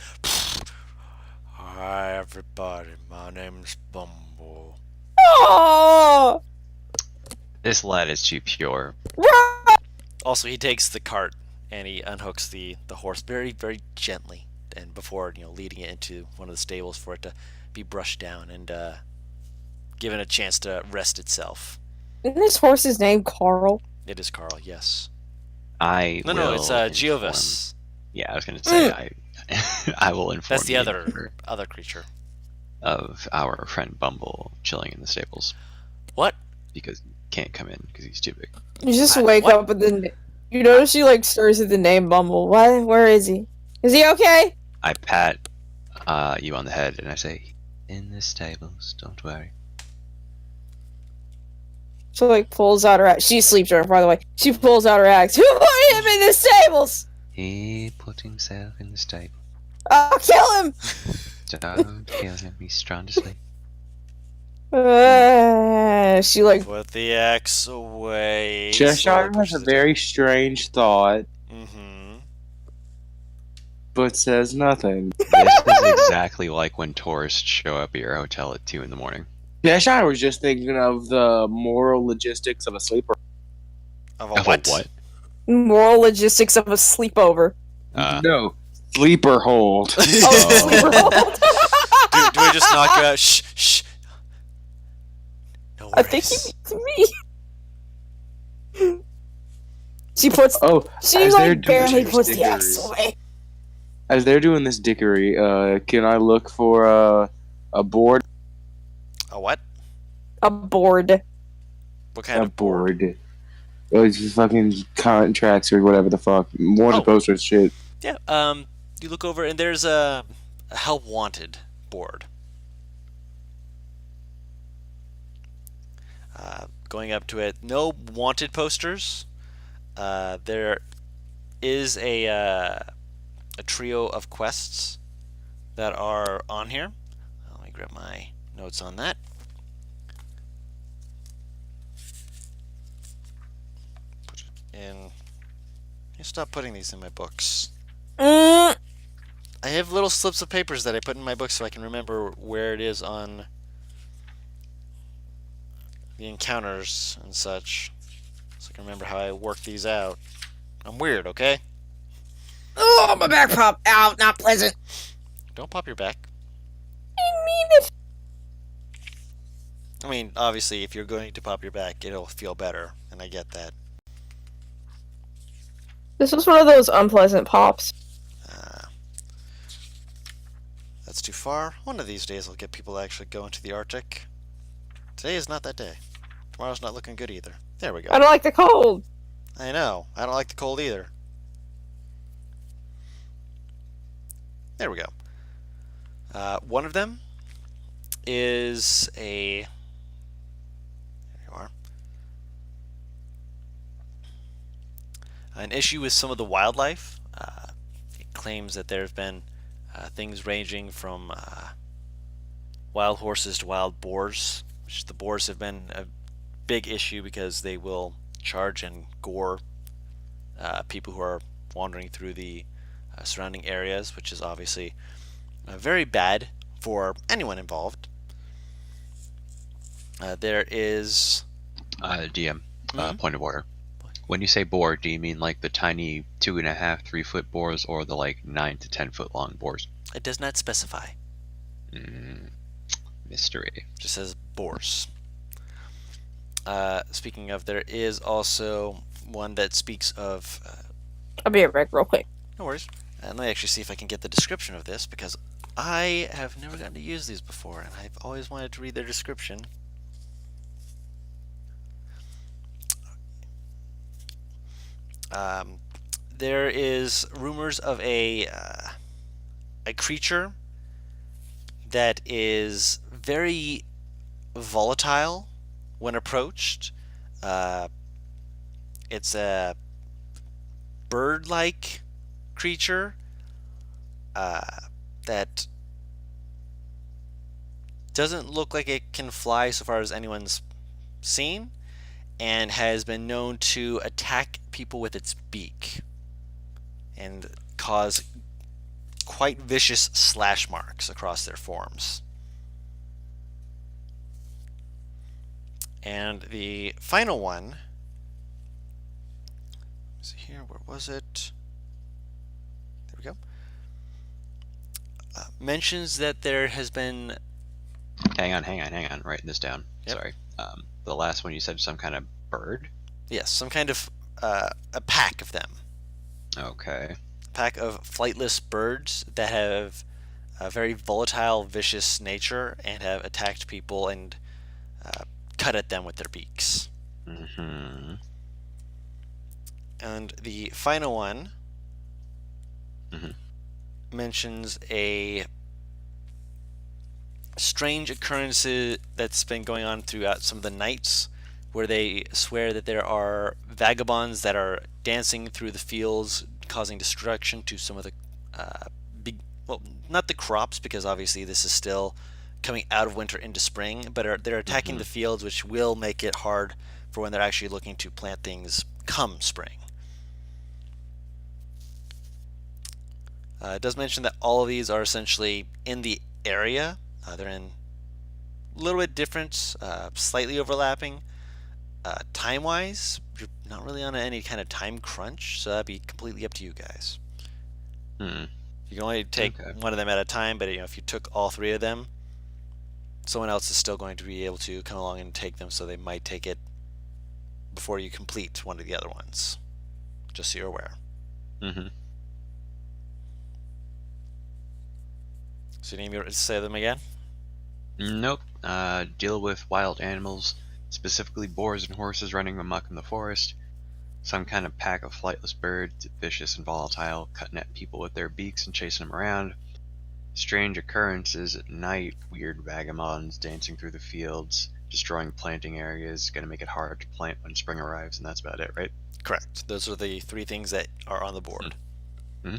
Speaker 1: hi everybody, my name's Bumble.
Speaker 3: Oh!
Speaker 4: This lad is too pure.
Speaker 1: Also, he takes the cart and he unhooks the horse very, very gently, and before leading it into one of the stables for it to be brushed down and given a chance to rest itself.
Speaker 3: Isn't this horse's name Carl?
Speaker 1: It is Carl, yes.
Speaker 4: I
Speaker 1: No,
Speaker 4: will
Speaker 1: it's
Speaker 4: inform-
Speaker 1: Geovis.
Speaker 4: Yeah, I was gonna say I will inform.
Speaker 1: That's the other
Speaker 4: owner
Speaker 1: creature.
Speaker 4: of our friend Bumble chilling in the stables
Speaker 1: What?
Speaker 4: because he can't come in because he's too big.
Speaker 3: You just
Speaker 1: I-
Speaker 3: wake
Speaker 1: what?
Speaker 3: up and then you notice she like stirs at the name Bumble. What? Where is he? Is he okay?
Speaker 4: I pat you on the head and I say, "In the stables, don't worry."
Speaker 3: She like pulls out her axe. She sleeps during, by the way. She pulls out her axe. Who put him in the stables?
Speaker 4: He put himself in the stable.
Speaker 3: I'll kill him.
Speaker 4: Don't kill him. He's strong to sleep.
Speaker 3: She like
Speaker 1: Put the axe away.
Speaker 2: Cheshire has a very strange thought,
Speaker 1: Mm-hmm.
Speaker 2: but says nothing.
Speaker 4: This is exactly like when tourists show up at your hotel at 2 in the morning.
Speaker 2: Cheshire was just thinking of the moral logistics of a sleeper.
Speaker 1: Of a
Speaker 4: Of a
Speaker 1: what?
Speaker 4: what?
Speaker 3: moral logistics of a sleepover.
Speaker 2: No, sleeper hold.
Speaker 3: Oh, sleeper hold.
Speaker 1: do I just knock you out? Shh, shh. No
Speaker 3: I think he
Speaker 1: worries.
Speaker 3: means me. She puts.
Speaker 2: Oh,
Speaker 3: She
Speaker 2: as they're
Speaker 3: like barely
Speaker 2: doing
Speaker 3: puts the
Speaker 2: this
Speaker 3: axe
Speaker 2: dickery-
Speaker 3: away.
Speaker 2: As they're doing this dickery, can I look for a board?
Speaker 1: A what?
Speaker 3: A board.
Speaker 1: What kind
Speaker 2: A
Speaker 1: of board?
Speaker 2: board. It's just fucking contracts or whatever the fuck. More
Speaker 1: Oh.
Speaker 2: posters, shit.
Speaker 1: Yeah. You look over and there's a help wanted board. Going up to it, no wanted posters. There is a trio of quests that are on here. Let me grab my notes on that. Put it in. You stop putting these in my books.
Speaker 3: Mm,
Speaker 1: I have little slips of papers that I put in my book so I can remember where it is on the encounters and such. So I can remember how I work these out. I'm weird, okay?
Speaker 3: oh, my back pop. Ow, not pleasant.
Speaker 1: Don't pop your back.
Speaker 3: I mean, if
Speaker 1: I mean, obviously, if you're going to pop your back, it'll feel better, and I get that.
Speaker 3: this was one of those unpleasant pops.
Speaker 1: That's too far. One of these days I'll get people to actually go into the Arctic. Today is not that day. Tomorrow's not looking good either. There we go.
Speaker 3: I don't like the cold.
Speaker 1: I know. I don't like the cold either. There we go. One of them is a... There you are. An issue with some of the wildlife. It claims that there's been things ranging from wild horses to wild boars, which the boars have been a big issue because they will charge and gore people who are wandering through the surrounding areas, which is obviously very bad for anyone involved. There is
Speaker 4: DM,
Speaker 1: Mhm.
Speaker 4: point of order. When you say boar, do you mean like the tiny 2.5, 3-foot boars, or the like 9 to 10-foot long boars?
Speaker 1: It does not specify.
Speaker 4: Mystery.
Speaker 1: It just says boars. Speaking of, there is also one that speaks of.
Speaker 3: I'll be right back real quick.
Speaker 1: No worries. And let me actually see if I can get the description of this, because I have never gotten to use these before, and I've always wanted to read their description. There is rumors of a creature that is very volatile when approached. It's a bird-like creature that doesn't look like it can fly so far as anyone's seen, and has been known to attack people with its beak and cause quite vicious slash marks across their forms. And the final one, let's see here, where was it? There we go. Mentions that there has been.
Speaker 4: Hang on. Writing this down.
Speaker 1: Yep.
Speaker 4: Sorry. The last one you said some kind of bird?
Speaker 1: Yes, some kind of a pack of them.
Speaker 4: Okay.
Speaker 1: A pack of flightless birds that have a very volatile, vicious nature and have attacked people and cut at them with their beaks.
Speaker 4: Mm-hmm.
Speaker 1: And the final one
Speaker 4: Mhm.
Speaker 1: mentions a strange occurrence that's been going on throughout some of the nights, where they swear that there are vagabonds that are dancing through the fields, causing destruction to some of the well, not the crops, because obviously this is still coming out of winter into spring, but they're attacking the fields, which will make it hard for when they're actually looking to plant things come spring. It does mention that all of these are essentially in the area. They're in a little bit different, slightly overlapping. Time-wise, you're not really on any kind of time crunch, so that'd be completely up to you guys.
Speaker 4: Hmm.
Speaker 1: You can only take
Speaker 4: Okay.
Speaker 1: one of them at a time, but if you took all three of them, someone else is still going to be able to come along and take them, so they might take it before you complete one of the other ones. Just so you're aware.
Speaker 4: Mm-hmm.
Speaker 1: So you need me to say them again?
Speaker 4: Nope. Deal with wild animals, specifically boars and horses running amok in the forest. Some kind of pack of flightless birds, vicious and volatile, cutting at people with their beaks and chasing them around. Strange occurrences at night, weird vagabonds dancing through the fields, destroying planting areas, gonna make it hard to plant when spring arrives, and that's about it, right?
Speaker 1: Correct. Those are the three things that are on the board.
Speaker 4: Mm-hmm.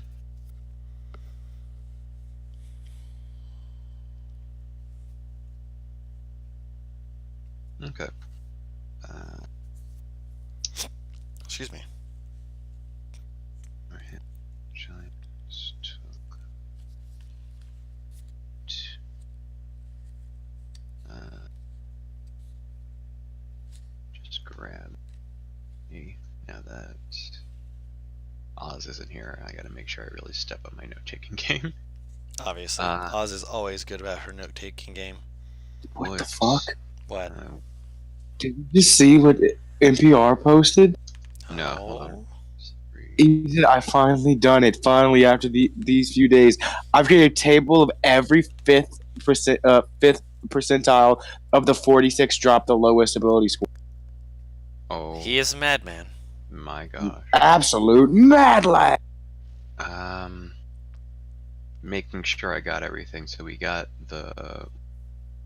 Speaker 4: Okay.
Speaker 1: Excuse me.
Speaker 4: Giants took. Just grab me. Now that Oz isn't here, I gotta make sure I really step up my note-taking game.
Speaker 1: Obviously, Oz is always good about her note-taking game.
Speaker 2: What the fuck?
Speaker 1: What?
Speaker 2: Did you just see what NPR posted?
Speaker 4: No, hold on.
Speaker 2: He said, I finally done it. Finally, after these few days, I've created a table of every fifth percentile of the 46 dropped the lowest ability score.
Speaker 4: Oh
Speaker 1: He is a madman.
Speaker 4: my gosh.
Speaker 2: Absolute mad lad.
Speaker 4: Making sure I got everything. So we got the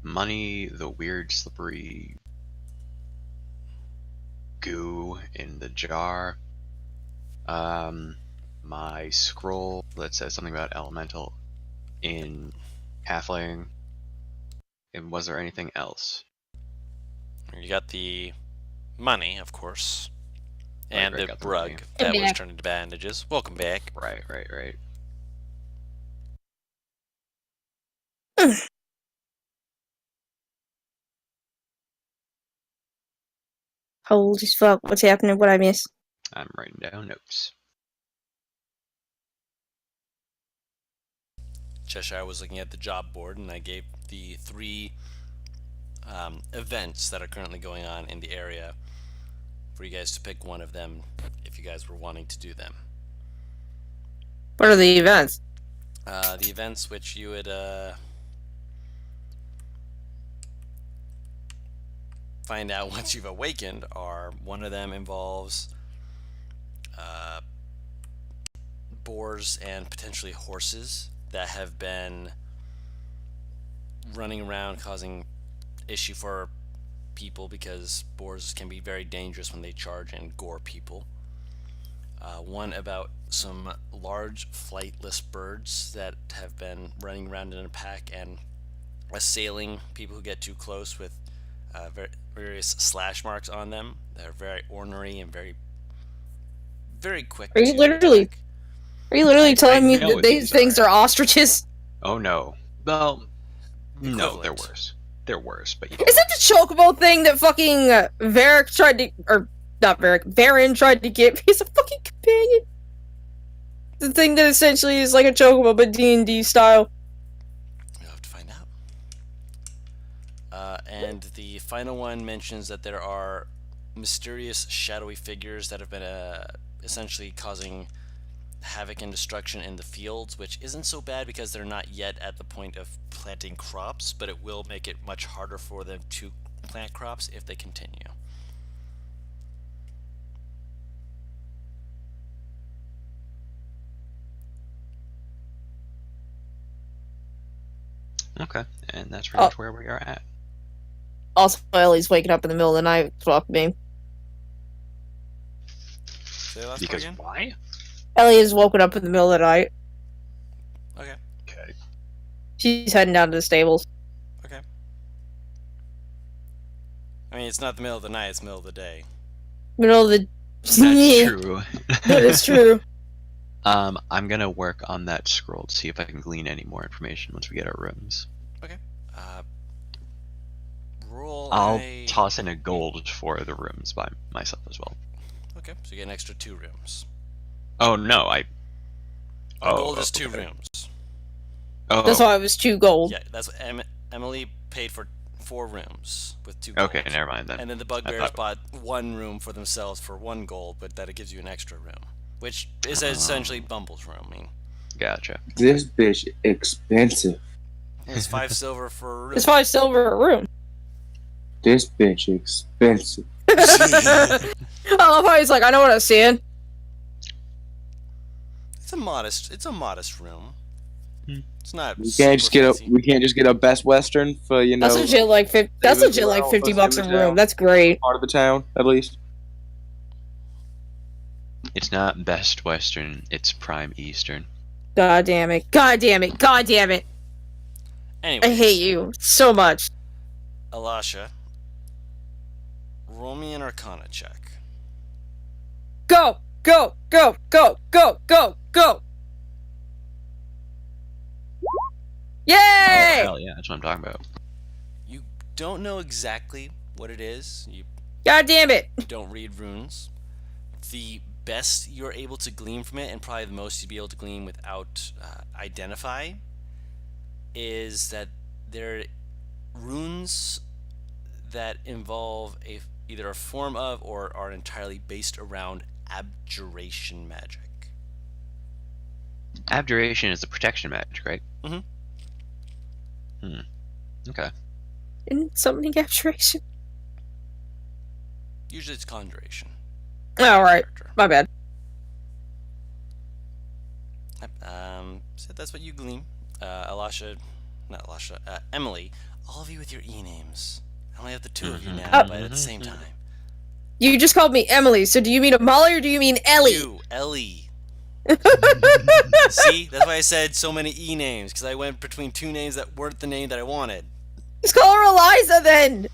Speaker 4: money, the weird slippery goo in the jar. My scroll that says something about elemental in halfling. And was there anything else?
Speaker 1: You got the money, of course. And
Speaker 4: Right,
Speaker 1: the
Speaker 4: got the
Speaker 1: rug
Speaker 4: money.
Speaker 1: that was
Speaker 3: back.
Speaker 1: turned into bandages. Welcome back.
Speaker 4: Right.
Speaker 3: Holy fuck, what's happening? What I miss?
Speaker 4: I'm writing down notes.
Speaker 1: Cheshire was looking at the job board, and I gave the 3 events that are currently going on in the area for you guys to pick one of them if you guys were wanting to do them.
Speaker 3: What are the events?
Speaker 1: The events which you would find out once you've awakened are, one of them involves boars and potentially horses that have been running around causing issue for people because boars can be very dangerous when they charge and gore people. One about some large flightless birds that have been running around in a pack and assailing people who get too close with various slash marks on them. They're very ornery and very, very quick.
Speaker 3: Are you
Speaker 1: to
Speaker 3: literally-
Speaker 1: attack.
Speaker 3: Are you literally telling me
Speaker 4: know
Speaker 3: that
Speaker 4: what
Speaker 3: these
Speaker 4: these
Speaker 3: things are ostriches?
Speaker 4: Oh no. Well, no, they're
Speaker 1: Equivalent.
Speaker 4: worse. They're worse, but
Speaker 3: Is it the chocobo thing that fucking Varric tried to, or not Varric, Varen tried to get? He's a fucking companion. The thing that essentially is like a chocobo, but D&D style.
Speaker 1: You'll have to find out. And the final one mentions that there are mysterious shadowy figures that have been essentially causing havoc and destruction in the fields, which isn't so bad because they're not yet at the point of planting crops, but it will make it much harder for them to plant crops if they continue.
Speaker 4: Okay, and that's pretty much where we are at.
Speaker 3: Also, Ellie's waking up in the middle of the night. Fuck me.
Speaker 1: Say the last part
Speaker 4: Because
Speaker 1: again?
Speaker 4: why?
Speaker 3: Ellie is woken up in the middle of the night.
Speaker 1: Okay.
Speaker 4: Okay.
Speaker 3: She's heading down to the stables.
Speaker 1: Okay. I mean, it's not the middle of the night, it's the middle of the day.
Speaker 3: Middle of the.
Speaker 4: That's
Speaker 3: Yeah,
Speaker 4: true.
Speaker 3: that is true.
Speaker 4: I'm gonna work on that scroll to see if I can glean any more information once we get our rooms.
Speaker 1: Roll
Speaker 4: I'll
Speaker 1: a...
Speaker 4: toss in a gold for the rooms by myself as well.
Speaker 1: Okay, so you get an extra 2 rooms.
Speaker 4: Oh no, I.
Speaker 1: Gold is 2
Speaker 4: okay.
Speaker 1: rooms.
Speaker 4: Oh,
Speaker 3: That's why it was 2 gold.
Speaker 1: Yeah, that's what Emily paid for 4 rooms with 2 gold.
Speaker 4: okay, never mind then.
Speaker 1: And then the Bugbears
Speaker 4: thought-
Speaker 1: bought 1 room for themselves for 1 gold, but that it gives you an extra room, which is essentially Bumble's room. I mean,
Speaker 4: Gotcha.
Speaker 2: This bitch expensive.
Speaker 1: it's 5 silver for a room.
Speaker 3: It's 5 silver a room.
Speaker 2: This bitch expensive.
Speaker 3: I love how he's like, I know what I'm saying.
Speaker 1: It's a modest room.
Speaker 4: Hmm.
Speaker 1: It's not.
Speaker 2: We can't just get
Speaker 1: fancy.
Speaker 2: we can't just get a Best Western for
Speaker 3: That's legit like that's
Speaker 2: David
Speaker 3: legit like
Speaker 2: Terrell,
Speaker 3: 50 bucks a
Speaker 2: David
Speaker 3: room.
Speaker 2: Terrell.
Speaker 3: That's great.
Speaker 2: part of the town at least.
Speaker 4: It's not Best Western, it's Prime Eastern.
Speaker 3: God damn it. God damn it. God damn it.
Speaker 1: Anyways,
Speaker 3: I hate you so much.
Speaker 1: Alasha, roll me an Arcana check.
Speaker 3: Go. Go. Go. Go. Go. Go. Go.
Speaker 4: Oh,
Speaker 3: Yay!
Speaker 4: hell yeah, that's what I'm talking about.
Speaker 1: You don't know exactly what it is. You
Speaker 3: God damn it.
Speaker 1: don't read runes. The best you're able to glean from it, and probably the most you'd be able to glean without identify, is that there are runes that involve either a form of or are entirely based around abjuration magic.
Speaker 4: Abjuration is the protection magic, right?
Speaker 1: Mhm.
Speaker 4: Okay.
Speaker 3: Isn't summoning abjuration?
Speaker 1: Usually it's conjuration.
Speaker 3: Alright.
Speaker 1: Character.
Speaker 3: My bad.
Speaker 1: Yep, so that's what you glean. Emily, all of you with your E-names. I only have the 2 of you now, but at the same time.
Speaker 3: You just called me Emily, so do you mean Molly or do you mean Ellie?
Speaker 1: You, Ellie. See, that's why I said so many E names, because I went between 2 names that weren't the name that I wanted.
Speaker 3: Just call her Eliza then!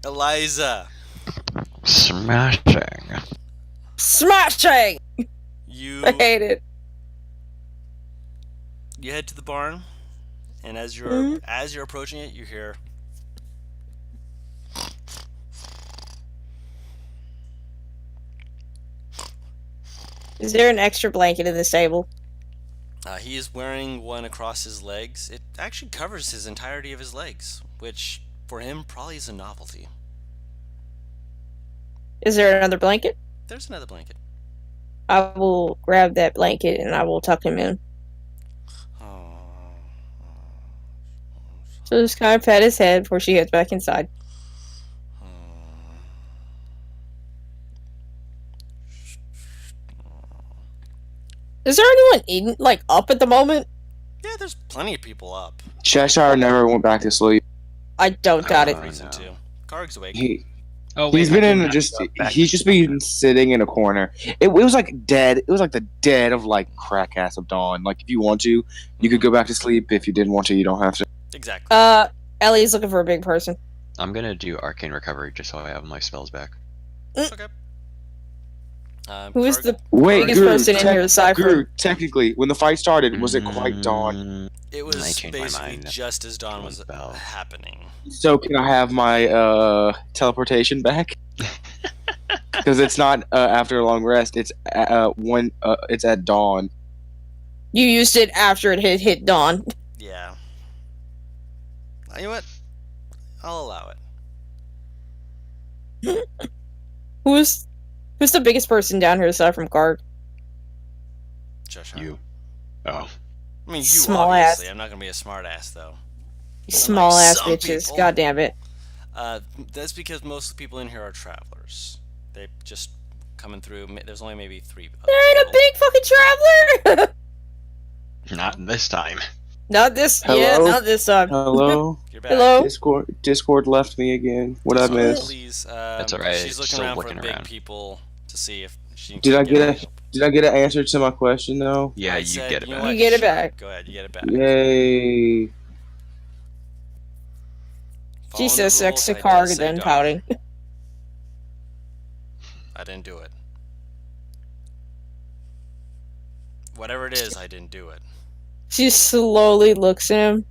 Speaker 1: Eliza.
Speaker 4: Smashing.
Speaker 3: Smashing!
Speaker 1: You
Speaker 3: I hate it.
Speaker 1: you head to the barn, and as you're
Speaker 3: Mhm.
Speaker 1: approaching it, you hear.
Speaker 3: Is there an extra blanket in this table?
Speaker 1: He is wearing one across his legs. It actually covers his entirety of his legs, which for him probably is a novelty.
Speaker 3: Is there another blanket?
Speaker 1: There's another blanket.
Speaker 3: I will grab that blanket and I will tuck him in.
Speaker 1: Oh.
Speaker 3: So just kind of pat his head before she gets back inside. Is there anyone up at the moment?
Speaker 1: Yeah, there's plenty of people up.
Speaker 2: Cheshire never went back to sleep.
Speaker 3: I don't doubt it.
Speaker 4: Oh,
Speaker 1: Reason
Speaker 4: no.
Speaker 1: to. Karg's awake.
Speaker 4: Oh,
Speaker 2: He's
Speaker 4: wait,
Speaker 2: been
Speaker 4: I
Speaker 2: in
Speaker 4: didn't
Speaker 2: just
Speaker 4: go back
Speaker 2: he's
Speaker 4: to
Speaker 2: just
Speaker 4: sleep.
Speaker 2: been sitting in a corner. It was like dead. It was like the dead of like crack ass of dawn. Like if you want to, you could go back to sleep. If you didn't want to, you don't have to.
Speaker 1: Exactly.
Speaker 3: Ellie's looking for a big person.
Speaker 4: I'm gonna do arcane recovery just so I have my spells back.
Speaker 1: Okay.
Speaker 3: Who is
Speaker 1: Karg-
Speaker 3: the
Speaker 2: Wait,
Speaker 3: biggest
Speaker 2: Guru,
Speaker 3: person in here aside
Speaker 2: Guru,
Speaker 3: from...
Speaker 2: technically, when the fight started, was it quite dawn?
Speaker 1: It
Speaker 4: I
Speaker 1: was
Speaker 4: changed my
Speaker 1: basically
Speaker 4: mind.
Speaker 1: just as dawn was
Speaker 4: Spell.
Speaker 1: happening.
Speaker 2: So can I have my teleportation back? Because it's not after a long rest. It's when it's at dawn.
Speaker 3: You used it after it hit dawn.
Speaker 1: Yeah. You know what? I'll allow it.
Speaker 3: Who's the biggest person down here aside from Karg?
Speaker 1: Cheshire.
Speaker 4: You. Oh.
Speaker 1: I mean, you
Speaker 3: Small
Speaker 1: obviously.
Speaker 3: ass.
Speaker 1: I'm not gonna be a smart ass though.
Speaker 3: Small ass
Speaker 1: some
Speaker 3: bitches.
Speaker 1: people.
Speaker 3: God damn it.
Speaker 1: That's because most of the people in here are travelers. They just coming through. There's only maybe 3 other
Speaker 3: There ain't a
Speaker 1: people.
Speaker 3: big fucking traveler!
Speaker 4: Not this time.
Speaker 3: Not this.
Speaker 2: Hello?
Speaker 3: Yeah, not this time.
Speaker 2: Hello,
Speaker 1: You're back.
Speaker 3: Hello?
Speaker 2: Discord left me again. What I
Speaker 1: Sorry,
Speaker 2: miss?
Speaker 1: Please.
Speaker 4: That's alright,
Speaker 1: She's looking
Speaker 4: still
Speaker 1: around for
Speaker 4: looking
Speaker 1: big
Speaker 4: around.
Speaker 1: people to see if she
Speaker 2: Did
Speaker 1: can
Speaker 2: I get
Speaker 1: help.
Speaker 2: Did I get an answer to my question though?
Speaker 4: Yeah,
Speaker 1: I
Speaker 4: you
Speaker 1: said,
Speaker 4: get it
Speaker 1: you know
Speaker 4: back.
Speaker 1: what?
Speaker 3: You get it
Speaker 1: Sure.
Speaker 3: back.
Speaker 1: Go ahead. You get it back.
Speaker 2: Yay!
Speaker 1: Following
Speaker 3: She
Speaker 1: the
Speaker 3: says sex to
Speaker 1: rules, I did
Speaker 3: Karg
Speaker 1: say
Speaker 3: and then
Speaker 1: don't.
Speaker 3: pouting.
Speaker 1: I didn't do it. Whatever it is, I didn't do it.
Speaker 3: She slowly looks at him.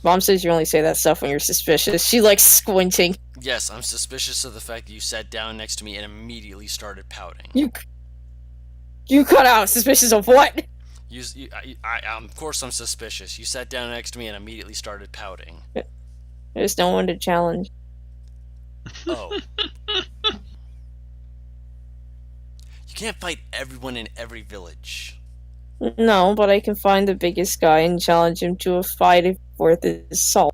Speaker 3: Mom says you only say that stuff when you're suspicious. She likes squinting.
Speaker 1: Yes, I'm suspicious of the fact that you sat down next to me and immediately started pouting.
Speaker 3: You cut out. Suspicious of what?
Speaker 1: Of course I'm suspicious. You sat down next to me and immediately started pouting.
Speaker 3: There's no one to challenge.
Speaker 1: Oh. You can't fight everyone in every village.
Speaker 3: No, but I can find the biggest guy and challenge him to a fight worth his salt.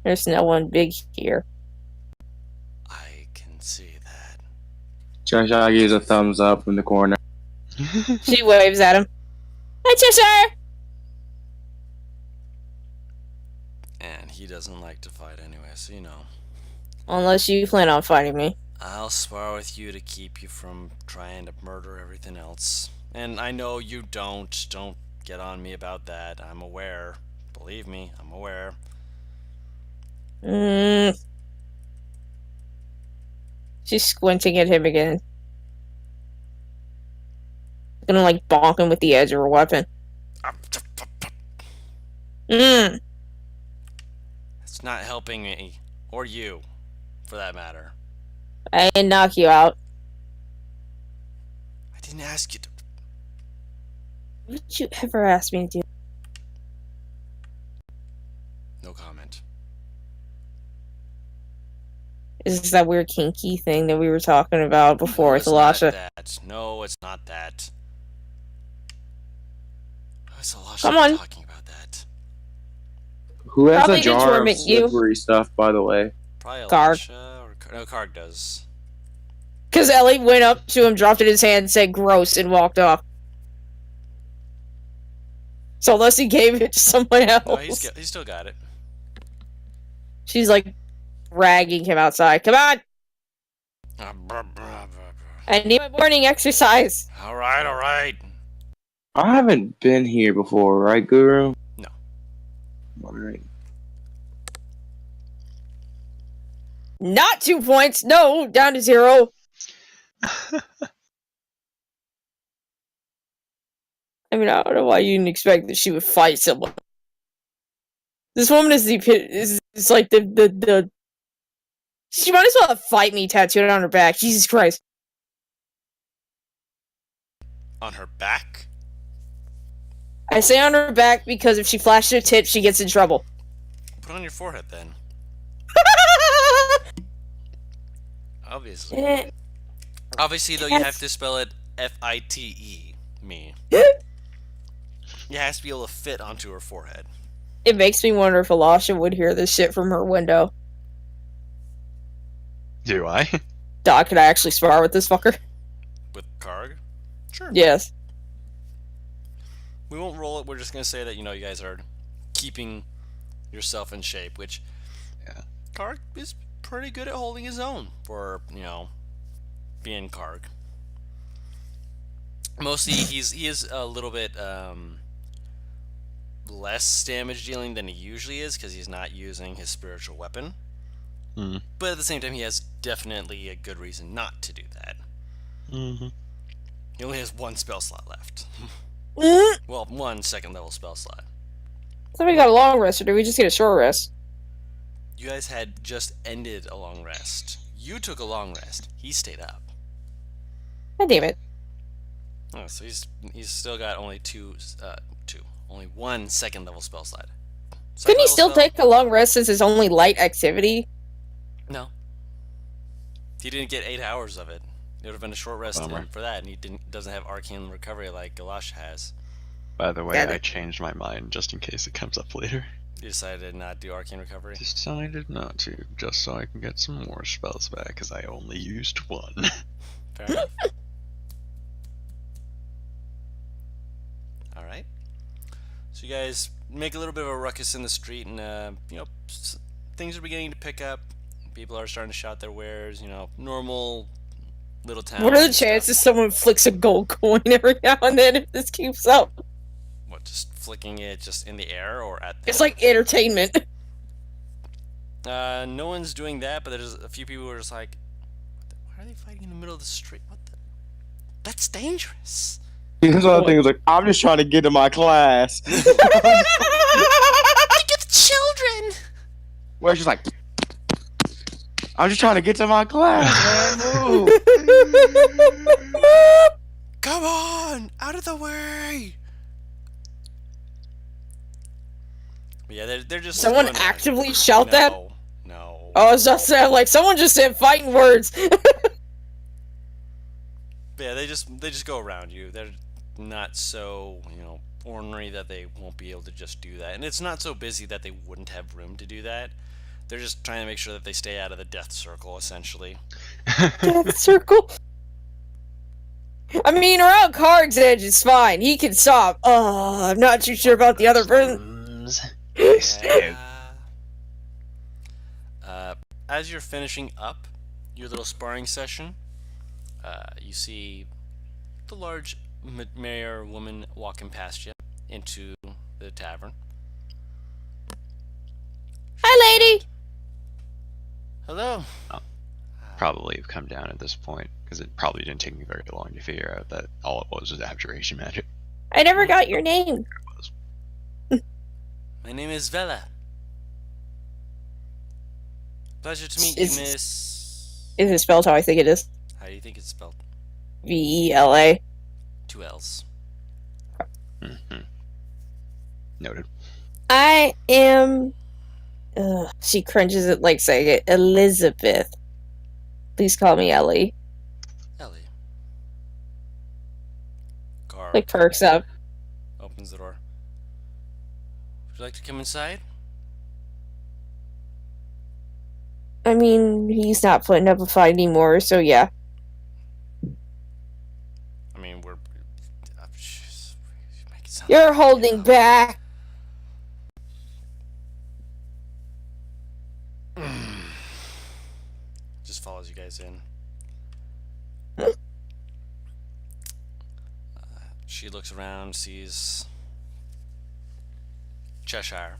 Speaker 3: There's no one big here.
Speaker 1: I can see that.
Speaker 2: Cheshire gives a thumbs up from the corner.
Speaker 3: She waves at him. Hi, Cheshire!
Speaker 1: And he doesn't like to fight anyway, so you know.
Speaker 3: Unless you plan on fighting me.
Speaker 1: I'll spar with you to keep you from trying to murder everything else. And I know you don't. Don't get on me about that. I'm aware. Believe me, I'm aware.
Speaker 3: She's squinting at him again. Gonna like bonk him with the edge of her weapon.
Speaker 1: It's not helping me. Or you, for that matter.
Speaker 3: I didn't knock you out.
Speaker 1: I didn't ask you to.
Speaker 3: What did you ever ask me to do?
Speaker 1: No comment.
Speaker 3: Is this that weird kinky thing that we were talking about before with
Speaker 1: it's not
Speaker 3: Elisha?
Speaker 1: that. No, it's not that. It's Elisha
Speaker 3: Come on.
Speaker 1: talking about that.
Speaker 2: Who has
Speaker 3: Probably
Speaker 2: a
Speaker 3: to
Speaker 2: jar of
Speaker 3: torment you.
Speaker 2: slippery stuff, by the way?
Speaker 1: Probably
Speaker 3: Karg.
Speaker 1: Elisha or no, Karg does.
Speaker 3: Because Ellie went up to him, dropped it in his hand, said gross, and walked off. So unless he gave it to someone else,
Speaker 1: No, he's still got it.
Speaker 3: she's like dragging him outside. Come on! I need my morning exercise.
Speaker 1: All right.
Speaker 2: I haven't been here before, right, Guru?
Speaker 1: No.
Speaker 2: Alright.
Speaker 3: Not 2 points. No, down to 0. I mean, I don't know why you didn't expect that she would fight someone. This woman is is like the. She might as well have "fight me" tattooed on her back. Jesus Christ.
Speaker 1: On her back?
Speaker 3: I say on her back because if she flashes her tit, she gets in trouble.
Speaker 1: Put it on your forehead then. Obviously.
Speaker 3: Eh,
Speaker 1: Obviously, though, you have to spell it F-I-T-E. Me. It has to be able to fit onto her forehead.
Speaker 3: It makes me wonder if Alasha would hear this shit from her window.
Speaker 4: Do I?
Speaker 3: Doc, could I actually spar with this fucker?
Speaker 1: With Karg? Sure.
Speaker 3: Yes.
Speaker 1: We won't roll it. We're just going to say that, you guys are keeping yourself in shape, which
Speaker 4: Yeah.
Speaker 1: Karg is pretty good at holding his own for, being Karg. Mostly, he is a little bit less damage dealing than he usually is because he's not using his spiritual weapon.
Speaker 4: Mm.
Speaker 1: But at the same time, he has definitely a good reason not to do that.
Speaker 4: Mm-hmm.
Speaker 1: He only has 1 spell slot left.
Speaker 3: Mm.
Speaker 1: Well, 1 second level spell slot.
Speaker 3: So we got a long rest, or do we just get a short rest?
Speaker 1: You guys had just ended a long rest. You took a long rest. He stayed up.
Speaker 3: God damn it.
Speaker 1: Oh, so he's still got only only 1 second level spell slot.
Speaker 3: Couldn't he
Speaker 1: Second
Speaker 3: still
Speaker 1: level spell?
Speaker 3: take a long rest as his only light activity?
Speaker 1: No. He didn't get 8 hours of it. It would have been a short rest
Speaker 4: Bummer.
Speaker 1: for that, and he doesn't have arcane recovery like Galash has.
Speaker 4: By the way,
Speaker 3: Got
Speaker 4: I
Speaker 3: it.
Speaker 4: changed my mind just in case it comes up later.
Speaker 1: You decided to not do arcane recovery.
Speaker 4: Decided not to, just so I can get some more spells back, because I only used 1.
Speaker 1: Fair enough. All right. So you guys make a little bit of a ruckus in the street, and things are beginning to pick up. People are starting to shout their wares. Normal little town.
Speaker 3: What are the chances someone flicks a gold coin every now and then if this keeps up?
Speaker 1: What, just flicking it just in the air or at them?
Speaker 3: It's like entertainment.
Speaker 1: No one's doing that, but there's a few people who are just like, why are they fighting in the middle of the street? What the? That's dangerous.
Speaker 2: His other thing was like, I'm just trying to get to my class.
Speaker 1: Get the children.
Speaker 2: Where she's like, I'm just trying to get to my class, man. Move.
Speaker 1: Come on, out of the way. But yeah, they're just
Speaker 3: Someone
Speaker 1: going around.
Speaker 3: actively shout that?
Speaker 1: No.
Speaker 3: Oh, I was just saying, like, someone just said fighting words.
Speaker 1: But yeah, they just go around you. They're not so, ornery that they won't be able to just do that. And it's not so busy that they wouldn't have room to do that. They're just trying to make sure that they stay out of the death circle, essentially.
Speaker 3: Death circle. I mean, around Karg's edge, it's fine. He can stop. I'm not too sure about the other person.
Speaker 1: Yeah. As you're finishing up your little sparring session, you see the large mayor woman walking past you into the tavern.
Speaker 3: Hi, lady.
Speaker 1: Hello.
Speaker 4: Probably have come down at this point, because it probably didn't take me very long to figure out that all it was abjuration magic.
Speaker 3: I never got your name.
Speaker 1: My name is Vela. Pleasure to meet
Speaker 3: Is-
Speaker 1: you, miss.
Speaker 3: Is it spelled how I think it is?
Speaker 1: How do you think it's spelled?
Speaker 3: Vela.
Speaker 1: 2 L's.
Speaker 4: Mm-hmm. Noted.
Speaker 3: I am. She cringes at like saying it. Elizabeth. Please call me Ellie.
Speaker 1: Ellie. Car
Speaker 3: Like perks up.
Speaker 1: opens the door. Would you like to come inside?
Speaker 3: I mean, he's not putting up a fight anymore, so yeah.
Speaker 1: I mean, we're. Jeez, you make it sound
Speaker 3: You're
Speaker 1: like-
Speaker 3: holding back.
Speaker 1: Just follows you guys in. She looks around, sees Cheshire,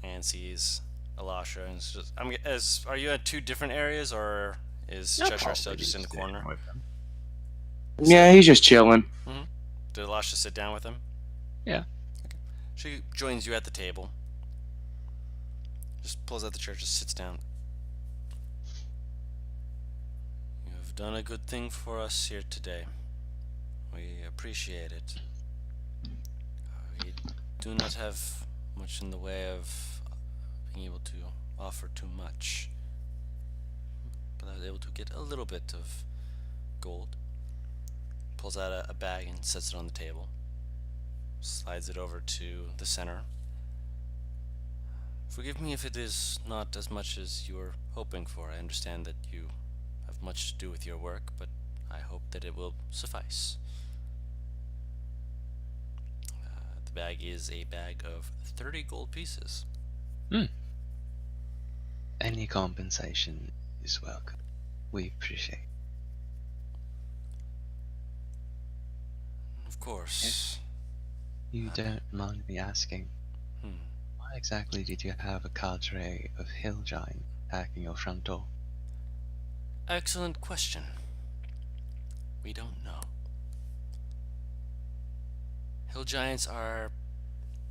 Speaker 1: and sees Elisha, and it's just are you at two different areas, or is
Speaker 4: I'll
Speaker 1: Cheshire still
Speaker 4: probably
Speaker 1: just in the
Speaker 4: stay
Speaker 1: corner?
Speaker 4: with him.
Speaker 2: Yeah, he's just chilling.
Speaker 1: Did Elisha sit down with him?
Speaker 4: Yeah.
Speaker 1: Okay. She joins you at the table. Just pulls out the chair, just sits down. You have done a good thing for us here today. We appreciate it. We do not have much in the way of being able to offer too much. But I was able to get a little bit of gold. Pulls out a bag and sets it on the table. Slides it over to the center. Forgive me if it is not as much as you were hoping for. I understand that you have much to do with your work, but I hope that it will suffice. The bag is a bag of 30 gold pieces.
Speaker 4: Any compensation is welcome. We appreciate.
Speaker 1: Of course.
Speaker 4: You don't mind me asking,
Speaker 1: Hmm.
Speaker 4: why exactly did you have a cadre of hill giants attacking your front door?
Speaker 1: Excellent question. We don't know. Hill giants are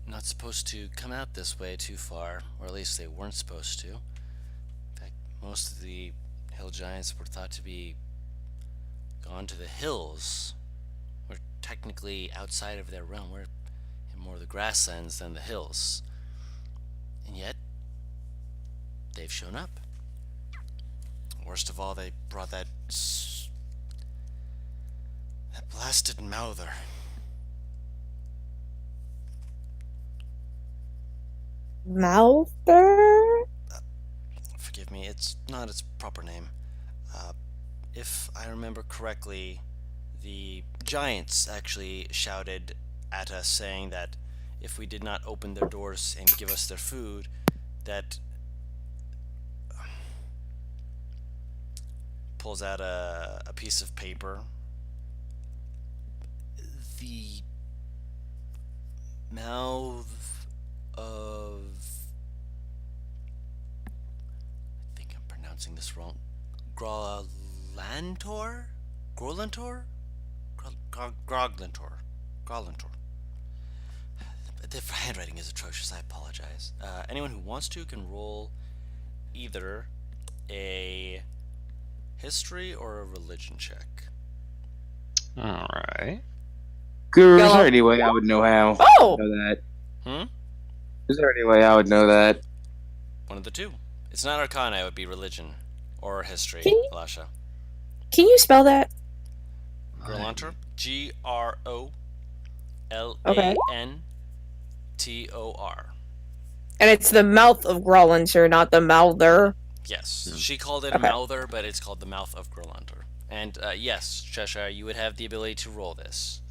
Speaker 1: not supposed to come out this way too far, or at least they weren't supposed to. In fact, most of the hill giants were thought to be gone to the hills. We're technically outside of their realm. We're in more of the grasslands than the hills. And yet, they've shown up. Worst of all, they brought that blasted mouther.
Speaker 3: Mouther?
Speaker 1: Forgive me, it's not its proper name. If I remember correctly, the giants actually shouted at us saying that if we did not open their doors and give us their food, that pulls out a piece of paper. The mouth of, I think I'm pronouncing this wrong, Grolantor? Groglantor. The handwriting is atrocious, I apologize. Anyone who wants to can roll either a history or a religion check.
Speaker 4: Alright.
Speaker 2: Guru, is
Speaker 3: Go.
Speaker 2: there any way I would know how?
Speaker 3: Oh!
Speaker 2: Know that?
Speaker 1: Hmm?
Speaker 2: Is there any way I would know that?
Speaker 1: One of the two. It's not Arcana, it would be religion or history,
Speaker 3: Can you-
Speaker 1: Alasha.
Speaker 3: Can you spell that?
Speaker 1: Grolantor. Grolantor.
Speaker 3: And it's the mouth of Growlinter, not the mouther.
Speaker 1: Yes.
Speaker 4: Hmm.
Speaker 1: She called it
Speaker 3: Okay.
Speaker 1: a mouther, but it's called the mouth of Grolantor. And yes, Cheshire, you would have the ability to roll this.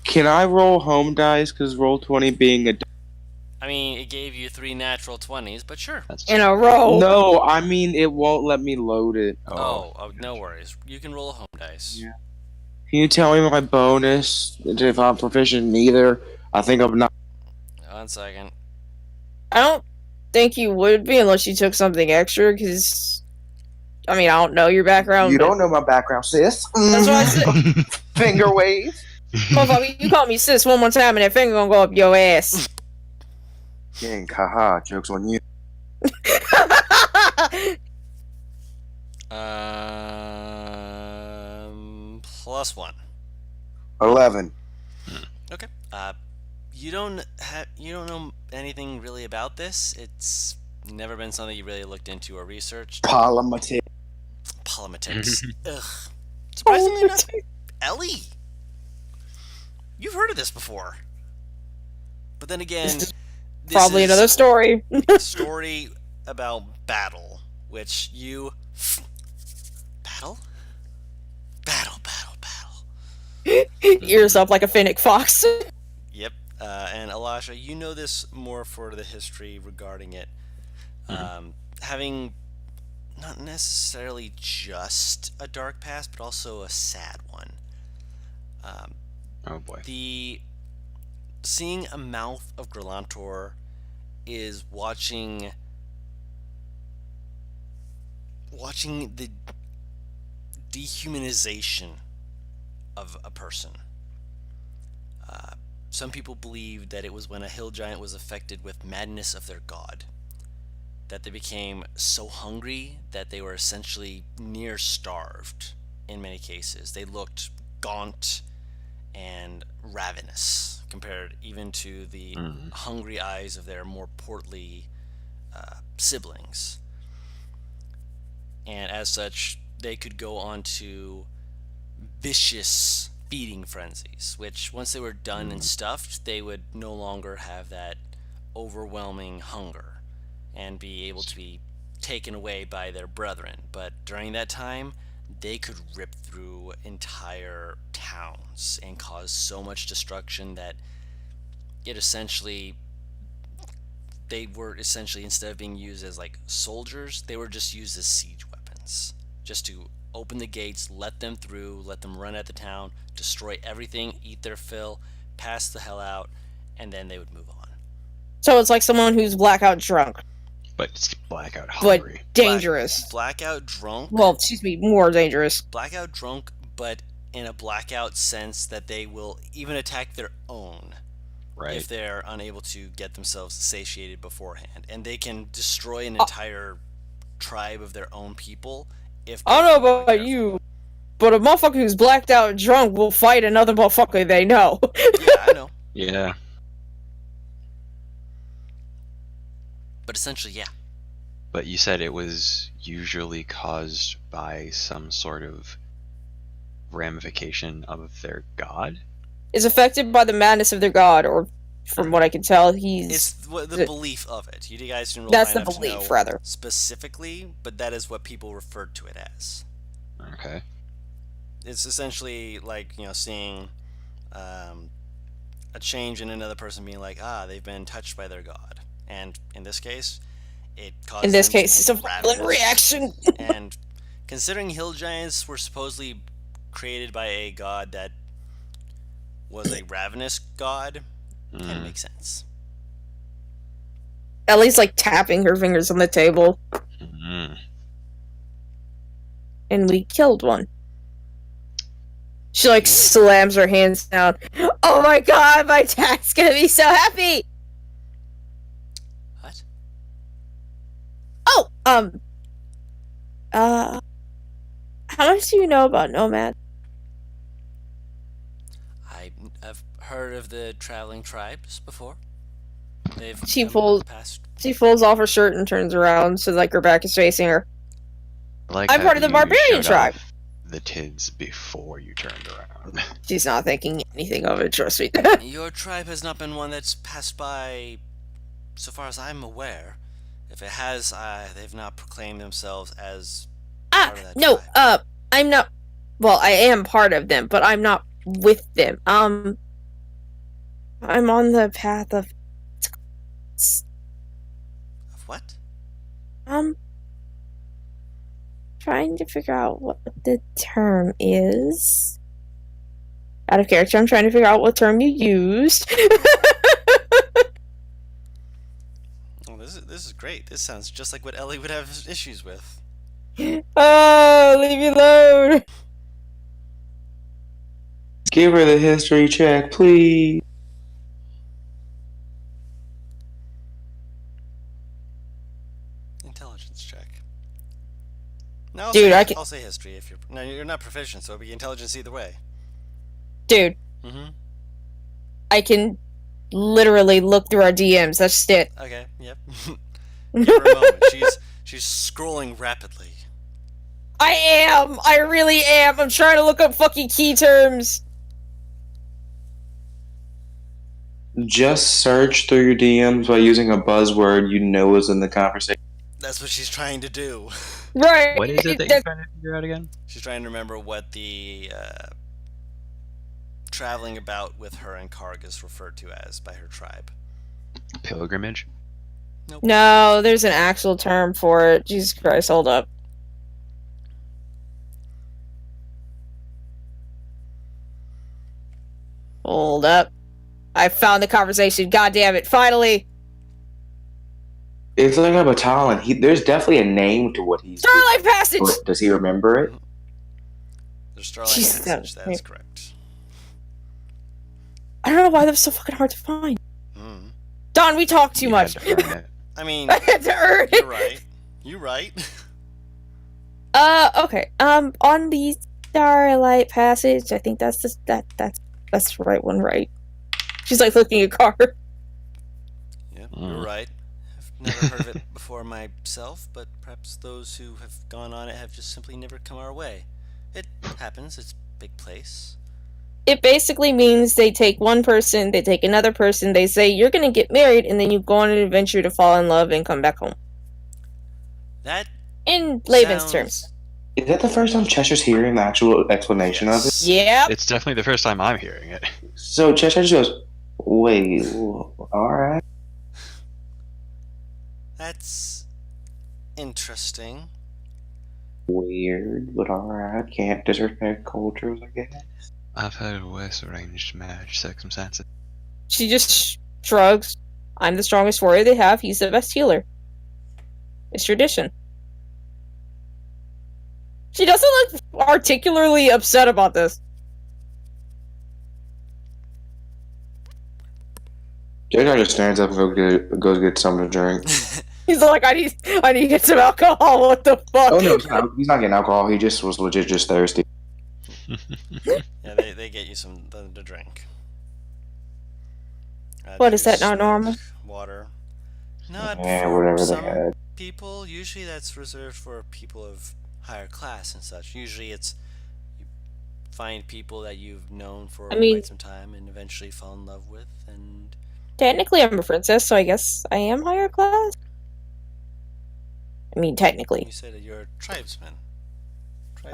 Speaker 2: Can I roll home dice? Because roll 20 being a.
Speaker 1: I mean, it gave you 3 natural 20s, but sure.
Speaker 4: That's
Speaker 3: In a row.
Speaker 2: No, I mean, it won't let me load it.
Speaker 1: Oh, no worries. You can roll a home dice.
Speaker 2: Yeah. Can you tell me my bonus? If I'm proficient in either? I think I'm not.
Speaker 1: 1 second.
Speaker 3: I don't think you would be unless you took something extra, because, I mean, I don't know your background.
Speaker 2: You
Speaker 3: but-
Speaker 2: don't know my background, sis.
Speaker 3: That's what I said.
Speaker 2: Finger wave.
Speaker 3: Motherfucker, you call me sis one more time and that finger gonna go up your ass.
Speaker 2: Gang, haha, joke's on you.
Speaker 1: +1.
Speaker 2: 11.
Speaker 1: Okay. You don't know anything really about this. It's never been something you really looked into or researched.
Speaker 2: Polymatic.
Speaker 1: Politics. Ugh. Surprisingly not. Ellie. You've heard of this before. But then again,
Speaker 3: This is
Speaker 1: this
Speaker 3: Probably
Speaker 1: is
Speaker 3: another story.
Speaker 1: a story about battle, which you battle.
Speaker 3: Ears up like a fennec fox.
Speaker 1: Yep. And Alasha, you know this more for the history regarding it. Having not necessarily just a dark past, but also a sad one.
Speaker 4: Oh boy.
Speaker 1: Seeing a mouth of Grolantor is watching watching the dehumanization of a person. Some people believe that it was when a hill giant was affected with madness of their god that they became so hungry that they were essentially near starved in many cases. They looked gaunt and ravenous compared even to the hungry eyes of their more portly siblings. And as such, they could go on to vicious feeding frenzies, which once they were done and stuffed, they would no longer have that overwhelming hunger and be able to be taken away by their brethren. But during that time, they could rip through entire towns and cause so much destruction that it essentially they were essentially, instead of being used as like soldiers, they were just used as siege weapons, just to open the gates, let them through, let them run at the town, destroy everything, eat their fill, pass the hell out, and then they would move on.
Speaker 3: So it's like someone who's blackout drunk,
Speaker 4: But it's blackout
Speaker 3: but
Speaker 4: hungry.
Speaker 3: dangerous.
Speaker 1: Blackout drunk.
Speaker 3: Well, excuse me, more dangerous.
Speaker 1: Blackout drunk, but in a blackout sense that they will even attack their own
Speaker 4: Right.
Speaker 1: if they're unable to get themselves satiated beforehand, and they can destroy an entire tribe of their own people. If
Speaker 3: I don't know
Speaker 1: they're
Speaker 3: about you, but a motherfucker who's blacked out drunk will fight another motherfucker they know.
Speaker 1: Yeah, I know.
Speaker 4: Yeah.
Speaker 1: But essentially, yeah.
Speaker 4: But you said it was usually caused by some sort of ramification of their god?
Speaker 3: Is affected by the madness of their god, or from what I can tell, he's...
Speaker 1: It's the belief of it. You guys didn't really
Speaker 3: That's
Speaker 1: find
Speaker 3: the
Speaker 1: out to
Speaker 3: belief,
Speaker 1: know
Speaker 3: rather.
Speaker 1: specifically, but that is what people referred to it as.
Speaker 4: Okay.
Speaker 1: It's essentially like, seeing a change in another person being like, they've been touched by their god. And in this case, it caused
Speaker 3: In this
Speaker 1: them to
Speaker 3: case,
Speaker 1: be
Speaker 3: it's a violent
Speaker 1: ravenous.
Speaker 3: reaction.
Speaker 1: And considering hill giants were supposedly created by a god that was a ravenous god, kind of makes sense.
Speaker 3: Ellie's like tapping her fingers on the table,
Speaker 4: Mm.
Speaker 3: and we killed one. She like slams her hands down. Oh my god, my dad's gonna be so happy!
Speaker 1: What?
Speaker 3: Oh, how much do you know about Nomad?
Speaker 1: I've heard of the traveling tribes before. They've
Speaker 3: She
Speaker 1: come
Speaker 3: pulls-
Speaker 1: past.
Speaker 3: She pulls off her shirt and turns around so like her back is facing her.
Speaker 4: Like
Speaker 3: I'm
Speaker 4: how
Speaker 3: part of the
Speaker 4: you
Speaker 3: barbarian
Speaker 4: showed
Speaker 3: tribe.
Speaker 4: off the tids before you turned around.
Speaker 3: She's not thinking anything of it, trust me.
Speaker 1: Your tribe has not been one that's passed by, so far as I'm aware. If it has, they've not proclaimed themselves as part of that
Speaker 3: No,
Speaker 1: tribe.
Speaker 3: I'm not. Well, I am part of them, but I'm not with them. I'm on the path of.
Speaker 1: Of what?
Speaker 3: Trying to figure out what the term is. Out of character, I'm trying to figure out what term you used.
Speaker 1: Oh, this is great. This sounds just like what Ellie would have issues with.
Speaker 3: Oh, leave me alone.
Speaker 2: Give her the history check, please.
Speaker 1: Intelligence check. No,
Speaker 3: Dude,
Speaker 1: I'll say history if you're. No, you're not proficient, so it'll be intelligence either way.
Speaker 3: Dude,
Speaker 1: Mm-hmm.
Speaker 3: I can literally look through our DMs. That's just it.
Speaker 1: Okay. Yep. Give her a moment. She's scrolling rapidly.
Speaker 3: I am. I really am. I'm trying to look up fucking key terms.
Speaker 2: Just search through your DMs by using a buzzword you know is in the conversation.
Speaker 1: That's what she's trying to do.
Speaker 3: Right.
Speaker 4: What is it that you're trying to figure out again?
Speaker 1: She's trying to remember what the traveling about with her and Karg is referred to as by her tribe.
Speaker 4: Pilgrimage?
Speaker 3: No, there's an actual term for it. Jesus Christ, hold up. Hold up. I found the conversation. God damn it, finally.
Speaker 2: It's like a baton. There's definitely a name to what he's
Speaker 3: Starlight
Speaker 2: doing.
Speaker 3: Passage.
Speaker 2: But does he remember it?
Speaker 1: The Starlight
Speaker 3: Jesus,
Speaker 1: Passage,
Speaker 3: that-
Speaker 1: that's correct.
Speaker 3: I don't know why that was so fucking hard to find.
Speaker 1: Mm.
Speaker 3: Don, we talk too
Speaker 4: You
Speaker 3: much.
Speaker 4: had to earn it.
Speaker 1: I mean,
Speaker 3: I had to earn
Speaker 1: you're
Speaker 3: it.
Speaker 1: right. You're right.
Speaker 3: Okay. On the Starlight Passage, I think that's that's the right one, right? She's like looking at car.
Speaker 1: Yeah,
Speaker 4: Mm.
Speaker 1: you're right. I've never heard of it before myself, but perhaps those who have gone on it have just simply never come our way. It happens. It's a big place.
Speaker 3: It basically means they take one person, they take another person, they say you're gonna get married, and then you go on an adventure to fall in love and come back home.
Speaker 1: That
Speaker 3: In layman's
Speaker 1: sounds-
Speaker 3: terms.
Speaker 2: Is that the first time Cheshire's hearing the actual explanation of it?
Speaker 1: Yes.
Speaker 3: Yep.
Speaker 4: It's definitely the first time I'm hearing it.
Speaker 2: So Cheshire just goes, wait, alright.
Speaker 1: That's interesting.
Speaker 2: Weird, but alright. Can't disrespect cultures, I guess.
Speaker 4: I've heard of worse arranged marriage circumstances.
Speaker 3: She just shrugs. I'm the strongest warrior they have. He's the best healer. It's tradition. She doesn't look particularly upset about this.
Speaker 2: Cheshire just stands up and goes get something to drink.
Speaker 3: He's like, I need to get some alcohol. What the fuck?
Speaker 2: Oh no, he's not getting alcohol. He just was legit just thirsty.
Speaker 1: Yeah, they get you some to drink.
Speaker 3: What, is that
Speaker 1: juice,
Speaker 3: not normal?
Speaker 1: milk, Water. Not
Speaker 2: Yeah,
Speaker 1: for
Speaker 2: whatever they
Speaker 1: some
Speaker 2: had.
Speaker 1: people. Usually that's reserved for people of higher class and such. Usually it's you find people that you've known for
Speaker 3: I mean-
Speaker 1: quite some time and eventually fall in love with, and
Speaker 3: Technically, I'm a princess, so I guess I am higher class. I mean, technically.
Speaker 1: you said that you're a tribesman.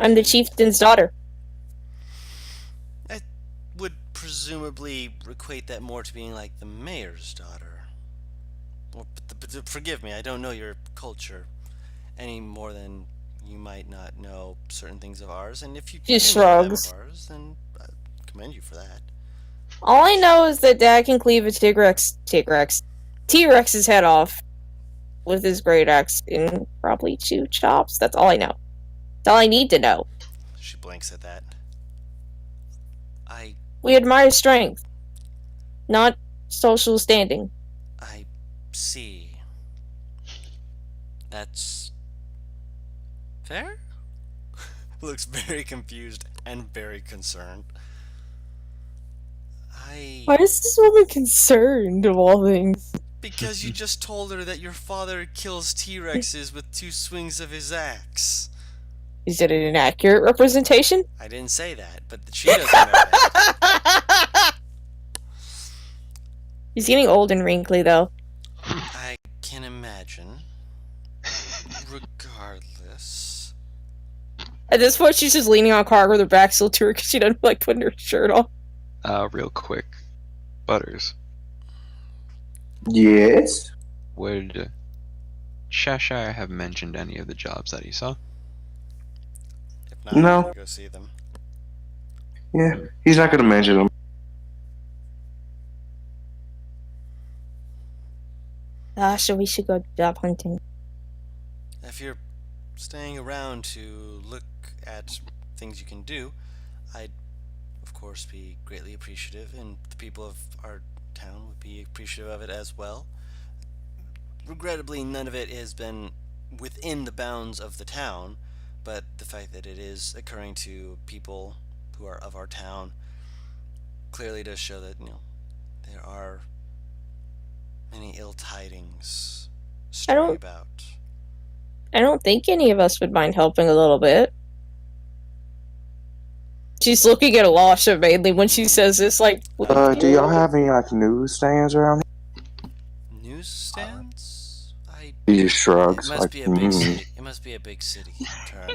Speaker 3: I'm the chieftain's daughter.
Speaker 1: Would presumably equate that more to being like the mayor's daughter. Well, but forgive me, I don't know your culture any more than you might not know certain things of ours. And if you
Speaker 3: She
Speaker 1: do know them
Speaker 3: shrugs.
Speaker 1: of ours, then I commend you for that.
Speaker 3: All I know is that Dad can cleave a T-Rex's head off with his great axe in probably 2 chops. That's all I know. That's all I need to know.
Speaker 1: She blinks at that.
Speaker 3: We admire strength, not social standing.
Speaker 1: I see. That's fair? Looks very confused and very concerned.
Speaker 3: Why is this woman concerned of all things?
Speaker 1: Because you just told her that your father kills T-Rexes with 2 swings of his axe.
Speaker 3: Is it an inaccurate representation?
Speaker 1: I didn't say that, but she doesn't know that.
Speaker 3: He's getting old and wrinkly, though.
Speaker 1: I can imagine. Regardless.
Speaker 3: At this point, she's just leaning on a car with her back still to her because she doesn't like putting her shirt on.
Speaker 4: Real quick, Butters,
Speaker 2: Yes.
Speaker 4: would Cheshire have mentioned any of the jobs that he saw?
Speaker 1: If not,
Speaker 2: No.
Speaker 1: I'm gonna go see them.
Speaker 2: Yeah. He's not gonna mention them.
Speaker 3: So we should go job hunting.
Speaker 1: If you're staying around to look at things you can do, I'd of course be greatly appreciative, and the people of our town would be appreciative of it as well. Regrettably, none of it has been within the bounds of the town, but the fact that it is occurring to people who are of our town clearly does show that, there are many ill tidings stirring about.
Speaker 3: I don't think any of us would mind helping a little bit. She's looking at Alasha mainly when she says this, like,
Speaker 2: Do y'all have any like newsstands around
Speaker 1: Newsstands?
Speaker 2: here? He just shrugs.
Speaker 1: It must
Speaker 2: Like,
Speaker 1: be a big
Speaker 2: mm.
Speaker 1: city. It must be a big city. Turn.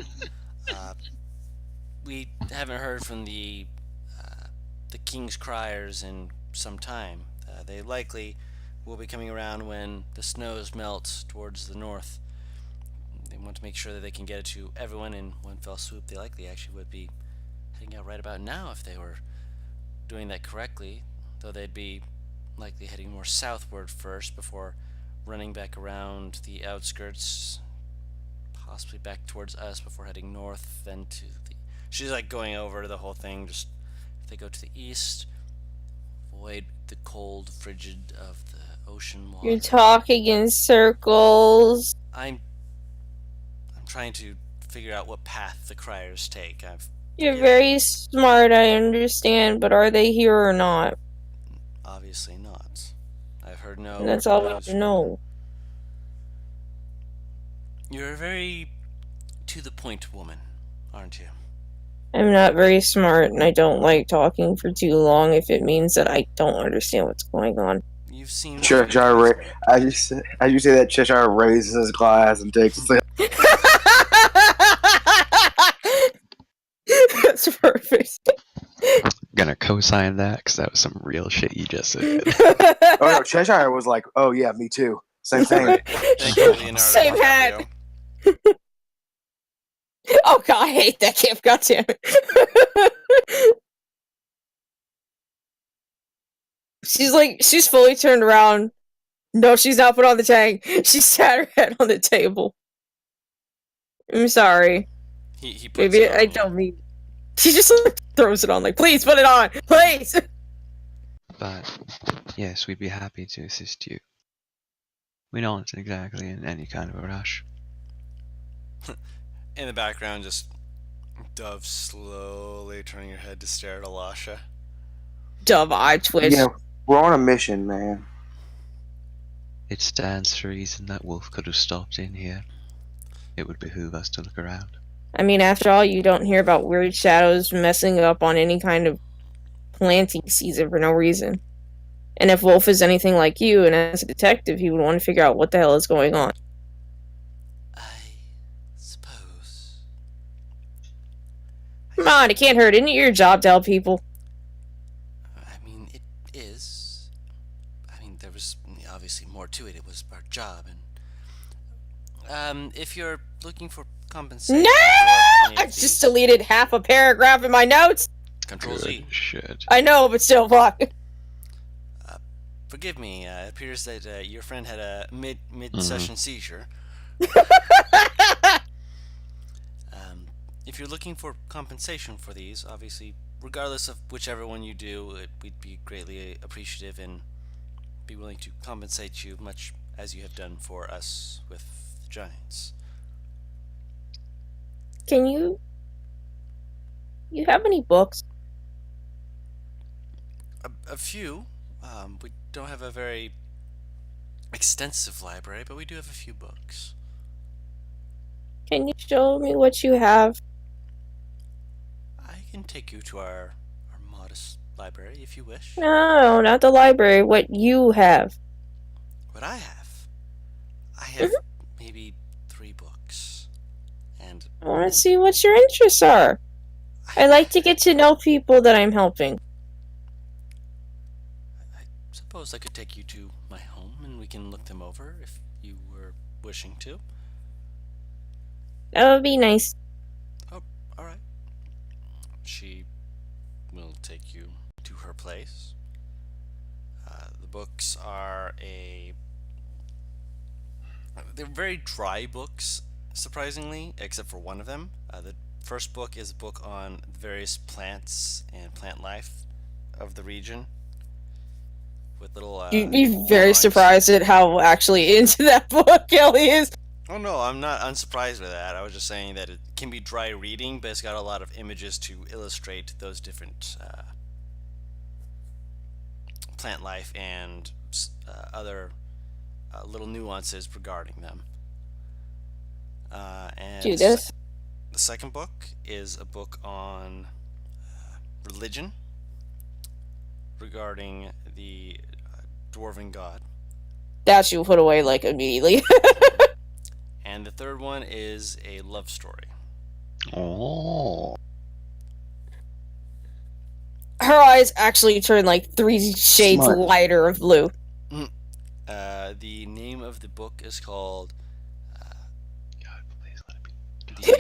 Speaker 1: We haven't heard from the King's Criers in some time. They likely will be coming around when the snows melt towards the north. They want to make sure that they can get it to everyone in one fell swoop. They likely actually would be heading out right about now if they were doing that correctly, though they'd be likely heading more southward first before running back around the outskirts, possibly back towards us before heading north, then to the... She's like going over the whole thing, just if they go to the east, avoid the cold, frigid of the ocean water.
Speaker 3: You're talking in circles.
Speaker 1: I'm trying to figure out what path the criers take.
Speaker 3: You're
Speaker 1: Yeah.
Speaker 3: very smart, I understand, but are they here or not?
Speaker 1: Obviously not. I've heard no.
Speaker 3: And that's all we
Speaker 1: news
Speaker 3: have to
Speaker 1: from-
Speaker 3: know.
Speaker 1: You're a very to the point woman, aren't you?
Speaker 3: I'm not very smart, and I don't like talking for too long if it means that I don't understand what's going on.
Speaker 1: You've seen.
Speaker 2: Cheshire as you say that, Cheshire raises his glass and takes a sip.
Speaker 3: That's perfect.
Speaker 4: Gonna co-sign that because that was some real shit you just said.
Speaker 2: Oh no, Cheshire was like, "Oh yeah, me too." Same thing.
Speaker 1: Thank you, Leonardo
Speaker 3: Same hat.
Speaker 1: DiCaprio.
Speaker 3: Oh god, I hate that gift, goddammit. She's fully turned around. No, she's not put on the tag. She sat her head on the table. I'm sorry.
Speaker 1: He puts
Speaker 3: Maybe
Speaker 1: it
Speaker 3: I
Speaker 1: on.
Speaker 3: don't mean. She just like, throws it on, like, please put it on, please.
Speaker 4: But yes, we'd be happy to assist you. We aren't exactly in any kind of a rush.
Speaker 1: In the background, just Dove slowly turning her head to stare at Alasha.
Speaker 3: Dove eye twitch.
Speaker 2: Yeah, we're on a mission, man.
Speaker 4: It stands to reason that Wolf could have stopped in here. It would behoove us to look around.
Speaker 3: I mean, after all, you don't hear about weird shadows messing up on any kind of planting season for no reason. And if Wolf is anything like you, and as a detective, he would want to figure out what the hell is going on.
Speaker 1: I suppose.
Speaker 3: Come on, it can't hurt. Isn't it your job to help people?
Speaker 1: I mean, it is. I mean, there was obviously more to it. It was our job, and if you're looking for compensation,
Speaker 3: No!
Speaker 1: for any
Speaker 3: I
Speaker 1: of
Speaker 3: just
Speaker 1: these-
Speaker 3: deleted half a paragraph in my notes.
Speaker 1: Control Z.
Speaker 4: Good shit.
Speaker 3: I know, but still, fuck.
Speaker 1: Forgive me. It appears that your friend had a mid-session seizure. If you're looking for compensation for these, obviously, regardless of whichever one you do, we'd be greatly appreciative and be willing to compensate you much as you have done for us with the Giants.
Speaker 3: Can you have any books?
Speaker 1: A few. We don't have a very extensive library, but we do have a few books.
Speaker 3: Can you show me what you have?
Speaker 1: I can take you to our modest library if you wish.
Speaker 3: No, not the library. What you have.
Speaker 1: What I have maybe 3 books, and
Speaker 3: I want to see what your interests are. I like to get to know people that I'm helping.
Speaker 1: I suppose I could take you to my home and we can look them over if you were wishing to.
Speaker 3: That would be nice.
Speaker 1: Oh, all right. She will take you to her place. The books are they're very dry books, surprisingly, except for one of them. The first book is a book on various plants and plant life of the region, with little.
Speaker 3: You'd be very
Speaker 1: drawings.
Speaker 3: surprised at how actually into that book Kelly is.
Speaker 1: Oh no, I'm not unsurprised with that. I was just saying that it can be dry reading, but it's got a lot of images to illustrate those different plant life and other little nuances regarding them. And
Speaker 3: Do this.
Speaker 1: the second book is a book on religion regarding the dwarven god.
Speaker 3: That you put away like immediately.
Speaker 1: And the third one is a love story.
Speaker 4: Oh.
Speaker 3: Her eyes actually turn like 3 shades
Speaker 2: Smart.
Speaker 3: lighter of blue.
Speaker 1: The name of the book is called
Speaker 4: God, please let it be.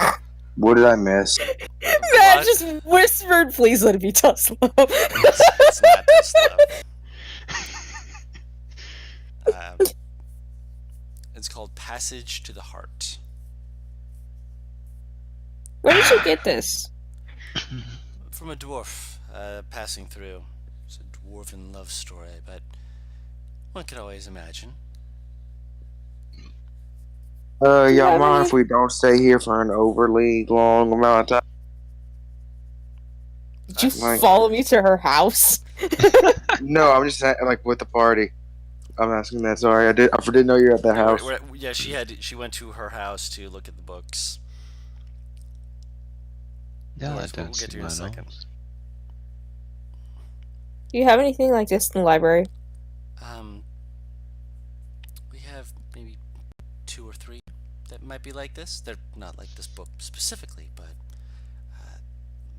Speaker 1: the
Speaker 2: What did I miss?
Speaker 3: Matt
Speaker 1: What?
Speaker 3: just whispered, please let it be tough love.
Speaker 1: It's not just love. called Passage to the Heart.
Speaker 3: Where did you get this?
Speaker 1: From a dwarf passing through. It's a dwarven love story, but one could always imagine.
Speaker 2: Y'all
Speaker 3: have
Speaker 2: mind
Speaker 3: any-
Speaker 2: if we don't stay here for an overly long amount of time?
Speaker 3: Did you
Speaker 2: Like-
Speaker 3: follow me to her house?
Speaker 2: No, I'm just saying, like with the party. I'm asking that. Sorry, I didn't know you were at that house.
Speaker 1: Yeah, she went to her house to look at the books.
Speaker 4: Yeah,
Speaker 1: Otherwise,
Speaker 4: that
Speaker 1: we'll
Speaker 4: don't
Speaker 1: get to
Speaker 4: seem
Speaker 1: you in a second.
Speaker 4: unnoticed.
Speaker 3: Do you have anything like this in the library?
Speaker 1: We have maybe 2 or 3 that might be like this. They're not like this book specifically, but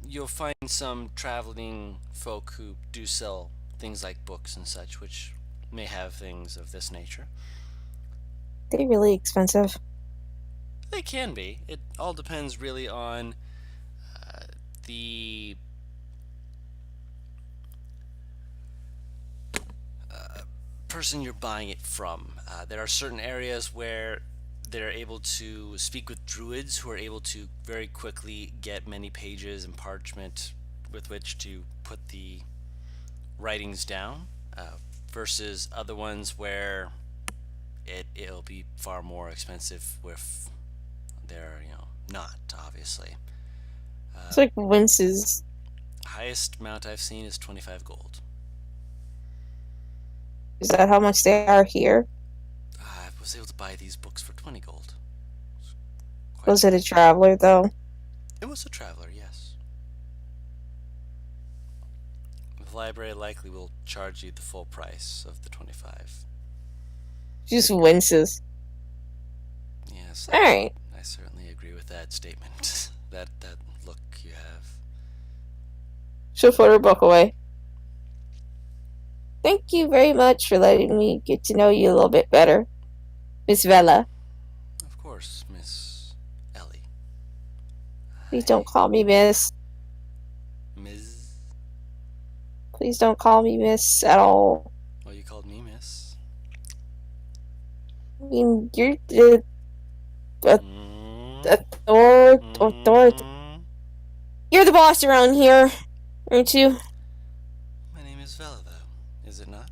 Speaker 1: you'll find some traveling folk who do sell things like books and such, which may have things of this nature.
Speaker 3: They're really expensive.
Speaker 1: They can be. It all depends really on the person you're buying it from. There are certain areas where they're able to speak with druids who are able to very quickly get many pages and parchment with which to put the writings down, versus other ones where it'll be far more expensive if they're not, obviously.
Speaker 3: It's like winces.
Speaker 1: Highest amount I've seen is 25 gold.
Speaker 3: Is that how much they are here?
Speaker 1: I was able to buy these books for 20 gold. Quite
Speaker 3: Was it a traveler though?
Speaker 1: It was a traveler, yes. The library likely will charge you the full price of the 25.
Speaker 3: Just winces.
Speaker 1: Yes.
Speaker 3: Alright.
Speaker 1: I certainly agree with that statement. that look you have.
Speaker 3: She'll put her book away. Thank you very much for letting me get to know you a little bit better, Miss Vela.
Speaker 1: Of course, Miss Ellie.
Speaker 3: Please don't call me Miss.
Speaker 1: Ms.
Speaker 3: Please don't call me Miss at all.
Speaker 1: Well, you called me Miss.
Speaker 3: I mean, you're
Speaker 1: Mm. Mm.
Speaker 3: you're the boss around here, aren't you?
Speaker 1: My name is Vela, though, is it not?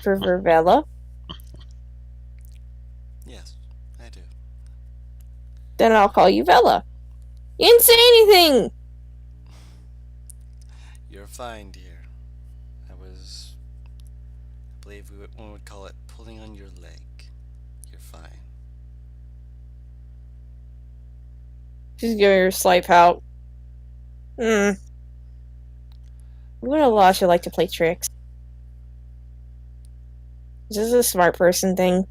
Speaker 3: For Vela?
Speaker 1: Yes, I do.
Speaker 3: Then I'll call you Vela. You didn't say anything!
Speaker 1: You're fine, dear. I believe one would call it pulling on your leg. You're fine.
Speaker 3: She's giving her a slight pout. I'm gonna allow you like to play tricks. Is this a smart person thing?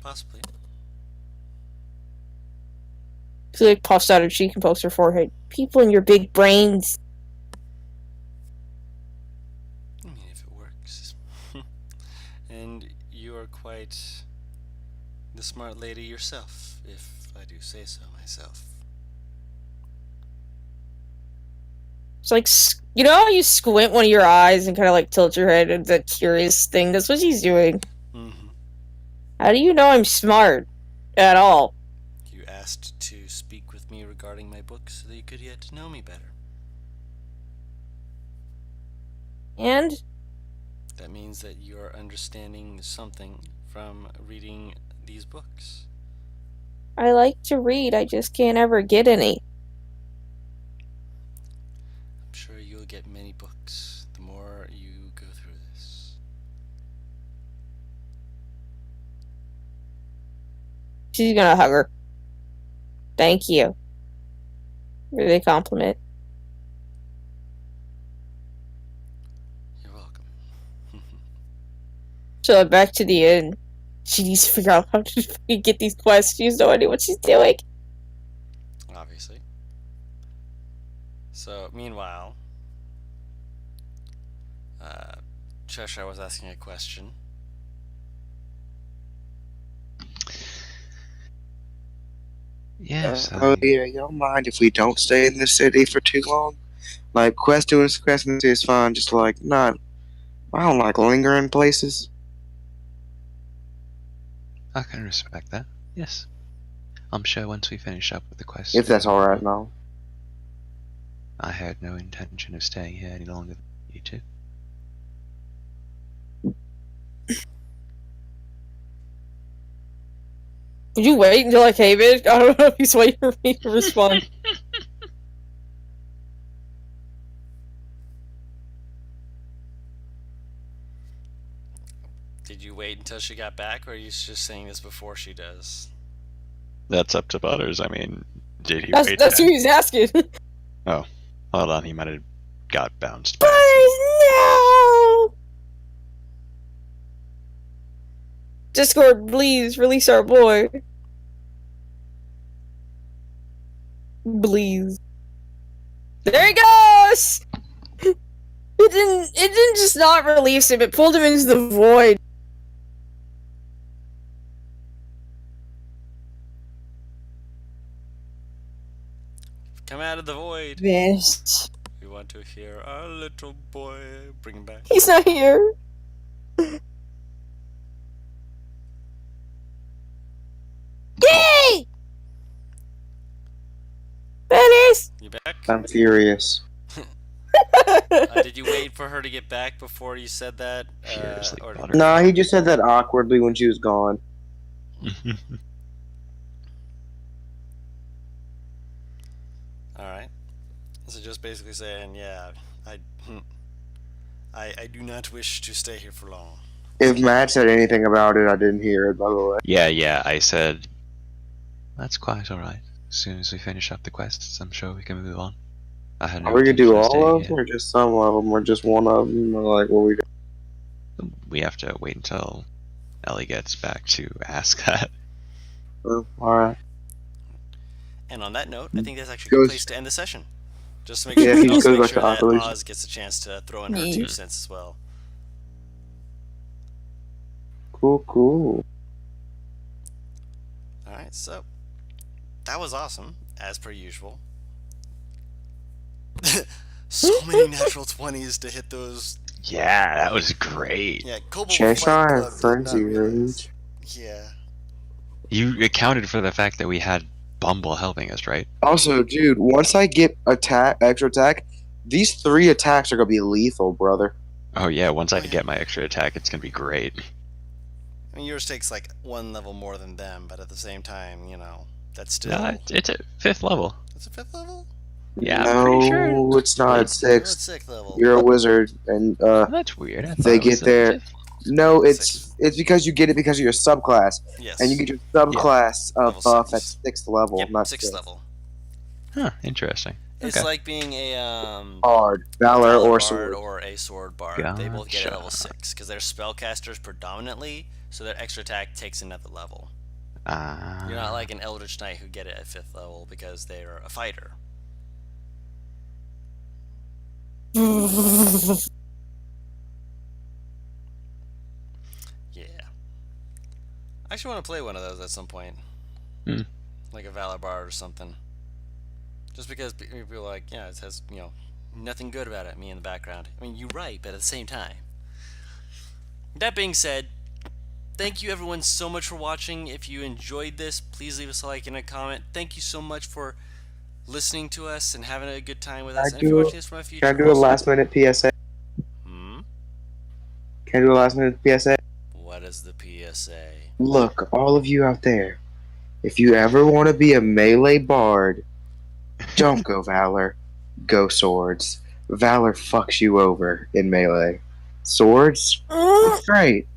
Speaker 1: Possibly.
Speaker 3: She like puffs out her cheek and pokes her forehead. People in your big brains.
Speaker 1: I mean, if it works. And you are quite the smart lady yourself, if I do say so myself.
Speaker 3: It's like, you know how you squint one of your eyes and kind of like tilt your head and that curious thing? That's what she's doing.
Speaker 1: Mm-hmm.
Speaker 3: How do you know I'm smart? At all?
Speaker 1: You asked to speak with me regarding my books so that you could get to know me better.
Speaker 3: And?
Speaker 1: That means that you are understanding something from reading these books.
Speaker 3: I like to read, I just can't ever get any.
Speaker 1: I'm sure you'll get many books the more you go through this.
Speaker 3: She's gonna hug her. Thank you. Really compliment.
Speaker 1: You're welcome.
Speaker 3: So back to the inn. She needs to figure out how to fucking get these quests. She has no idea what she's doing.
Speaker 1: Obviously. So, meanwhile, Cheshire was asking a question.
Speaker 4: Yes.
Speaker 2: Oh yeah, y'all mind if we don't stay in the city for too long? Like quest doing quest in the city is fine, just like not I don't like lingering places.
Speaker 4: I can respect that. Yes. I'm sure once we finish up with the quest,
Speaker 2: If that's alright now.
Speaker 4: I had no intention of staying here any longer than you two.
Speaker 3: Did you wait until I came in? I don't know if he's waiting for me to respond.
Speaker 1: Did you wait until she got back, or are you just saying this before she does?
Speaker 4: That's up to Butters. I mean, did he
Speaker 3: That's,
Speaker 4: wait?
Speaker 3: that's who he's asking.
Speaker 4: Oh, hold on. He might have got bounced back.
Speaker 3: Butters, no! Discord, please release our boy. Please. There he goes! It didn't just not release him, it pulled him into the void.
Speaker 1: Come out of the void.
Speaker 3: Vanished.
Speaker 1: We want to hear our little boy. Bring him back.
Speaker 3: He's not here. Yay! Butters!
Speaker 1: You back?
Speaker 2: I'm furious.
Speaker 1: Did you wait for her to get back before you said that?
Speaker 4: Furiously
Speaker 1: Or
Speaker 4: Butters.
Speaker 2: Nah, he just said that awkwardly when she was gone.
Speaker 1: Alright. So just basically saying, yeah, I do not wish to stay here for long.
Speaker 2: If Matt said anything about it, I didn't hear it, by the way.
Speaker 4: Yeah, I said, that's quite alright. As soon as we finish up the quests, I'm sure we can move on. I had no
Speaker 2: Are we gonna do
Speaker 4: intention staying
Speaker 2: all of them,
Speaker 4: here.
Speaker 2: or just some of them, or just one of them? Or like, what we do?
Speaker 4: We have to wait until Ellie gets back to ask that.
Speaker 2: Alright.
Speaker 1: And on that note, I think that's actually a good
Speaker 2: Goes-
Speaker 1: place to end the session. Just to make
Speaker 2: Yeah,
Speaker 1: sure,
Speaker 2: he just
Speaker 1: also
Speaker 2: goes
Speaker 1: make
Speaker 2: back
Speaker 1: sure
Speaker 2: to
Speaker 1: that
Speaker 2: Oculus.
Speaker 1: Oz gets a chance to throw in her
Speaker 3: Yeah.
Speaker 1: 2 cents as well.
Speaker 2: Cool.
Speaker 1: Alright, so that was awesome, as per usual. So many natural 20s to hit those.
Speaker 4: Yeah, that was great.
Speaker 1: Yeah, Kobold
Speaker 2: Cheshire
Speaker 1: Fight
Speaker 2: and
Speaker 1: Club did
Speaker 2: Frenzy
Speaker 1: not realize.
Speaker 2: Rage.
Speaker 1: Yeah.
Speaker 4: You accounted for the fact that we had Bumble helping us, right?
Speaker 2: Also, dude, once I get extra attack, these 3 attacks are gonna be lethal, brother.
Speaker 4: Oh yeah, once I get my extra attack, it's gonna be great.
Speaker 1: I mean, yours takes like 1 level more than them, but at the same time, you know, that's still.
Speaker 4: No, it's at 5th level.
Speaker 1: It's a 5th level?
Speaker 4: Yeah,
Speaker 2: no,
Speaker 4: I'm pretty sure.
Speaker 2: it's not. It's
Speaker 1: No, it's
Speaker 2: 6th.
Speaker 1: 6th level.
Speaker 2: You're a wizard, and
Speaker 4: That's weird. I
Speaker 2: They
Speaker 4: thought it was
Speaker 2: get there.
Speaker 4: at 5th.
Speaker 2: no,
Speaker 1: Sixth.
Speaker 2: it's because you get it because of your subclass,
Speaker 1: Yes.
Speaker 2: and you get your subclass of
Speaker 1: Level
Speaker 2: buff at
Speaker 1: six.
Speaker 2: 6th level,
Speaker 1: Yep,
Speaker 2: not
Speaker 1: 6th
Speaker 2: 6th.
Speaker 1: level.
Speaker 4: Huh, interesting.
Speaker 1: It's
Speaker 4: Okay.
Speaker 1: like being a
Speaker 2: Bard, Valor,
Speaker 1: Valor
Speaker 2: or
Speaker 1: Bard
Speaker 2: sword.
Speaker 1: or a Sword Bard. They both get it at level
Speaker 4: Gotcha.
Speaker 1: 6 because they're spellcasters predominantly, so their extra attack takes another level. You're not like an Eldritch Knight who get it at 5th level because they're a fighter. Yeah. I actually want to play one of those at some point.
Speaker 4: Hmm.
Speaker 1: Like a Valor Bard or something. Just because people are like, yeah, it has, you know, nothing good about it, me in the background. I mean, you're right, but at the same time. That being said, thank you everyone so much for watching. If you enjoyed this, please leave us a like and a comment. Thank you so much for listening to us and having a good time with us. And if you're watching this from a future,
Speaker 2: Can I do a last minute PSA?
Speaker 1: Hmm?
Speaker 2: Can I do a last minute PSA?
Speaker 1: What is the PSA?
Speaker 2: Look, all of you out there, if you ever want to be a melee bard, don't go Valor, go Swords. Valor fucks you over in melee. Swords? That's great.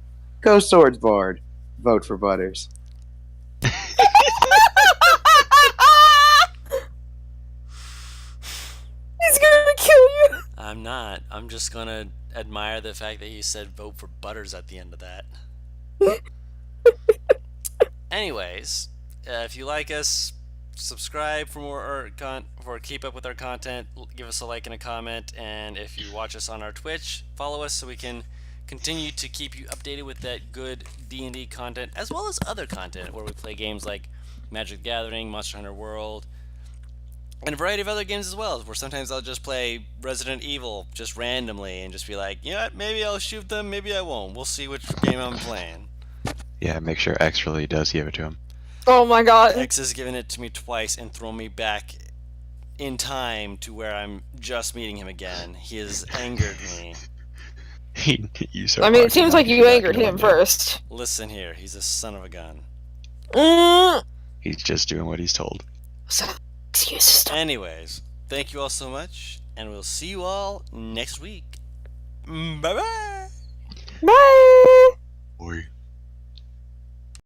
Speaker 2: Go Swords Bard. Vote for Butters.
Speaker 3: He's gonna kill you.
Speaker 1: I'm not. I'm just gonna admire the fact that he said vote for Butters at the end of that. Anyways, if you like us, subscribe for more for keep up with our content. Give us a like and a comment, and if you watch us on our Twitch, follow us so we can continue to keep you updated with that good D&D content, as well as other content where we play games like Magic the Gathering, Monster Hunter World, And a variety of other games as well, where sometimes I'll just play Resident Evil just randomly and just be like, you know what, maybe I'll shoot them, maybe I won't. We'll see which game I'm playing.
Speaker 4: Yeah, make sure X really does give it to him.
Speaker 3: Oh my god.
Speaker 1: X has given it to me twice and thrown me back in time to where I'm just meeting him again. He has angered me.
Speaker 4: You so
Speaker 3: I mean,
Speaker 4: hard
Speaker 3: it seems
Speaker 4: to
Speaker 3: like
Speaker 4: knock
Speaker 3: you
Speaker 4: back
Speaker 3: angered
Speaker 4: in
Speaker 3: him
Speaker 4: one day.
Speaker 3: first.
Speaker 1: Listen here, he's a son of a gun.
Speaker 4: He's just doing what he's told.
Speaker 3: Excuses.
Speaker 1: Anyways, thank you all so much, and we'll see you all next week. Bye bye!
Speaker 3: Bye.
Speaker 4: Boy.